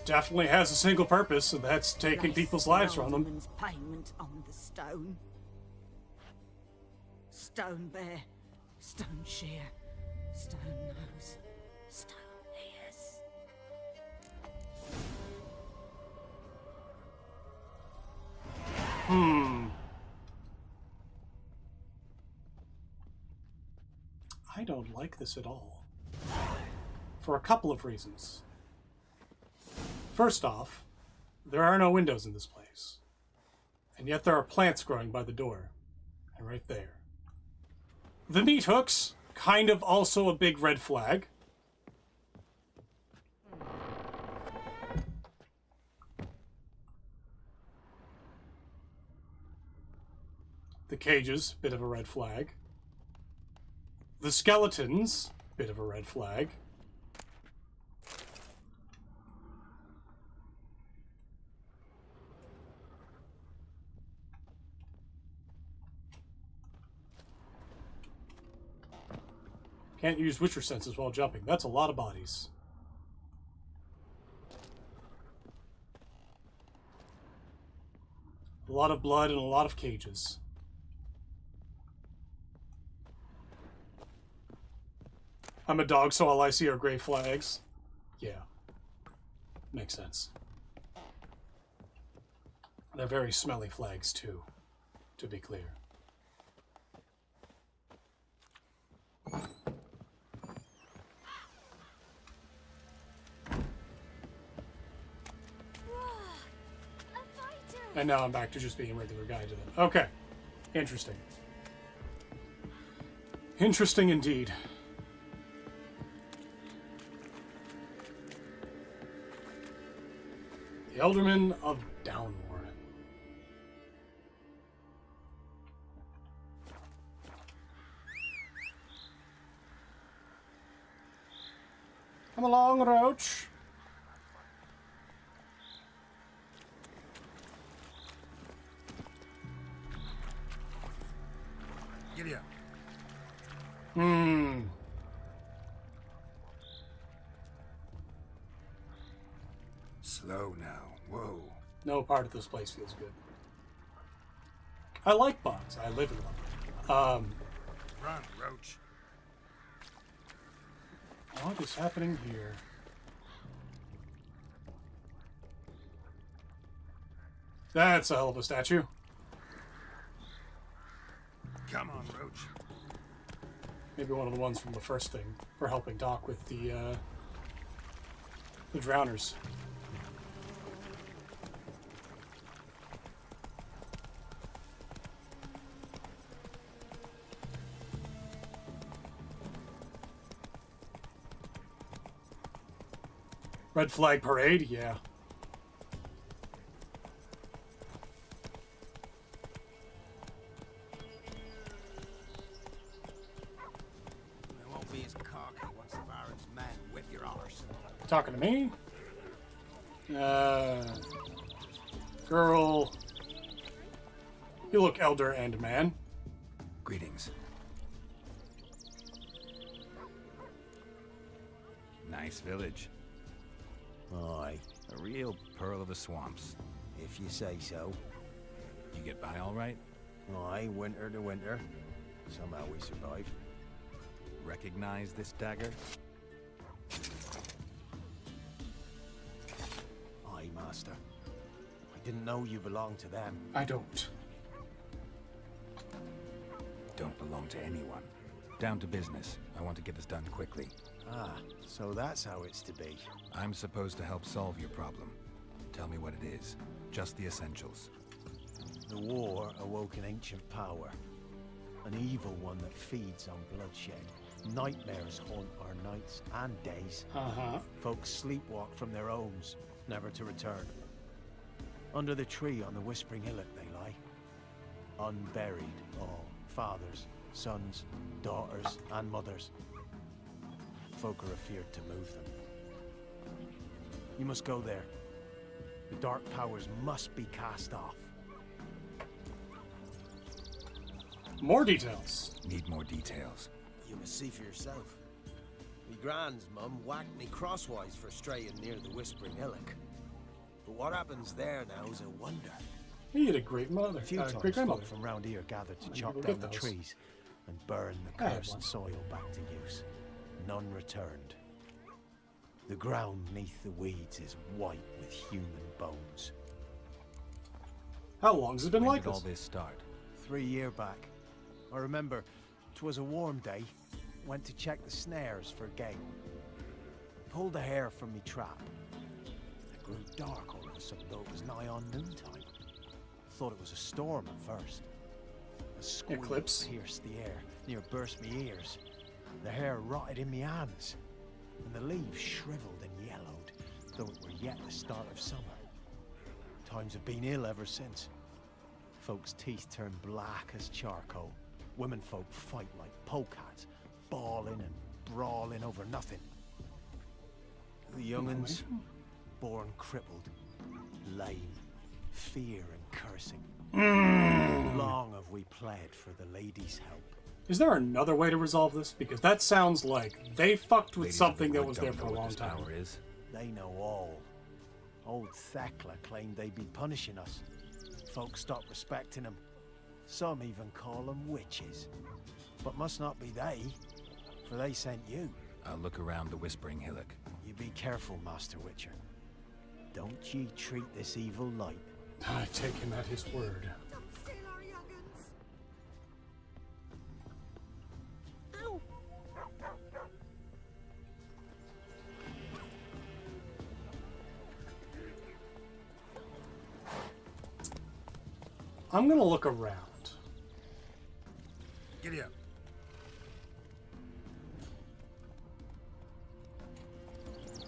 Definitely has a single purpose, and that's taking people's lives from them. Woman's payment on the stone. Stone bear. Stone shear. Stone nose. Stone ears. I don't like this at all. For a couple of reasons. First off, there are no windows in this place. And yet there are plants growing by the door. And right there. The meat hooks, kind of also a big red flag. The cages, bit of a red flag. The skeletons, bit of a red flag. Can't use Witcher senses while jumping. That's a lot of bodies. A lot of blood and a lot of cages. I'm a dog, so all I see are gray flags. Yeah. Makes sense. They're very smelly flags, too, to be clear. And now I'm back to just being a regular guy to them. Okay. Interesting. Interesting indeed. The Elderman of Downwarren. Come along, Roach. Giddy up. Slow now. Whoa. No part of this place feels good. I like bugs. I live in them. Run, Roach. What is happening here? That's a hell of a statue. Come on, Roach. Maybe one of the ones from the first thing for helping Doc with the drowners. Red flag parade, yeah. Talking to me? Girl. You look elder and man. Greetings. Nice village. Aye. A real pearl of the swamps. If you say so. You get by all right? Aye, winter to winter. Somehow we survive. Recognize this dagger? Aye, Master. I didn't know you belonged to them. I don't. Don't belong to anyone. Down to business. I want to get this done quickly. Ah, so that's how it's to be. I'm supposed to help solve your problem. Tell me what it is. Just the essentials. The war awoke an ancient power. An evil one that feeds on bloodshed. Nightmares haunt our nights and days. Folks sleepwalk from their homes, never to return. Under the tree on the Whispering Hillock they lie. Unburied all. Fathers, sons, daughters, and mothers. Folk are afeared to move them. You must go there. The dark powers must be cast off. More details. Need more details. You must see for yourself. Me grand's mum whacked me crosswise for straying near the Whispering Hillock. But what happens there now is a wonder. He had a great mother. A few times great grandmother folk from round here gathered to chop we'll down get the those. trees and burn the cursed soil back to use. None returned. The ground neath the weeds is white with human bones. How long's it been When like did this? all this start? 3 years back. I remember 'twas a warm day. Went to check the snares for game. Pulled the hair from me trap. It grew dark all of a sudden, though it was nigh on noontime. Thought it was a storm at first. A squeal Eclipse. pierced the air, near burst me ears. The hair rotted in me hands, and the leaves shriveled and yellowed, though it were yet the start of summer. Times have been ill ever since. Folks' teeth turn black as charcoal. Women folk fight like polecats, bawling and brawling over nothing. The young'uns, born crippled, lame, fear and cursing. Long have we pled for the lady's help. Is there another way to resolve this? Because that sounds like they fucked with Ladies something of the that wood was don't there for know a what long this time. power is. They know all. Old Thekla claimed they'd be punishing us. Folks stopped respecting them. Some even call them witches. But must not be they, for they sent you. I'll look around the Whispering Hillock. You be careful, Master Witcher. Don't ye treat this evil light. I take him at his word. I'm gonna look around. Giddy up.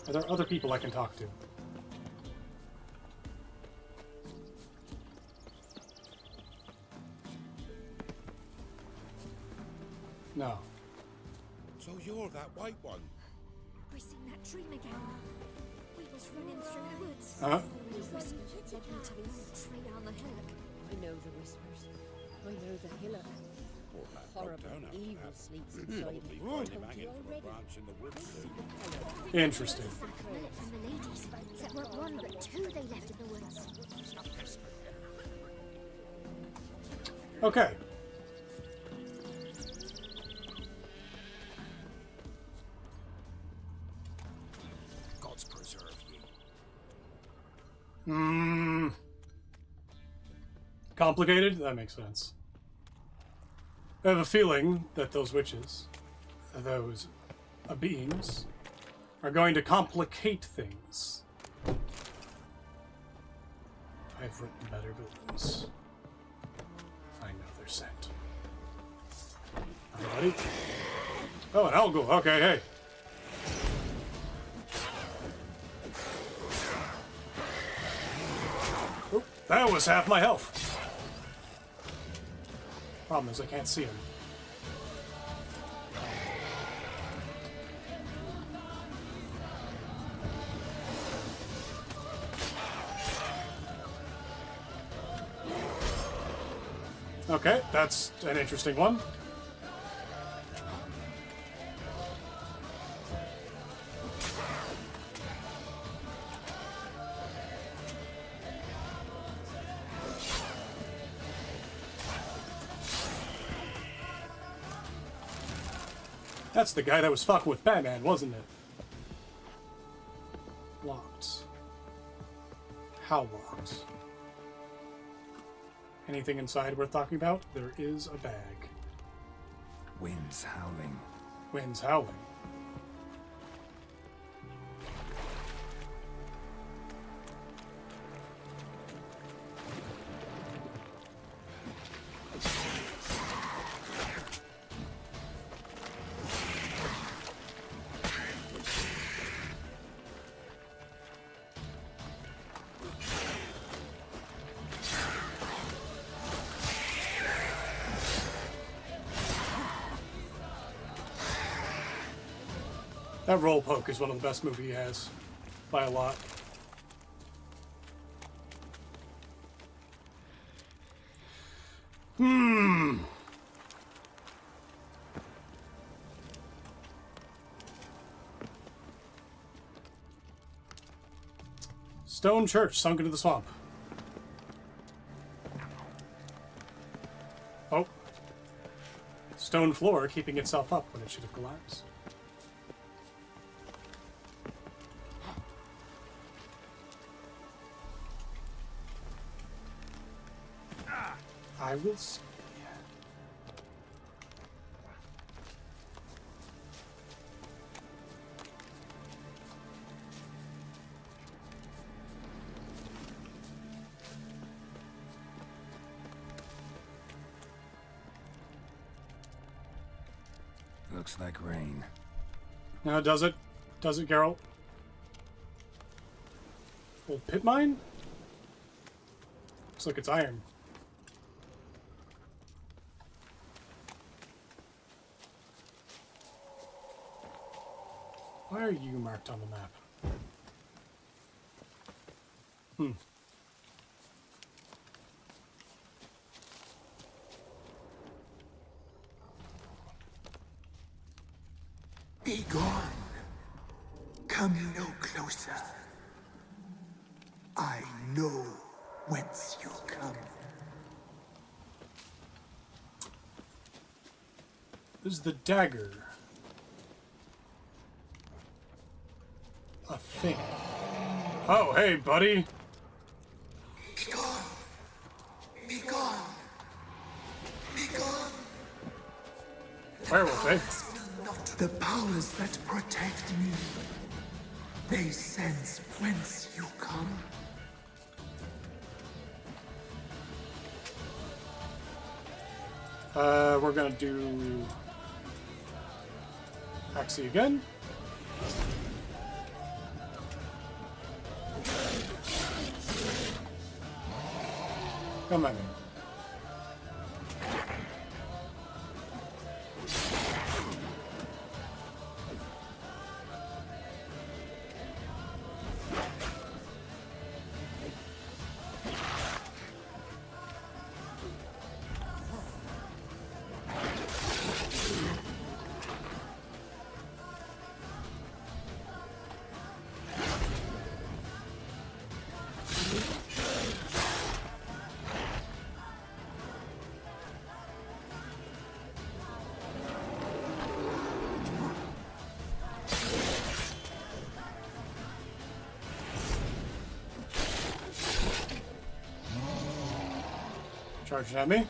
Are there other people I can talk to? No. So you're that white one? I seen that dream again. We was running through the woods. These whispers led me to the old tree on the hillock. I know the whispers. I know the hillock. Horrible evil sleeps inside it. Interesting. Smell it from the ladies. That weren't one, but two they left in the woods. Okay. Gods preserve you. Complicated? That makes sense. I have a feeling that those witches, those beings, are going to complicate things. I've written better villains. I know they're sent. Alrighty. Oh, an Algol. Okay, hey. Oop, that was half my health. Problem is I can't see him. Okay, that's an interesting one. That's the guy that was fucking with Batman, wasn't it? Locked. How locked? Anything inside worth talking about? There is a bag. Winds howling. Winds howling. That roll poke is one of the best moves he has. By a lot. Stone church sunk into the swamp. Oh. Stone floor keeping itself up when it should have collapsed. I will see. Looks like rain. Now, does it? Does it, Geralt? Old pit mine? Looks like it's iron. Why are you marked on the map? Be gone. Come no closer. I know whence you come. This is the dagger. A thing. Oh, hey, buddy. Be gone. Be gone. Be gone. Werewolf, eh? The powers that protect me, they sense whence you come. We're gonna do Axie again. Come on. Charging at me.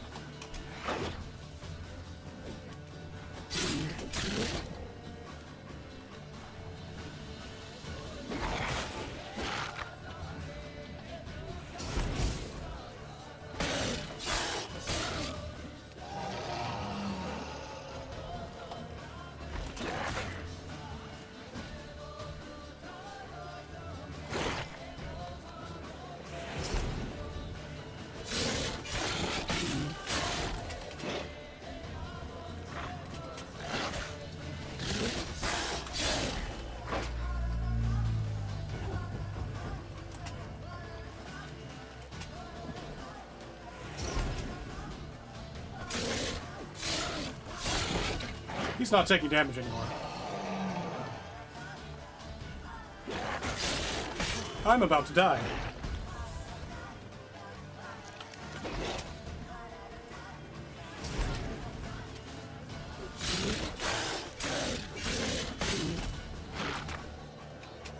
He's not taking damage anymore. I'm about to die.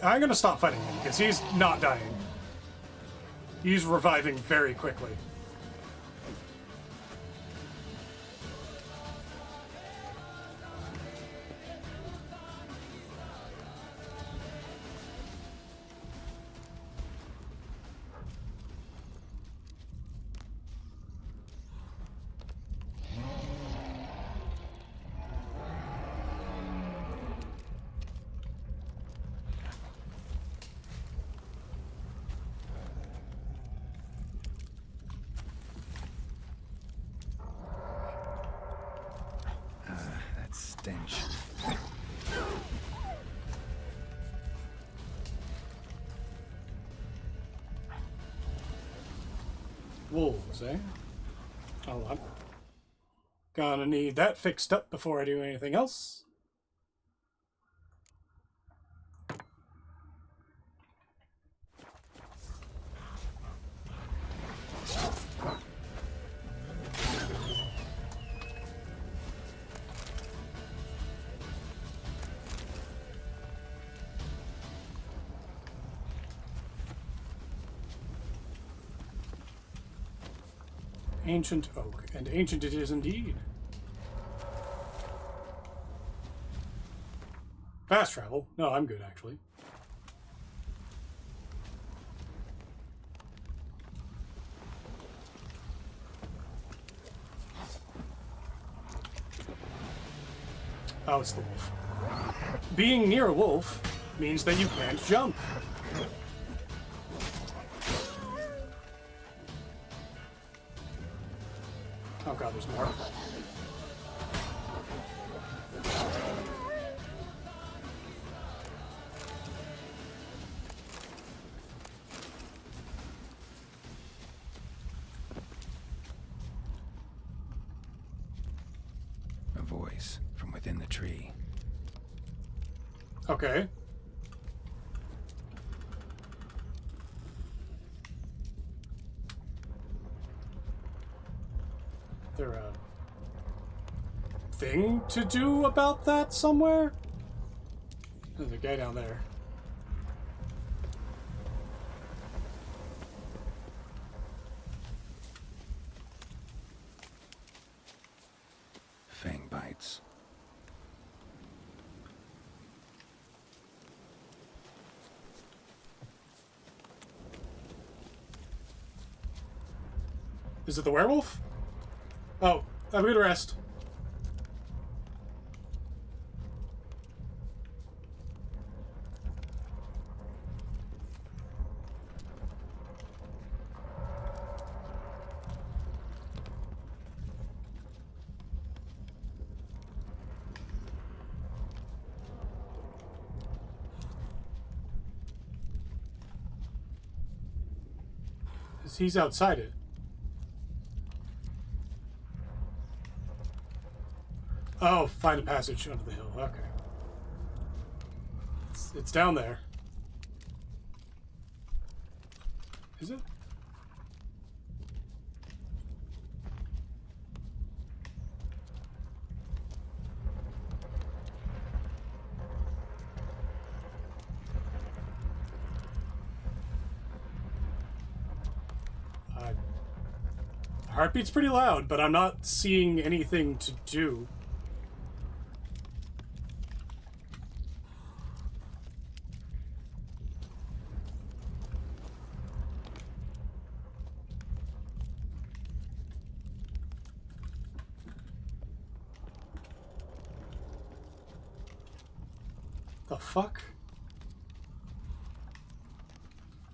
I'm gonna stop fighting him because he's not dying. He's reviving very quickly. Wolves, eh? Hold on. Gonna need that fixed up before I do anything else. Ancient oak, and ancient it is indeed. Fast travel? No, I'm good actually. Oh, it's the wolf. Being near a wolf means that you can't jump. Oh god, there's more. A voice from within the tree. Okay. There a thing to do about that somewhere? There's a guy down there. Fang bites. Is it the werewolf? Oh, have a good rest. He's outside it. Oh, find a passage under the hill. Okay. It's down there. Is it? Heartbeat's pretty loud, but I'm not seeing anything to do. The fuck?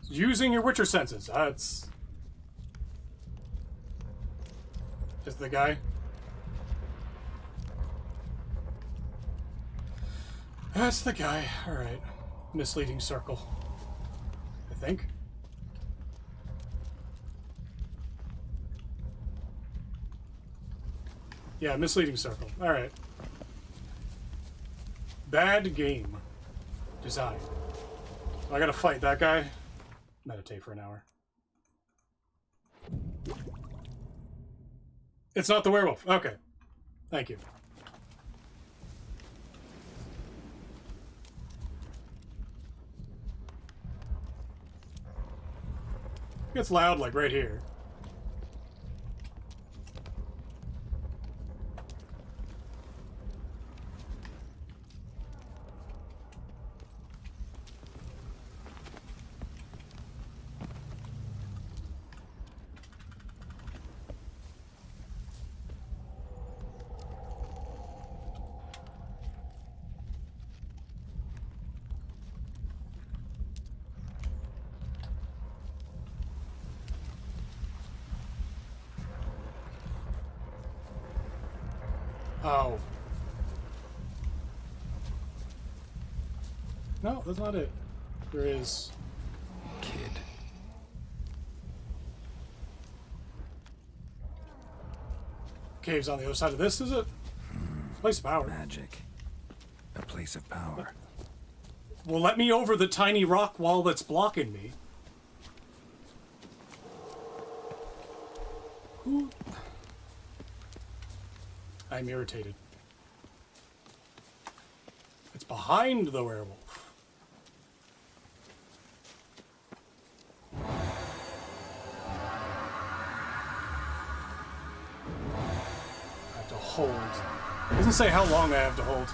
Using your Witcher senses. That's... Is the guy? That's the guy. Alright. Misleading circle. I think. Yeah, misleading circle. Alright. Bad game. Design. I gotta fight that guy. Meditate for an hour. It's not the werewolf. Okay. Thank you. It gets loud like right here. Oh. No, that's not it. There is... Kid. cave's on the other side of this, is it? Place of power. Magic. A place of power. Well, let me over the tiny rock wall that's blocking me. Ooh. I'm irritated. It's behind the werewolf. I have to hold. It doesn't say how long I have to hold.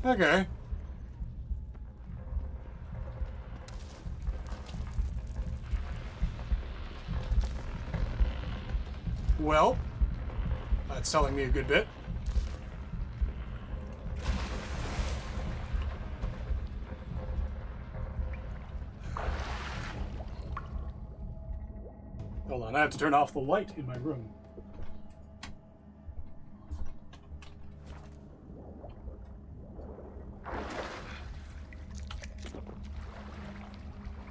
Okay. Well, that's telling me a good bit. Hold on, I have to turn off the light in my room.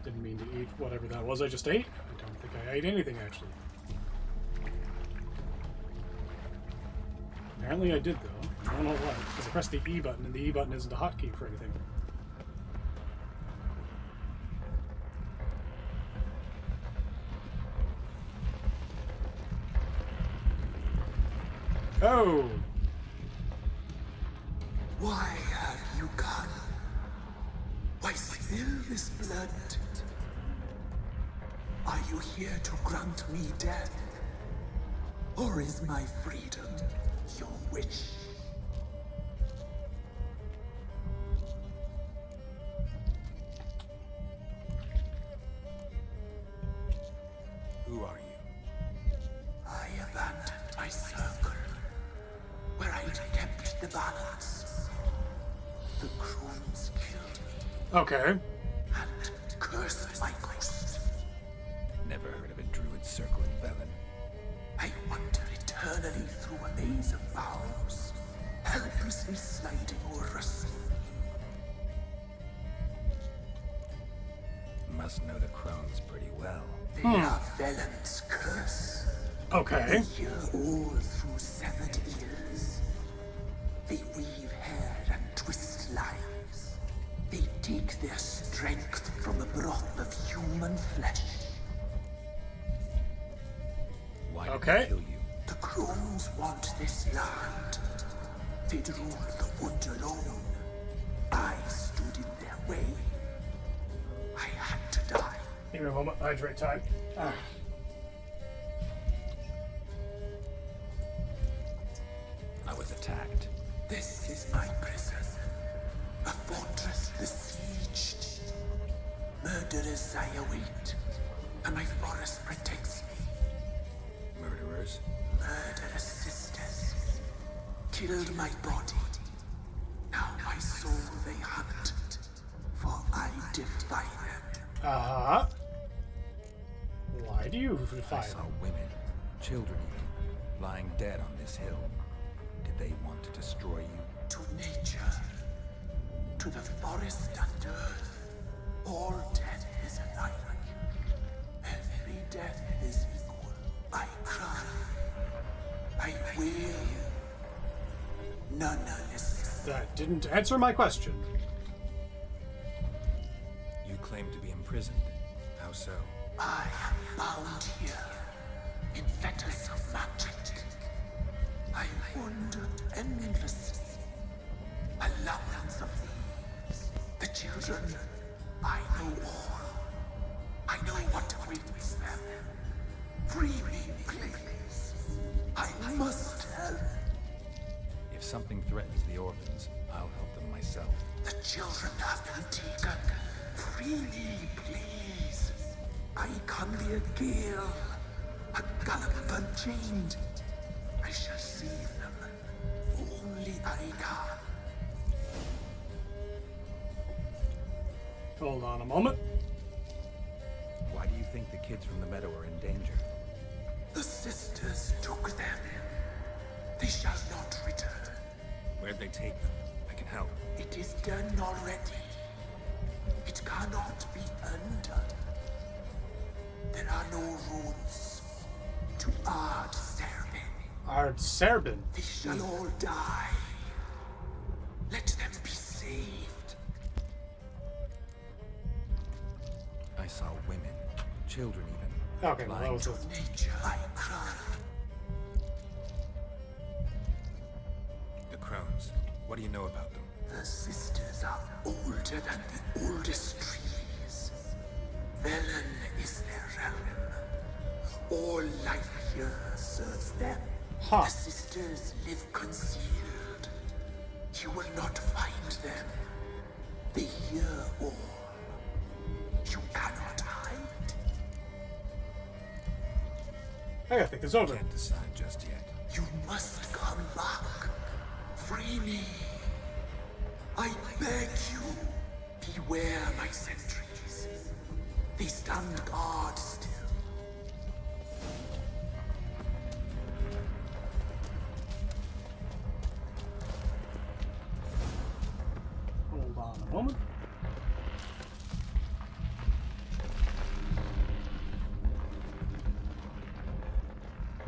Didn't mean to eat whatever that was I just ate. I don't think I ate anything, actually. Apparently I did, though. I don't know why. Because I pressed the E button, and the E button isn't a hotkey for anything. Oh! Why have you come? Why spill this blood? Are you here to grant me death? Or is my freedom your wish? Who are you? I abandoned my circle, where I'd kept the balance. The crones killed me. Okay. And cursed my ghost. Never heard of a druid circling Velen. I wander eternally through a maze of vows, helplessly sliding over us. Must know the crones pretty well. They are Velen's curse. Okay. They hear all through severed ears. They weave hair and twist lives. They take their strength from the broth of human flesh. Why did they kill you? The crones want this land. They'd rule the wood alone. I stood in their way. I had to die. Give me a moment. Hydrate time. I was attacked. This is my prison. A fortress besieged. Murderers I await, and my forest protects me. Murderers? Murderous sisters. Killed my body. Now my soul they hunt, for I defy them. Uh-huh. Why do you defy I saw them? women, children even, lying dead on this hill. Did they want to destroy you? To nature, to the forest and earth, all death is alike. Every death is equal. I cry. I wail. None listens. That didn't answer my question. You claim to be imprisoned. How so? I am bound here, in fetters of magic. I wandered endlessly, a labyrinth of thieves. The children, I know all. I know what awaits them. Free me, please. I must help. If something threatens the orphans, I'll help them myself. The children have been taken. Free me, please. I can be a gale, a gallop unchained. I shall save them. Only I can. Hold on a moment. Why do you think the kids from the meadow are in danger? The sisters took them. They shall not return. Where'd they take them? I can help. It is done already. It cannot be undone. There are no runes to Ard Serbin. Ard Serbin? They shall all die. Let them be saved. I saw women, children even. Okay, well, that was nature I cry. The crones. What do you know about them? The sisters are older than the oldest trees. Velen is their realm. All life here serves them. Huh. The sisters live concealed. You will not find them. They hear all. You cannot hide. Hey, I think it's over. I can't decide just yet. You must come back. Free me. I beg you. Beware my sentries. They stand guard still. Hold on a moment.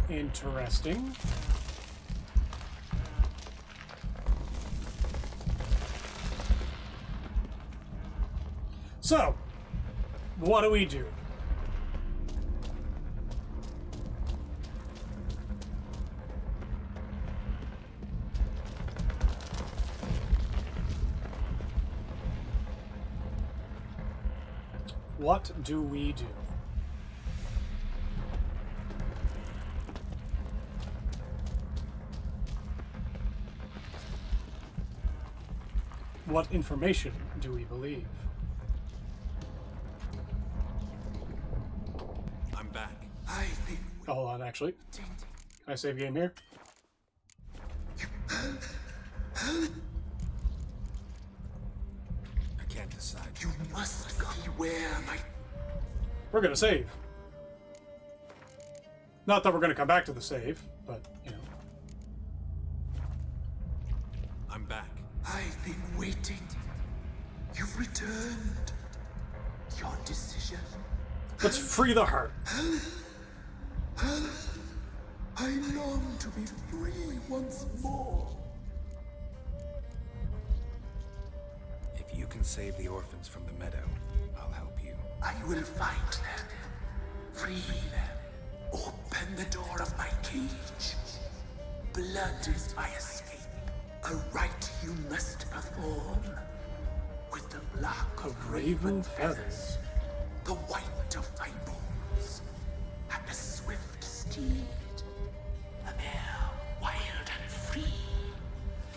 Interesting. So, what do we do? What do we do? What information do we believe? I'm back. Hold on, actually. Can I save game here? I can't decide. You must beware my... We're gonna save. Not that we're gonna come back to the save, but, you know. I'm back. I've been waiting. You've returned. Your decision. Let's free the heart. I long to be free once more. If you can save the orphans from the meadow, I'll help you. I will find them. Free them. Open the door of my cage. Blood is my escape. A rite you must perform. With the black of raven feathers, the white of my bones, and a swift steed. A mare wild and free,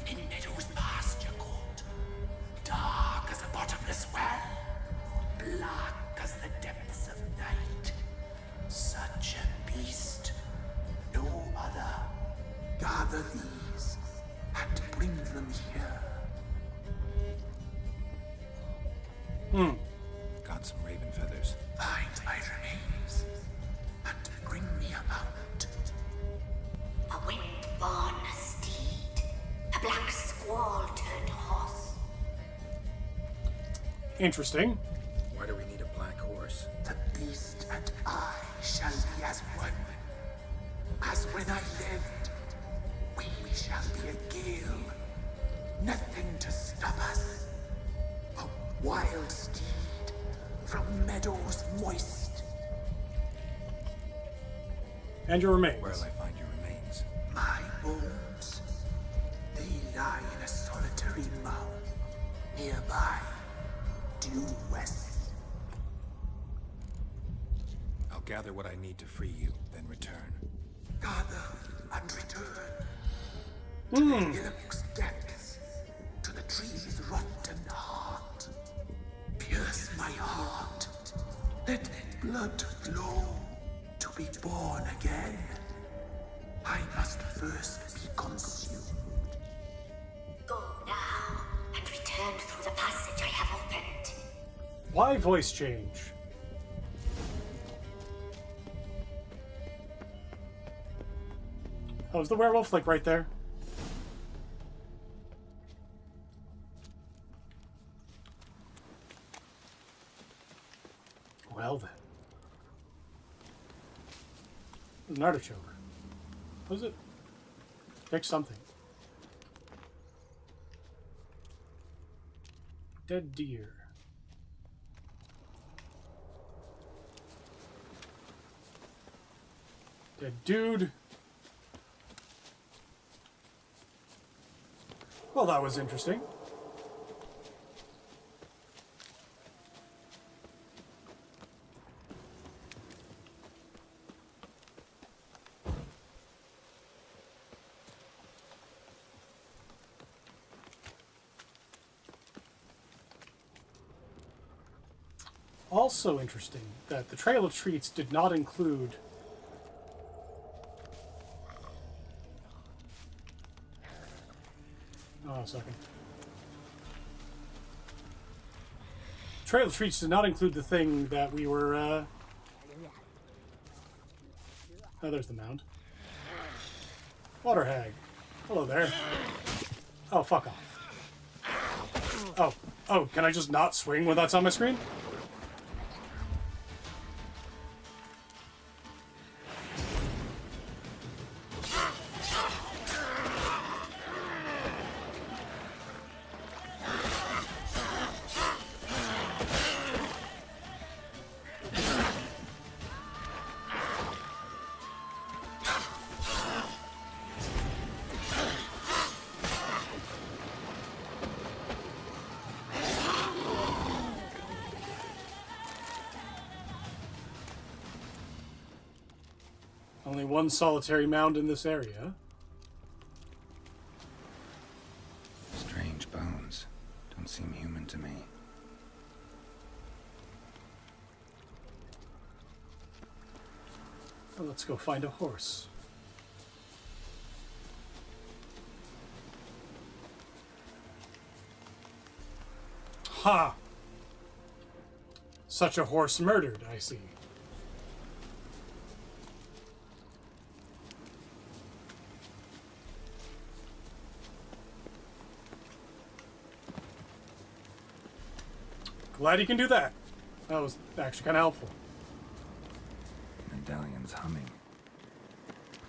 in meadows pasture court, dark as a bottomless well, black as the depths of night. Such a beast, no other. Gather these and bring them here. Got some raven feathers. Find my remains and bring me a mount. A wind-born steed, a black squall turned horse. Interesting. Why do we need a black horse? The beast and I shall be as one. As when I lived, we shall be a gale. Nothing to stop us. A wild steed from meadows moist. And your remains. Where'll I find your remains? My bones, they lie in a solitary mound, nearby, due west. I'll gather what I need to free you, then return. Gather and return. To the Illick's depths, to the tree's rotten heart. Pierce my heart. Let blood flow to be born again. I must first be consumed. Go now and return through the passage I have opened. Why voice change? Oh, is the werewolf like right there? well then. An artichoke. What is it? Pick something. Dead deer. Dead dude. Well, that was interesting. Also interesting that the Trail of Treats did not include a second. Trail of Treats did not include the thing that we were oh, there's the mound. Water hag. Hello there. Oh, fuck off. Oh, can I just not swing when that's on my screen? Only one solitary mound in this area. Strange bones. Don't seem human to me. Well, let's go find a horse. Ha! Such a horse murdered, I see. Glad you can do that. That was actually kind of helpful. Medallion's humming.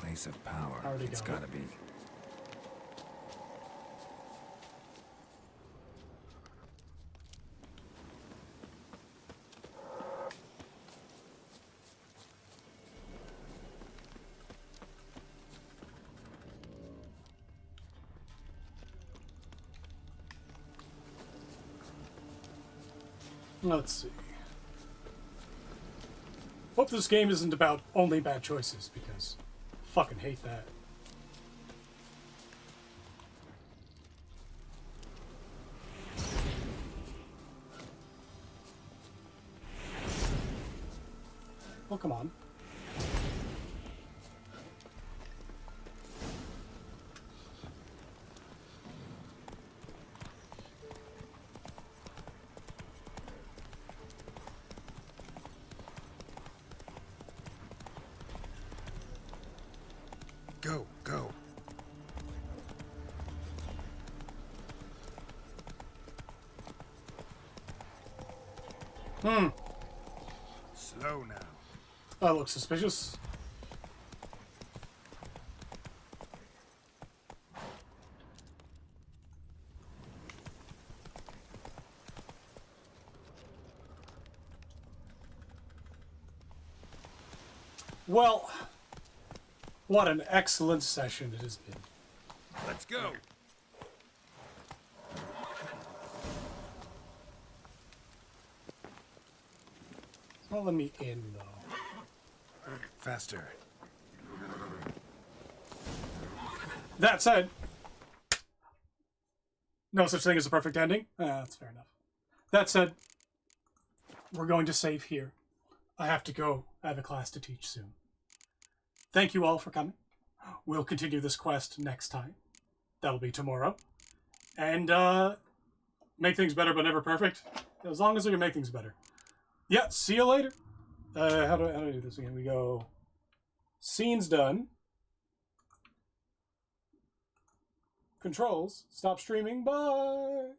Place of power. It's gotta be. Let's see. Hope this game isn't about only bad choices, because I fucking hate that. Well, come on. Go, go. Slow now. That looks suspicious. Well, what an excellent session it has been. Let's go. Well, let me in, though. Faster. That said, no such thing as a perfect ending. That's fair enough. That said, we're going to save here. I have to go. I have a class to teach soon. Thank you all for coming. We'll continue this quest next time. That'll be tomorrow. And make things better but never perfect. As long as we can make things better. Yeah, see you later. How do I do this again? We go scenes done. Controls. Stop streaming. Bye.